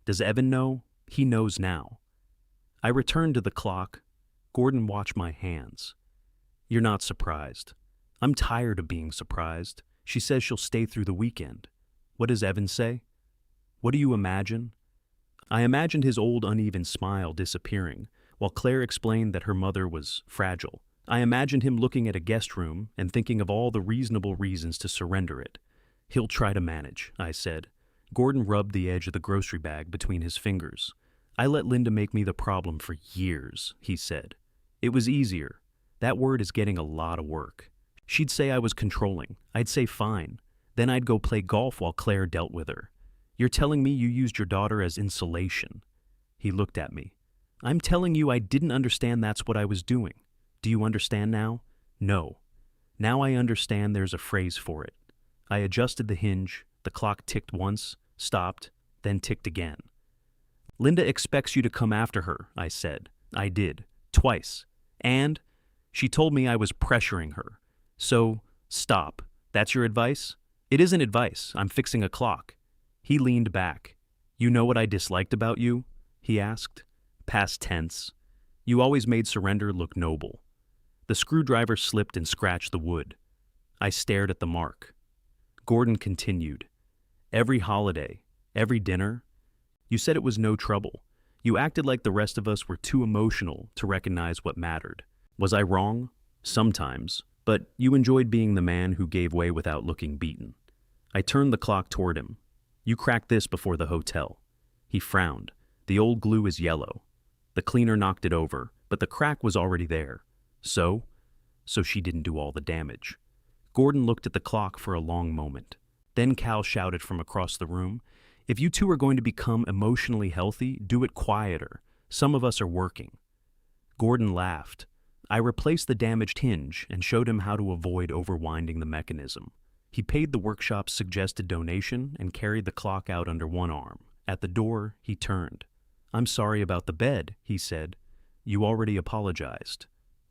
Does Evan know? He knows now. I returned to the clock. Gordon watched my hands. "You're not surprised." "I'm tired of being surprised. She says she'll stay through the weekend." "What does Evan say?" "What do you imagine?" I imagined his old uneven smile disappearing, while Claire explained that her mother was fragile. I imagined him looking at a guest room and thinking of all the reasonable reasons to surrender it. "He'll try to manage," I said. Gordon rubbed the edge of the grocery bag between his fingers. "I let Linda make me the problem for years," he said. "It was easier. That word is getting a lot of work. She'd say I was controlling. I'd say fine. Then I'd go play golf while Claire dealt with her. You're telling me you used your daughter as insulation." He looked at me. "I'm telling you I didn't understand that's what I was doing. Do you understand now?" "No." "Now I understand there's a phrase for it." I adjusted the hinge. The clock ticked once, stopped, then ticked again. "Linda expects you to come after her," I said. I did. Twice. And she told me I was pressuring her. So, stop. That's your advice? "It isn't advice. I'm fixing a clock." He leaned back. "You know what I disliked about you?" he asked. Past tense. "You always made surrender look noble." The screwdriver slipped and scratched the wood. I stared at the mark. Gordon continued. "Every holiday, every dinner, you said it was no trouble. You acted like the rest of us were too emotional to recognize what mattered. Was I wrong? Sometimes. But you enjoyed being the man who gave way without looking beaten." I turned the clock toward him. "You cracked this before the hotel." He frowned. "The old glue is yellow." The cleaner knocked it over, but the crack was already there. So she didn't do all the damage. Gordon looked at the clock for a long moment. Then Cal shouted from across the room, "If you two are going to become emotionally healthy, do it quieter. Some of us are working." Gordon laughed. I replaced the damaged hinge and showed him how to avoid overwinding the mechanism. He paid the workshop's suggested donation and carried the clock out under one arm. At the door, he turned. "I'm sorry about the bed," he said. "You already apologized."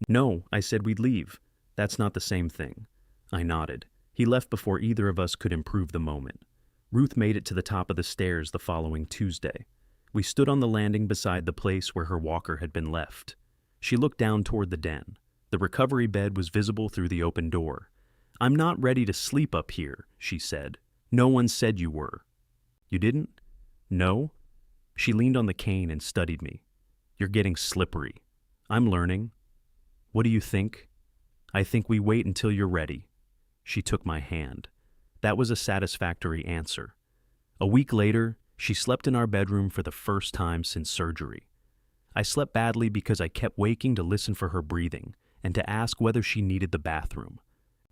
"No, I said we'd leave." "That's not the same thing." I nodded. He left before either of us could improve the moment. Ruth made it to the top of the stairs the following Tuesday. We stood on the landing beside the place where her walker had been left. She looked down toward the den. The recovery bed was visible through the open door. "I'm not ready to sleep up here," she said. "No one said you were." "You didn't?" "No." She leaned on the cane and studied me. "You're getting slippery." "I'm learning." "What do you think?" "I think we wait until you're ready." She took my hand. That was a satisfactory answer. A week later, she slept in our bedroom for the first time since surgery. I slept badly because I kept waking to listen for her breathing and to ask whether she needed the bathroom.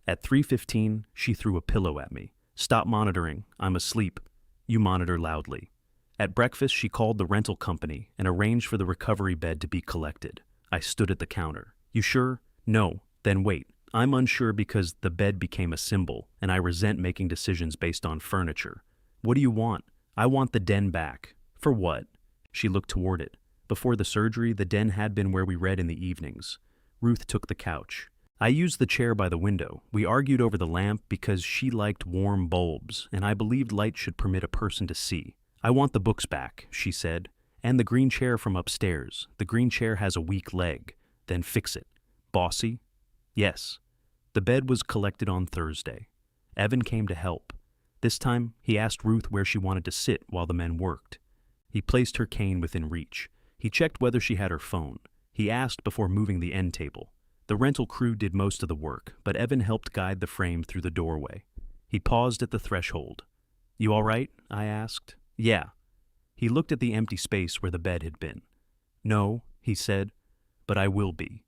At 3:15, she threw a pillow at me. "Stop monitoring. I'm asleep." "You monitor loudly." At breakfast, she called the rental company and arranged for the recovery bed to be collected. I stood at the counter. "You sure?" "No." "Then wait. I'm unsure because the bed became a symbol, and I resent making decisions based on furniture." "What do you want?" "I want the den back." "For what?" She looked toward it. Before the surgery, the den had been where we read in the evenings. Ruth took the couch. I used the chair by the window. We argued over the lamp because she liked warm bulbs, and I believed light should permit a person to see. "I want the books back," she said, "and the green chair from upstairs. The green chair has a weak leg. Then fix it." "Bossy?" "Yes." The bed was collected on Thursday. Evan came to help. This time, he asked Ruth where she wanted to sit while the men worked. He placed her cane within reach. He checked whether she had her phone. He asked before moving the end table. The rental crew did most of the work, but Evan helped guide the frame through the doorway. He paused at the threshold. "You all right?" I asked. "Yeah." He looked at the empty space where the bed had been. "No," he said, "but I will be."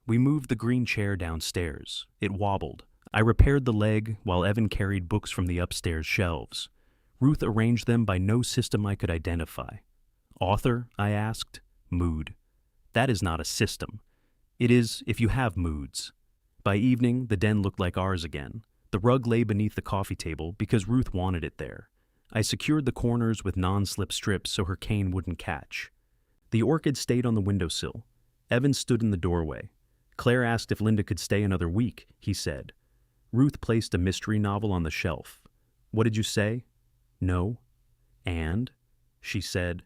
We moved the green chair downstairs. It wobbled. I repaired the leg while Evan carried books from the upstairs shelves. Ruth arranged them by no system I could identify. Author? I asked. Mood. That is not a system. It is if you have moods. By evening, the den looked like ours again. The rug lay beneath the coffee table because Ruth wanted it there. I secured the corners with non-slip strips so her cane wouldn't catch. The orchid stayed on the windowsill. Evan stood in the doorway. Claire asked if Linda could stay another week, he said. Ruth placed a mystery novel on the shelf. What did you say? No. And? She said.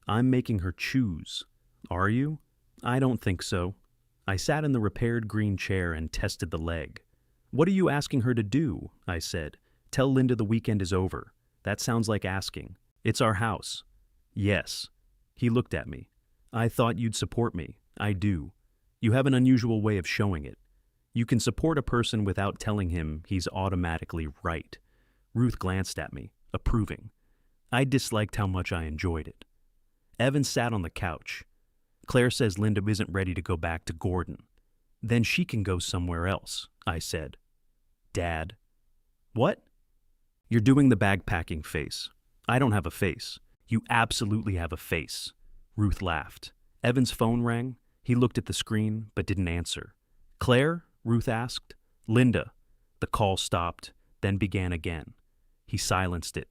I'm making her choose. Are you? I don't think so. I sat in the repaired green chair and tested the leg. What are you asking her to do? I said. Tell Linda the weekend is over. That sounds like asking. It's our house. Yes. He looked at me. I thought you'd support me. I do. You have an unusual way of showing it. You can support a person without telling him he's automatically right. Ruth glanced at me, approving. I disliked how much I enjoyed it. Evan sat on the couch. Claire says Linda isn't ready to go back to Gordon. Then she can go somewhere else, I said. Dad. What? You're doing the bag-packing face. I don't have a face. You absolutely have a face. Ruth laughed. Evan's phone rang. He looked at the screen, but didn't answer. Claire? Ruth asked. Linda. The call stopped, then began again. He silenced it.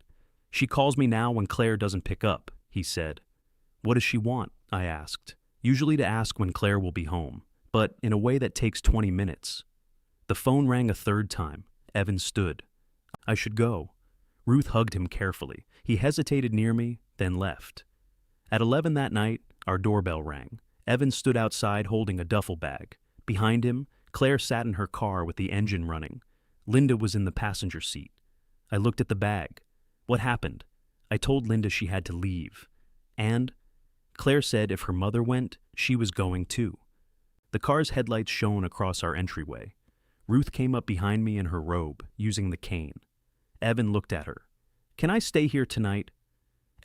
She calls me now when Claire doesn't pick up, he said. What does she want? I asked. Usually to ask when Claire will be home, but in a way that takes 20 minutes. The phone rang a third time. Evan stood. I should go. Ruth hugged him carefully. He hesitated near me, then left. At 11 that night, our doorbell rang. Evan stood outside holding a duffel bag. Behind him, Claire sat in her car with the engine running. Linda was in the passenger seat. I looked at the bag. What happened? I told Linda she had to leave. And Claire said if her mother went, she was going too. The car's headlights shone across our entryway. Ruth came up behind me in her robe, using the cane. Evan looked at her. Can I stay here tonight?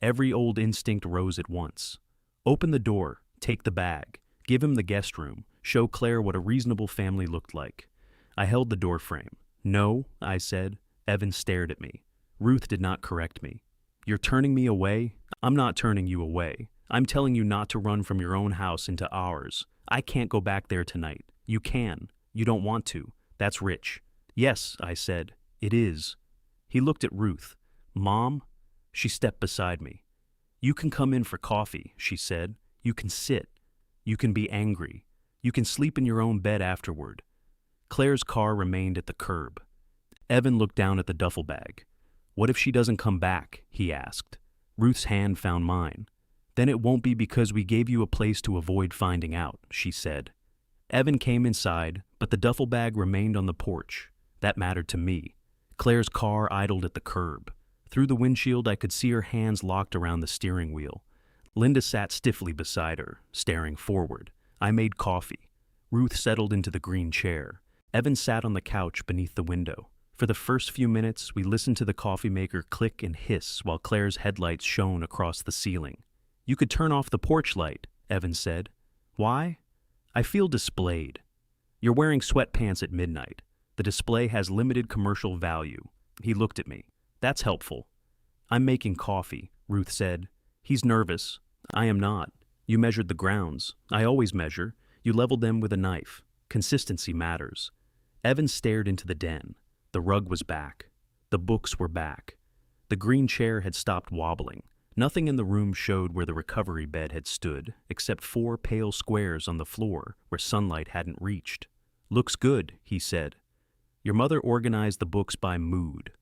Every old instinct rose at once. Open the door, take the bag, give him the guest room, show Claire what a reasonable family looked like. I held the door frame. No, I said. Evan stared at me. Ruth did not correct me. You're turning me away? I'm not turning you away. I'm telling you not to run from your own house into ours. I can't go back there tonight. You can. You don't want to. That's rich. Yes, I said. It is. He looked at Ruth. Mom? She stepped beside me. You can come in for coffee, she said. You can sit. You can be angry. You can sleep in your own bed afterward. Claire's car remained at the curb. Evan looked down at the duffel bag. What if she doesn't come back? He asked. Ruth's hand found mine. Then it won't be because we gave you a place to avoid finding out, she said. Evan came inside, but the duffel bag remained on the porch. That mattered to me. Claire's car idled at the curb. Through the windshield, I could see her hands locked around the steering wheel. Linda sat stiffly beside her, staring forward. I made coffee. Ruth settled into the green chair. Evan sat on the couch beneath the window. For the first few minutes, we listened to the coffee maker click and hiss while Claire's headlights shone across the ceiling. You could turn off the porch light, Evan said. Why? I feel displayed. You're wearing sweatpants at midnight. The display has limited commercial value. He looked at me. That's helpful. I'm making coffee, Ruth said. He's nervous. I am not. You measured the grounds. I always measure. You leveled them with a knife. Consistency matters. Evan stared into the den. The rug was back. The books were back. The green chair had stopped wobbling. Nothing in the room showed where the recovery bed had stood, except 4 pale squares on the floor where sunlight hadn't reached. Looks good, he said. Your mother organized the books by mood.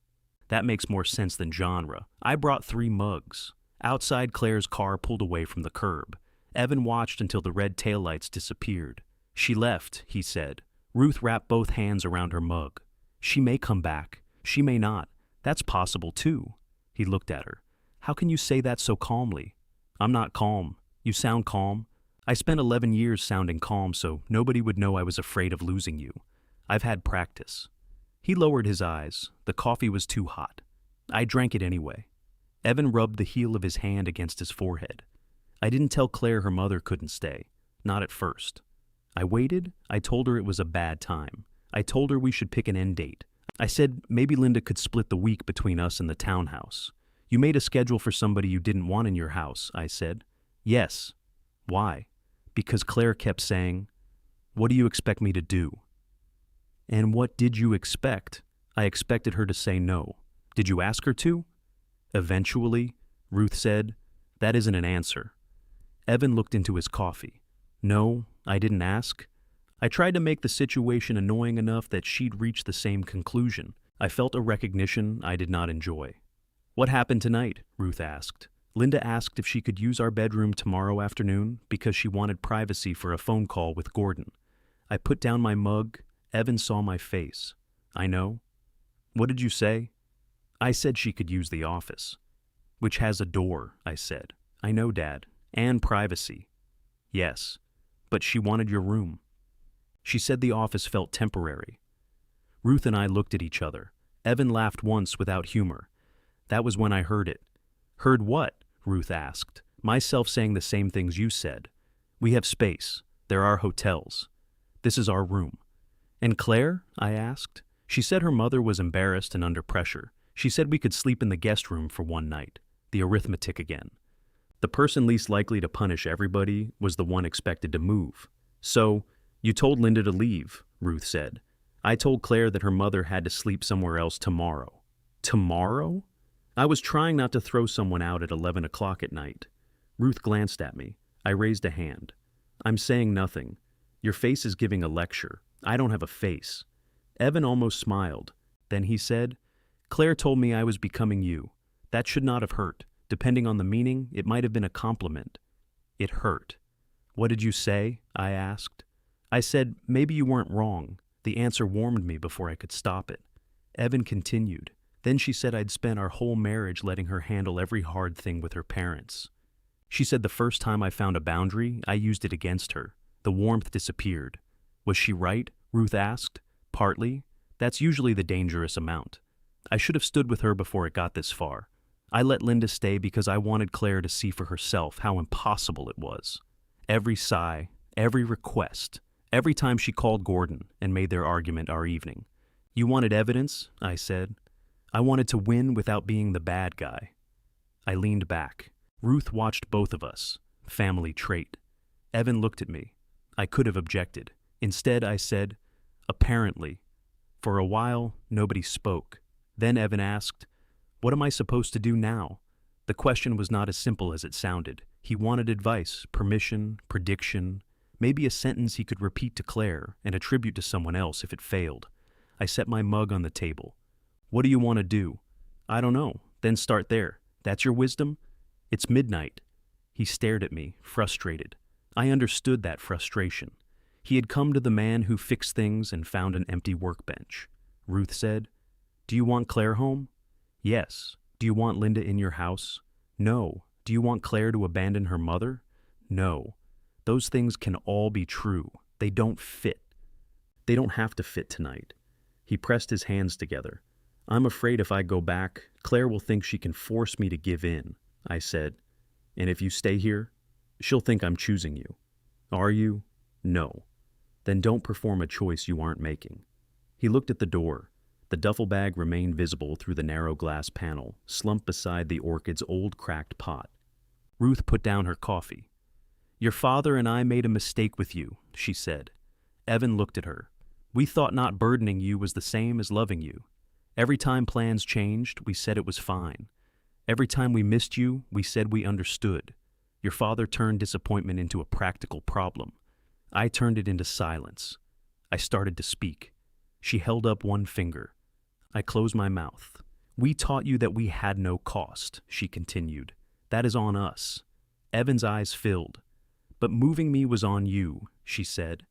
That makes more sense than genre. I brought 3 mugs. Outside, Claire's car pulled away from the curb. Evan watched until the red taillights disappeared. She left, he said. Ruth wrapped both hands around her mug. She may come back. She may not. That's possible, too. He looked at her. How can you say that so calmly? I'm not calm. You sound calm. I spent 11 years sounding calm so nobody would know I was afraid of losing you. I've had practice. He lowered his eyes. The coffee was too hot. I drank it anyway. Evan rubbed the heel of his hand against his forehead. I didn't tell Claire her mother couldn't stay. Not at first. I waited. I told her it was a bad time. I told her we should pick an end date. I said maybe Linda could split the week between us and the townhouse. You made a schedule for somebody you didn't want in your house, I said. Yes. Why? Because Claire kept saying, "What do you expect me to do?" And what did you expect? I expected her to say no. Did you ask her to? Eventually, Ruth said, "That isn't an answer." Evan looked into his coffee. No, I didn't ask. I tried to make the situation annoying enough that she'd reach the same conclusion. I felt a recognition I did not enjoy. What happened tonight? Ruth asked. Linda asked if she could use our bedroom tomorrow afternoon because she wanted privacy for a phone call with Gordon. I put down my mug. Evan saw my face. I know. What did you say? I said she could use the office. Which has a door, I said. I know, Dad. And privacy. Yes. But she wanted your room. She said the office felt temporary. Ruth and I looked at each other. Evan laughed once without humor. That was when I heard it. Heard what? Ruth asked. Myself saying the same things you said. We have space. There are hotels. This is our room. And Claire? I asked. She said her mother was embarrassed and under pressure. She said we could sleep in the guest room for one night. The arithmetic again. The person least likely to punish everybody was the one expected to move. So, you told Linda to leave, Ruth said. I told Claire that her mother had to sleep somewhere else tomorrow. Tomorrow? I was trying not to throw someone out at 11 o'clock at night. Ruth glanced at me. I raised a hand. I'm saying nothing. Your face is giving a lecture. I don't have a face. Evan almost smiled. Then he said, Claire told me I was becoming you. That should not have hurt. Depending on the meaning, it might have been a compliment. It hurt. What did you say? I asked. I said, maybe you weren't wrong. The answer warmed me before I could stop it. Evan continued. Then she said I'd spent our whole marriage letting her handle every hard thing with her parents. She said the first time I found a boundary, I used it against her. The warmth disappeared. Was she right? Ruth asked. Partly. That's usually the dangerous amount. I should have stood with her before it got this far. I let Linda stay because I wanted Claire to see for herself how impossible it was. Every sigh, every request, every time she called Gordon and made their argument our evening. You wanted evidence, I said. I wanted to win without being the bad guy. I leaned back. Ruth watched both of us. Family trait. Evan looked at me. I could have objected. Instead, I said, apparently. For a while, nobody spoke. Then Evan asked, what am I supposed to do now? The question was not as simple as it sounded. He wanted advice, permission, prediction, maybe a sentence he could repeat to Claire and attribute to someone else if it failed. I set my mug on the table. What do you want to do? I don't know. Then start there. That's your wisdom? It's midnight. He stared at me, frustrated. I understood that frustration. He had come to the man who fixed things and found an empty workbench. Ruth said, do you want Claire home? Yes. Do you want Linda in your house? No. Do you want Claire to abandon her mother? No. Those things can all be true. They don't fit. They don't have to fit tonight. He pressed his hands together. I'm afraid if I go back, Claire will think she can force me to give in, I said. And if you stay here, she'll think I'm choosing you. Are you? No. Then don't perform a choice you aren't making. He looked at the door. The duffel bag remained visible through the narrow glass panel, slumped beside the orchid's old cracked pot. Ruth put down her coffee. Your father and I made a mistake with you, she said. Evan looked at her. We thought not burdening you was the same as loving you. Every time plans changed, we said it was fine. Every time we missed you, we said we understood. Your father turned disappointment into a practical problem. I turned it into silence. I started to speak. She held up one finger. I closed my mouth. We taught you that we had no cost, she continued. That is on us. Evan's eyes filled. But moving me was on you, she said.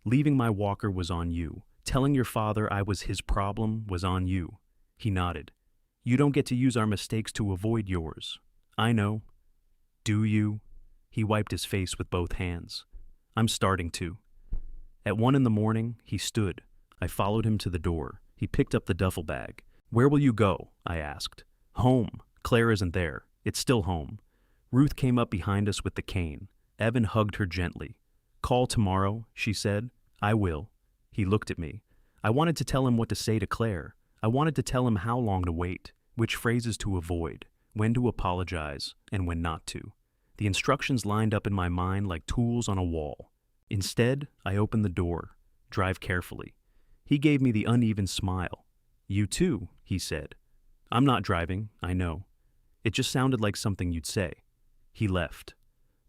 Leaving my walker was on you. Telling your father I was his problem was on you. He nodded. You don't get to use our mistakes to avoid yours. I know. Do you? He wiped his face with both hands. I'm starting to. At 1 a.m, he stood. I followed him to the door. He picked up the duffel bag. Where will you go? I asked. Home. Claire isn't there. It's still home. Ruth came up behind us with the cane. Evan hugged her gently. Call tomorrow, she said. I will. He looked at me. I wanted to tell him what to say to Claire. I wanted to tell him how long to wait, which phrases to avoid, when to apologize, and when not to. The instructions lined up in my mind like tools on a wall. Instead, I opened the door. Drive carefully. He gave me the uneven smile. You too, he said. I'm not driving, I know. It just sounded like something you'd say. He left.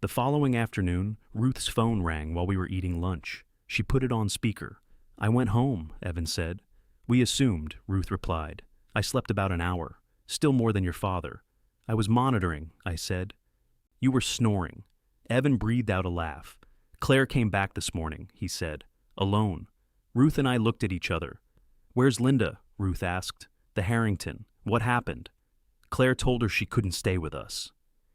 The following afternoon, Ruth's phone rang while we were eating lunch. She put it on speaker. I went home, Evan said. We assumed, Ruth replied. I slept about an hour. Still more than your father. I was monitoring, I said. You were snoring. Evan breathed out a laugh. Claire came back this morning, he said. Alone. Ruth and I looked at each other. Where's Linda? Ruth asked. The Harrington. What happened? Claire told her she couldn't stay with us.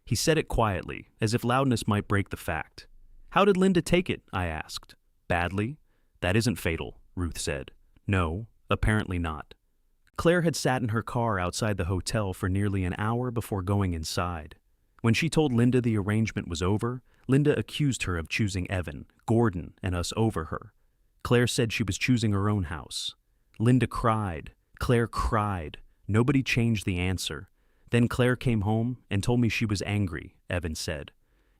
He said it quietly, as if loudness might break the fact. How did Linda take it? I asked. Badly? That isn't fatal, Ruth said. No, apparently not. Claire had sat in her car outside the hotel for nearly an hour before going inside. When she told Linda the arrangement was over, Linda accused her of choosing Evan, Gordon, and us over her. Claire said she was choosing her own house. Linda cried. Claire cried. Nobody changed the answer. Then Claire came home and told me she was angry, Evan said.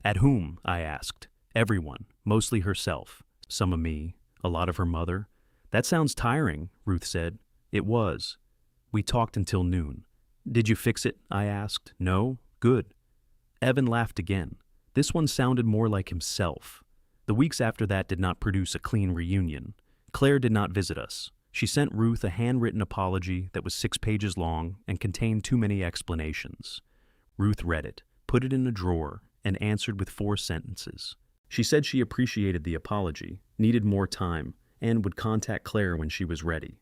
At whom? I asked. Everyone, mostly herself. Some of me, a lot of her mother. That sounds tiring, Ruth said. It was. We talked until noon. Did you fix it? I asked. No? Good. Evan laughed again. This one sounded more like himself. The weeks after that did not produce a clean reunion. Claire did not visit us. She sent Ruth a handwritten apology that was 6 pages long and contained too many explanations. Ruth read it, put it in a drawer, and answered with 4 sentences. She said she appreciated the apology, needed more time, and would contact Claire when she was ready.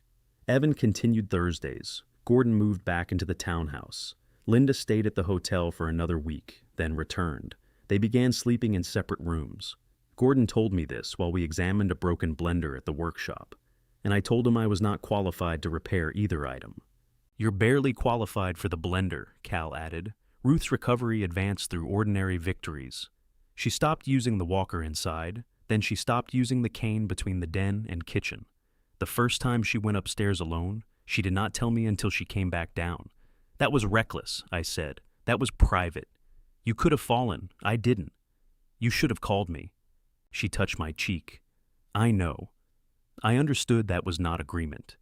Evan continued Thursdays. Gordon moved back into the townhouse. Linda stayed at the hotel for another week, then returned. They began sleeping in separate rooms. Gordon told me this while we examined a broken blender at the workshop, and I told him I was not qualified to repair either item. You're barely qualified for the blender, Cal added. Ruth's recovery advanced through ordinary victories. She stopped using the walker inside, then she stopped using the cane between the den and kitchen. The first time she went upstairs alone, she did not tell me until she came back down. That was reckless, I said. That was private. You could have fallen. I didn't. You should have called me. She touched my cheek. I know. I understood that was not agreement.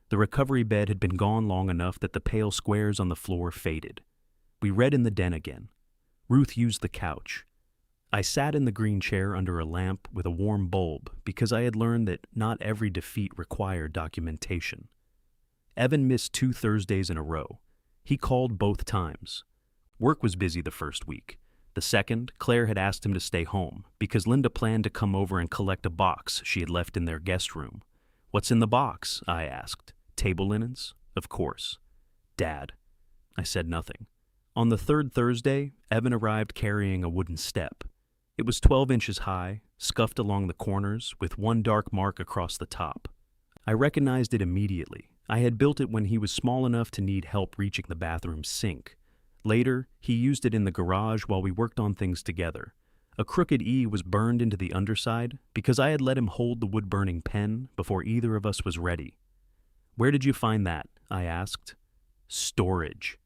The recovery bed had been gone long enough that the pale squares on the floor faded. We read in the den again. Ruth used the couch. I sat in the green chair under a lamp with a warm bulb because I had learned that not every defeat required documentation. Evan missed 2 Thursdays in a row. He called both times. Work was busy the first week. The second, Claire had asked him to stay home because Linda planned to come over and collect a box she had left in their guest room. What's in the box? I asked. Table linens? Of course. Dad. I said nothing. On the 3rd Thursday, Evan arrived carrying a wooden step. It was 12 inches high, scuffed along the corners, with one dark mark across the top. I recognized it immediately. I had built it when he was small enough to need help reaching the bathroom sink. Later, he used it in the garage while we worked on things together. A crooked E was burned into the underside because I had let him hold the wood-burning pen before either of us was ready. Where did you find that? I asked. Storage.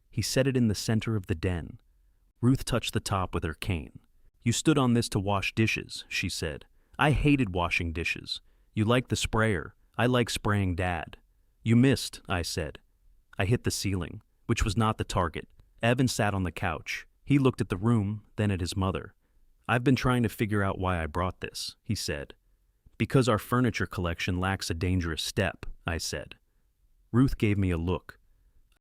He set it in the center of the den. Ruth touched the top with her cane. You stood on this to wash dishes, she said. I hated washing dishes. You like the sprayer. I like spraying Dad. You missed, I said. I hit the ceiling, which was not the target. Evan sat on the couch. He looked at the room, then at his mother. I've been trying to figure out why I brought this, he said. Because our furniture collection lacks a dangerous step, I said. Ruth gave me a look.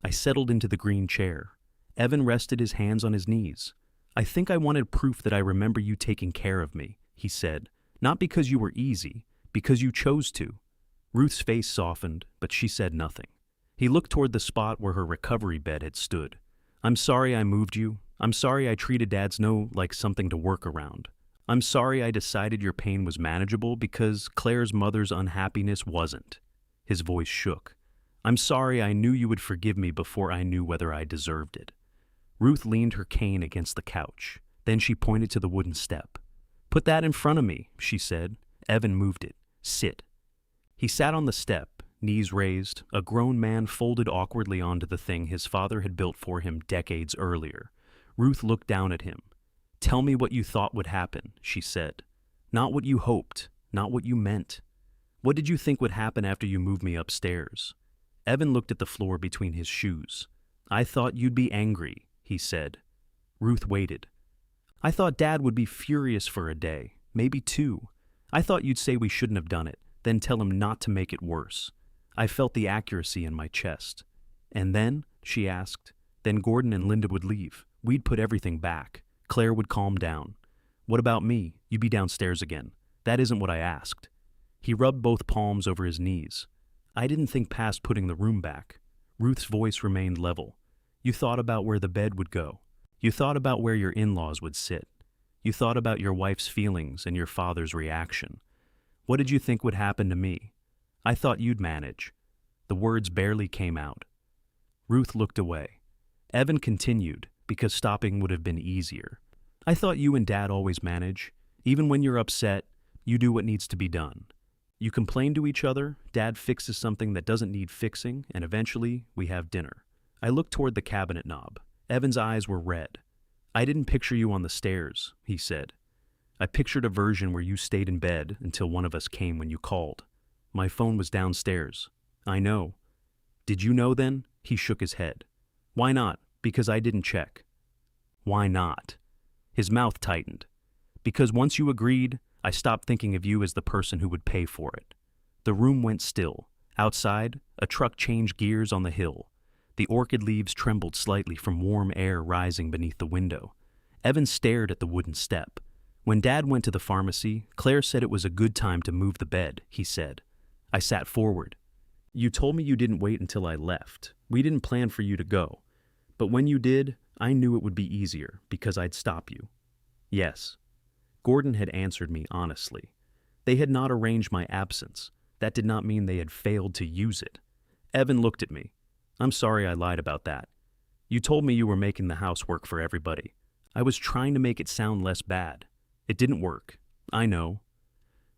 I settled into the green chair. Evan rested his hands on his knees. I think I wanted proof that I remember you taking care of me, he said. Not because you were easy, because you chose to. Ruth's face softened, but she said nothing. He looked toward the spot where her recovery bed had stood. I'm sorry I moved you. I'm sorry I treated Dad's no like something to work around. I'm sorry I decided your pain was manageable because Claire's mother's unhappiness wasn't. His voice shook. I'm sorry I knew you would forgive me before I knew whether I deserved it. Ruth leaned her cane against the couch. Then she pointed to the wooden step. Put that in front of me, she said. Evan moved it. Sit. He sat on the step, knees raised, a grown man folded awkwardly onto the thing his father had built for him decades earlier. Ruth looked down at him. "Tell me what you thought would happen," she said. "Not what you hoped, not what you meant. What did you think would happen after you moved me upstairs?" Evan looked at the floor between his shoes. "I thought you'd be angry," he said. Ruth waited. "I thought Dad would be furious for a day, maybe two. I thought you'd say we shouldn't have done it, then tell him not to make it worse." I felt the accuracy in my chest. "And then?" she asked. "Then Gordon and Linda would leave. We'd put everything back. Claire would calm down. What about me? You'd be downstairs again. That isn't what I asked." He rubbed both palms over his knees. "I didn't think past putting the room back." Ruth's voice remained level. "You thought about where the bed would go. You thought about where your in-laws would sit. You thought about your wife's feelings and your father's reaction. What did you think would happen to me? I thought you'd manage." The words barely came out. Ruth looked away. Evan continued, because stopping would have been easier. "I thought you and Dad always manage. Even when you're upset, you do what needs to be done. You complain to each other, Dad fixes something that doesn't need fixing, and eventually we have dinner." I looked toward the cabinet knob. Evan's eyes were red. "I didn't picture you on the stairs," he said. "I pictured a version where you stayed in bed until one of us came when you called. My phone was downstairs." "I know." "Did you know then?" He shook his head. "Why not?" "Because I didn't check." "Why not?" His mouth tightened. "Because once you agreed, I stopped thinking of you as the person who would pay for it." The room went still. Outside, a truck changed gears on the hill. The orchid leaves trembled slightly from warm air rising beneath the window. Evan stared at the wooden step. "When Dad went to the pharmacy, Claire said it was a good time to move the bed," he said. I sat forward. "You told me you didn't wait until I left. We didn't plan for you to go. But when you did, I knew it would be easier, because I'd stop you." "Yes." Gordon had answered me honestly. They had not arranged my absence. That did not mean they had failed to use it. Evan looked at me. "I'm sorry I lied about that. You told me you were making the house work for everybody. I was trying to make it sound less bad. It didn't work. I know."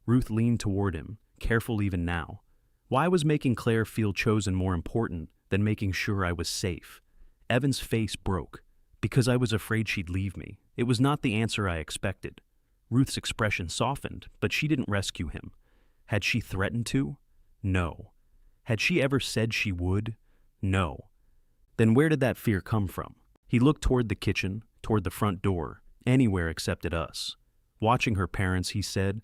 Ruth leaned toward him, careful even now. Why was making Claire feel chosen more important than making sure I was safe? Evan's face broke. "Because I was afraid she'd leave me." It was not the answer I expected. Ruth's expression softened, but she didn't rescue him. Had she threatened to? No. Had she ever said she would? No. Then where did that fear come from? He looked toward the kitchen, toward the front door, anywhere except at us. Watching her parents, he said,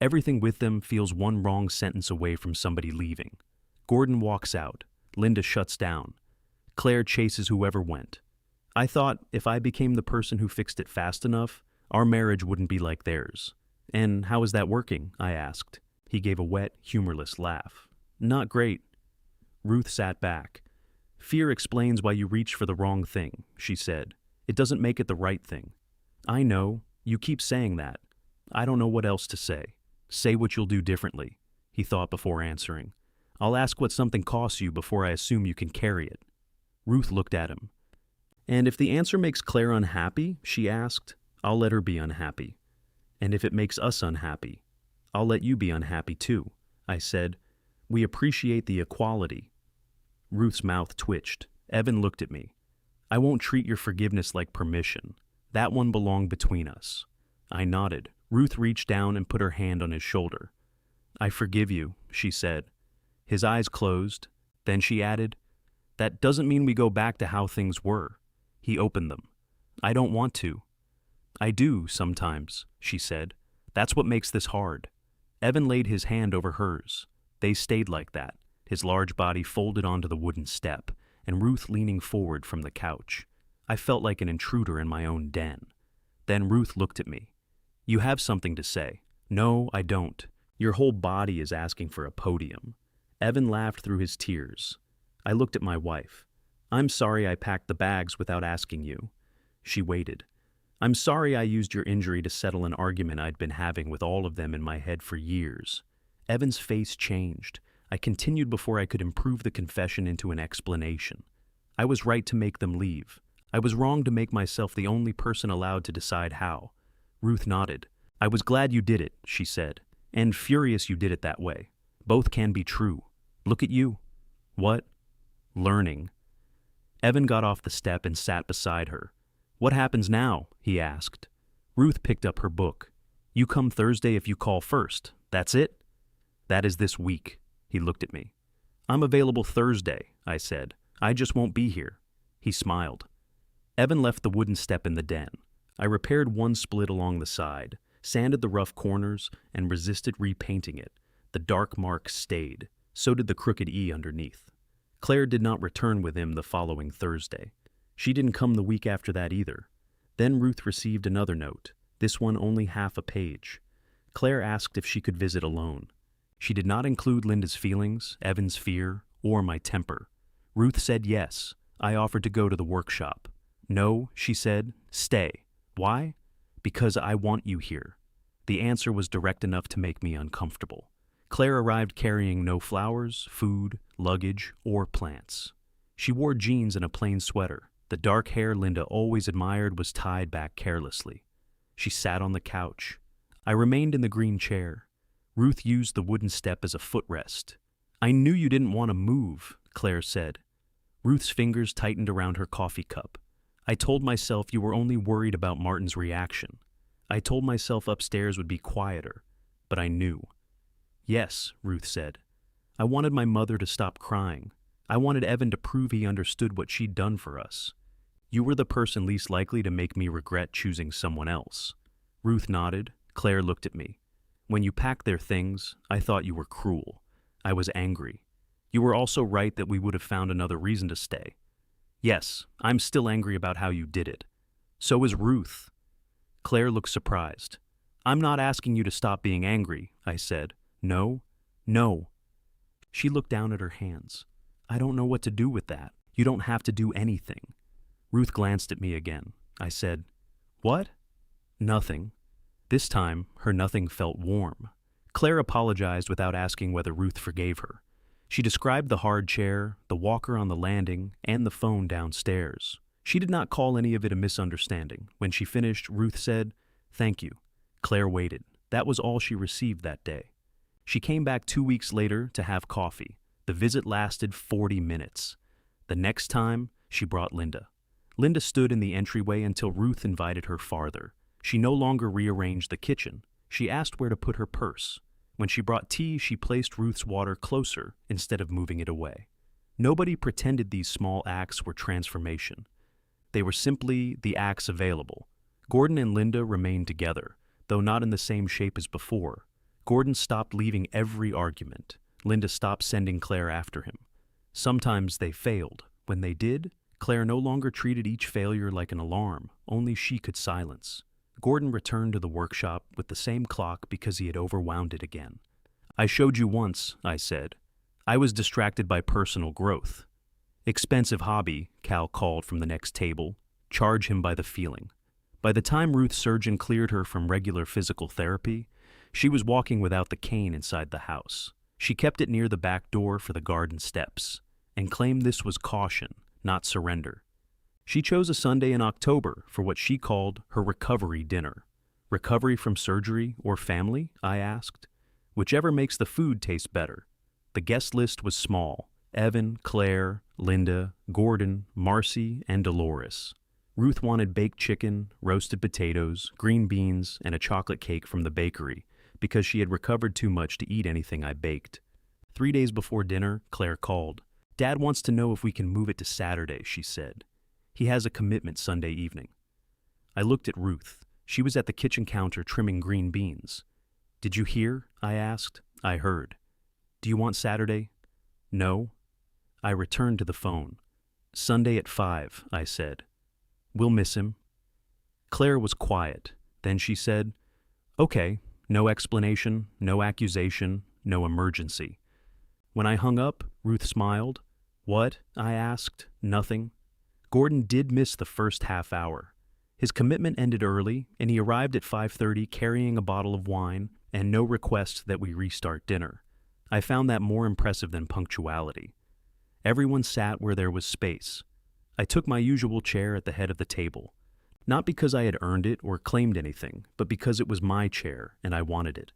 "Everything with them feels one wrong sentence away from somebody leaving." Gordon walks out. Linda shuts down. Claire chases whoever went. I thought if I became the person who fixed it fast enough, our marriage wouldn't be like theirs. "And how is that working?" I asked. He gave a wet, humorless laugh. "Not great." Ruth sat back. "Fear explains why you reach for the wrong thing," she said. "It doesn't make it the right thing." "I know. You keep saying that." "I don't know what else to say." "Say what you'll do differently," he thought before answering. "I'll ask what something costs you before I assume you can carry it." Ruth looked at him. "And if the answer makes Claire unhappy," she asked, "I'll let her be unhappy. And if it makes us unhappy, I'll let you be unhappy too," I said. "We appreciate the equality." Ruth's mouth twitched. Evan looked at me. "I won't treat your forgiveness like permission. That one belonged between us." I nodded. Ruth reached down and put her hand on his shoulder. "I forgive you," she said. His eyes closed. Then she added, "That doesn't mean we go back to how things were." He opened them. "I don't want to." "I do, sometimes," she said. "That's what makes this hard." Evan laid his hand over hers. They stayed like that, his large body folded onto the wooden step, and Ruth leaning forward from the couch. I felt like an intruder in my own den. Then Ruth looked at me. "You have something to say." "No, I don't. Your whole body is asking for a podium." Evan laughed through his tears. I looked at my wife. "I'm sorry I packed the bags without asking you." She waited. "I'm sorry I used your injury to settle an argument I'd been having with all of them in my head for years." Evan's face changed. I continued before I could improve the confession into an explanation. I was right to make them leave. I was wrong to make myself the only person allowed to decide how. Ruth nodded. "I was glad you did it," she said, "and furious you did it that way. Both can be true. Look at you. What? Learning. Evan got off the step and sat beside her. What happens now? He asked. Ruth picked up her book. You come Thursday if you call first. That's it? That is this week. He looked at me. I'm available Thursday, I said. I just won't be here. He smiled. Evan left the wooden step in the den. I repaired one split along the side, sanded the rough corners, and resisted repainting it. The dark marks stayed. So did the crooked E underneath. Claire did not return with him the following Thursday. She didn't come the week after that either. Then Ruth received another note, this one only half a page. Claire asked if she could visit alone. She did not include Linda's feelings, Evan's fear, or my temper. Ruth said yes. I offered to go to the workshop. No, she said, stay. Why? Because I want you here. The answer was direct enough to make me uncomfortable. Claire arrived carrying no flowers, food, luggage, or plants. She wore jeans and a plain sweater. The dark hair Linda always admired was tied back carelessly. She sat on the couch. I remained in the green chair. Ruth used the wooden step as a footrest. I knew you didn't want to move, Claire said. Ruth's fingers tightened around her coffee cup. I told myself you were only worried about Martin's reaction. I told myself upstairs would be quieter, but I knew. Yes, Ruth said. I wanted my mother to stop crying. I wanted Evan to prove he understood what she'd done for us. You were the person least likely to make me regret choosing someone else. Ruth nodded. Claire looked at me. When you packed their things, I thought you were cruel. I was angry. You were also right that we would have found another reason to stay. Yes, I'm still angry about how you did it. So is Ruth. Claire looked surprised. I'm not asking you to stop being angry, I said. No. She looked down at her hands. I don't know what to do with that. You don't have to do anything. Ruth glanced at me again. I said, What? Nothing. This time, her nothing felt warm. Claire apologized without asking whether Ruth forgave her. She described the hard chair, the walker on the landing, and the phone downstairs. She did not call any of it a misunderstanding. When she finished, Ruth said, Thank you. Claire waited. That was all she received that day. She came back 2 weeks later to have coffee. The visit lasted 40 minutes. The next time, she brought Linda. Linda stood in the entryway until Ruth invited her farther. She no longer rearranged the kitchen. She asked where to put her purse. When she brought tea, she placed Ruth's water closer instead of moving it away. Nobody pretended these small acts were transformation. They were simply the acts available. Gordon and Linda remained together, though not in the same shape as before. Gordon stopped leaving every argument. Linda stopped sending Claire after him. Sometimes they failed. When they did, Claire no longer treated each failure like an alarm. Only she could silence. Gordon returned to the workshop with the same clock because he had overwound it again. I showed you once, I said. I was distracted by personal growth. Expensive hobby, Cal called from the next table. Charge him by the feeling. By the time Ruth's surgeon cleared her from regular physical therapy, she was walking without the cane inside the house. She kept it near the back door for the garden steps, and claimed this was caution, not surrender. She chose a Sunday in October for what she called her recovery dinner. Recovery from surgery or family? I asked. Whichever makes the food taste better. The guest list was small. Evan, Claire, Linda, Gordon, Marcy, and Dolores. Ruth wanted baked chicken, roasted potatoes, green beans, and a chocolate cake from the bakery because she had recovered too much to eat anything I baked. 3 days before dinner, Claire called. Dad wants to know if we can move it to Saturday, she said. He has a commitment Sunday evening. I looked at Ruth. She was at the kitchen counter trimming green beans. Did you hear? I asked. I heard. Do you want Saturday? No. I returned to the phone. Sunday at 5, I said. We'll miss him. Claire was quiet. Then she said, Okay, no explanation, no accusation, no emergency. When I hung up, Ruth smiled. What? I asked. Nothing. Gordon did miss the first half hour. His commitment ended early, and he arrived at 5:30 carrying a bottle of wine and no request that we restart dinner. I found that more impressive than punctuality. Everyone sat where there was space. I took my usual chair at the head of the table, not because I had earned it or claimed anything, but because it was my chair and I wanted it.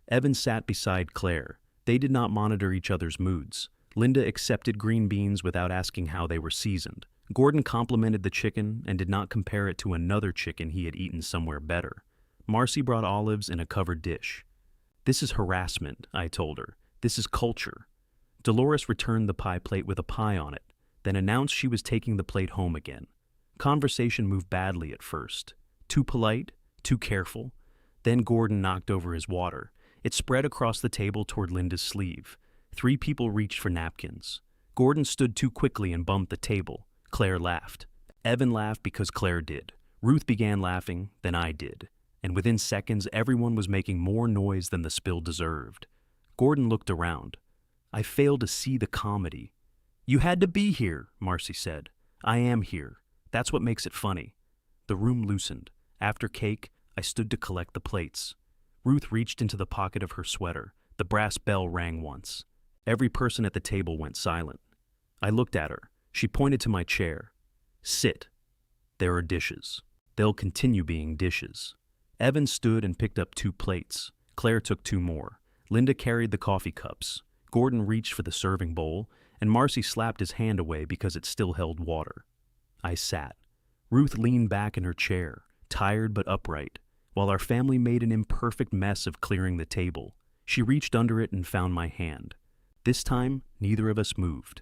Evan sat beside Claire. They did not monitor each other's moods. Linda accepted green beans without asking how they were seasoned. Gordon complimented the chicken and did not compare it to another chicken he had eaten somewhere better. Marcy brought olives in a covered dish. "This is harassment," I told her. "This is culture." Dolores returned the pie plate with a pie on it, then announced she was taking the plate home again. Conversation moved badly at first. Too polite, too careful. Then Gordon knocked over his water. It spread across the table toward Linda's sleeve. 3 people reached for napkins. Gordon stood too quickly and bumped the table. Claire laughed. Evan laughed because Claire did. Ruth began laughing, then I did. And within seconds, everyone was making more noise than the spill deserved. Gordon looked around. I failed to see the comedy. "You had to be here," Marcy said. "I am here. That's what makes it funny." The room loosened. After cake, I stood to collect the plates. Ruth reached into the pocket of her sweater. The brass bell rang once. Every person at the table went silent. I looked at her. She pointed to my chair. "Sit. There are dishes. They'll continue being dishes." Evan stood and picked up 2 plates. Claire took 2 more. Linda carried the coffee cups. Gordon reached for the serving bowl, and Marcy slapped his hand away because it still held water. I sat. Ruth leaned back in her chair, tired but upright, while our family made an imperfect mess of clearing the table. She reached under it and found my hand. This time, neither of us moved.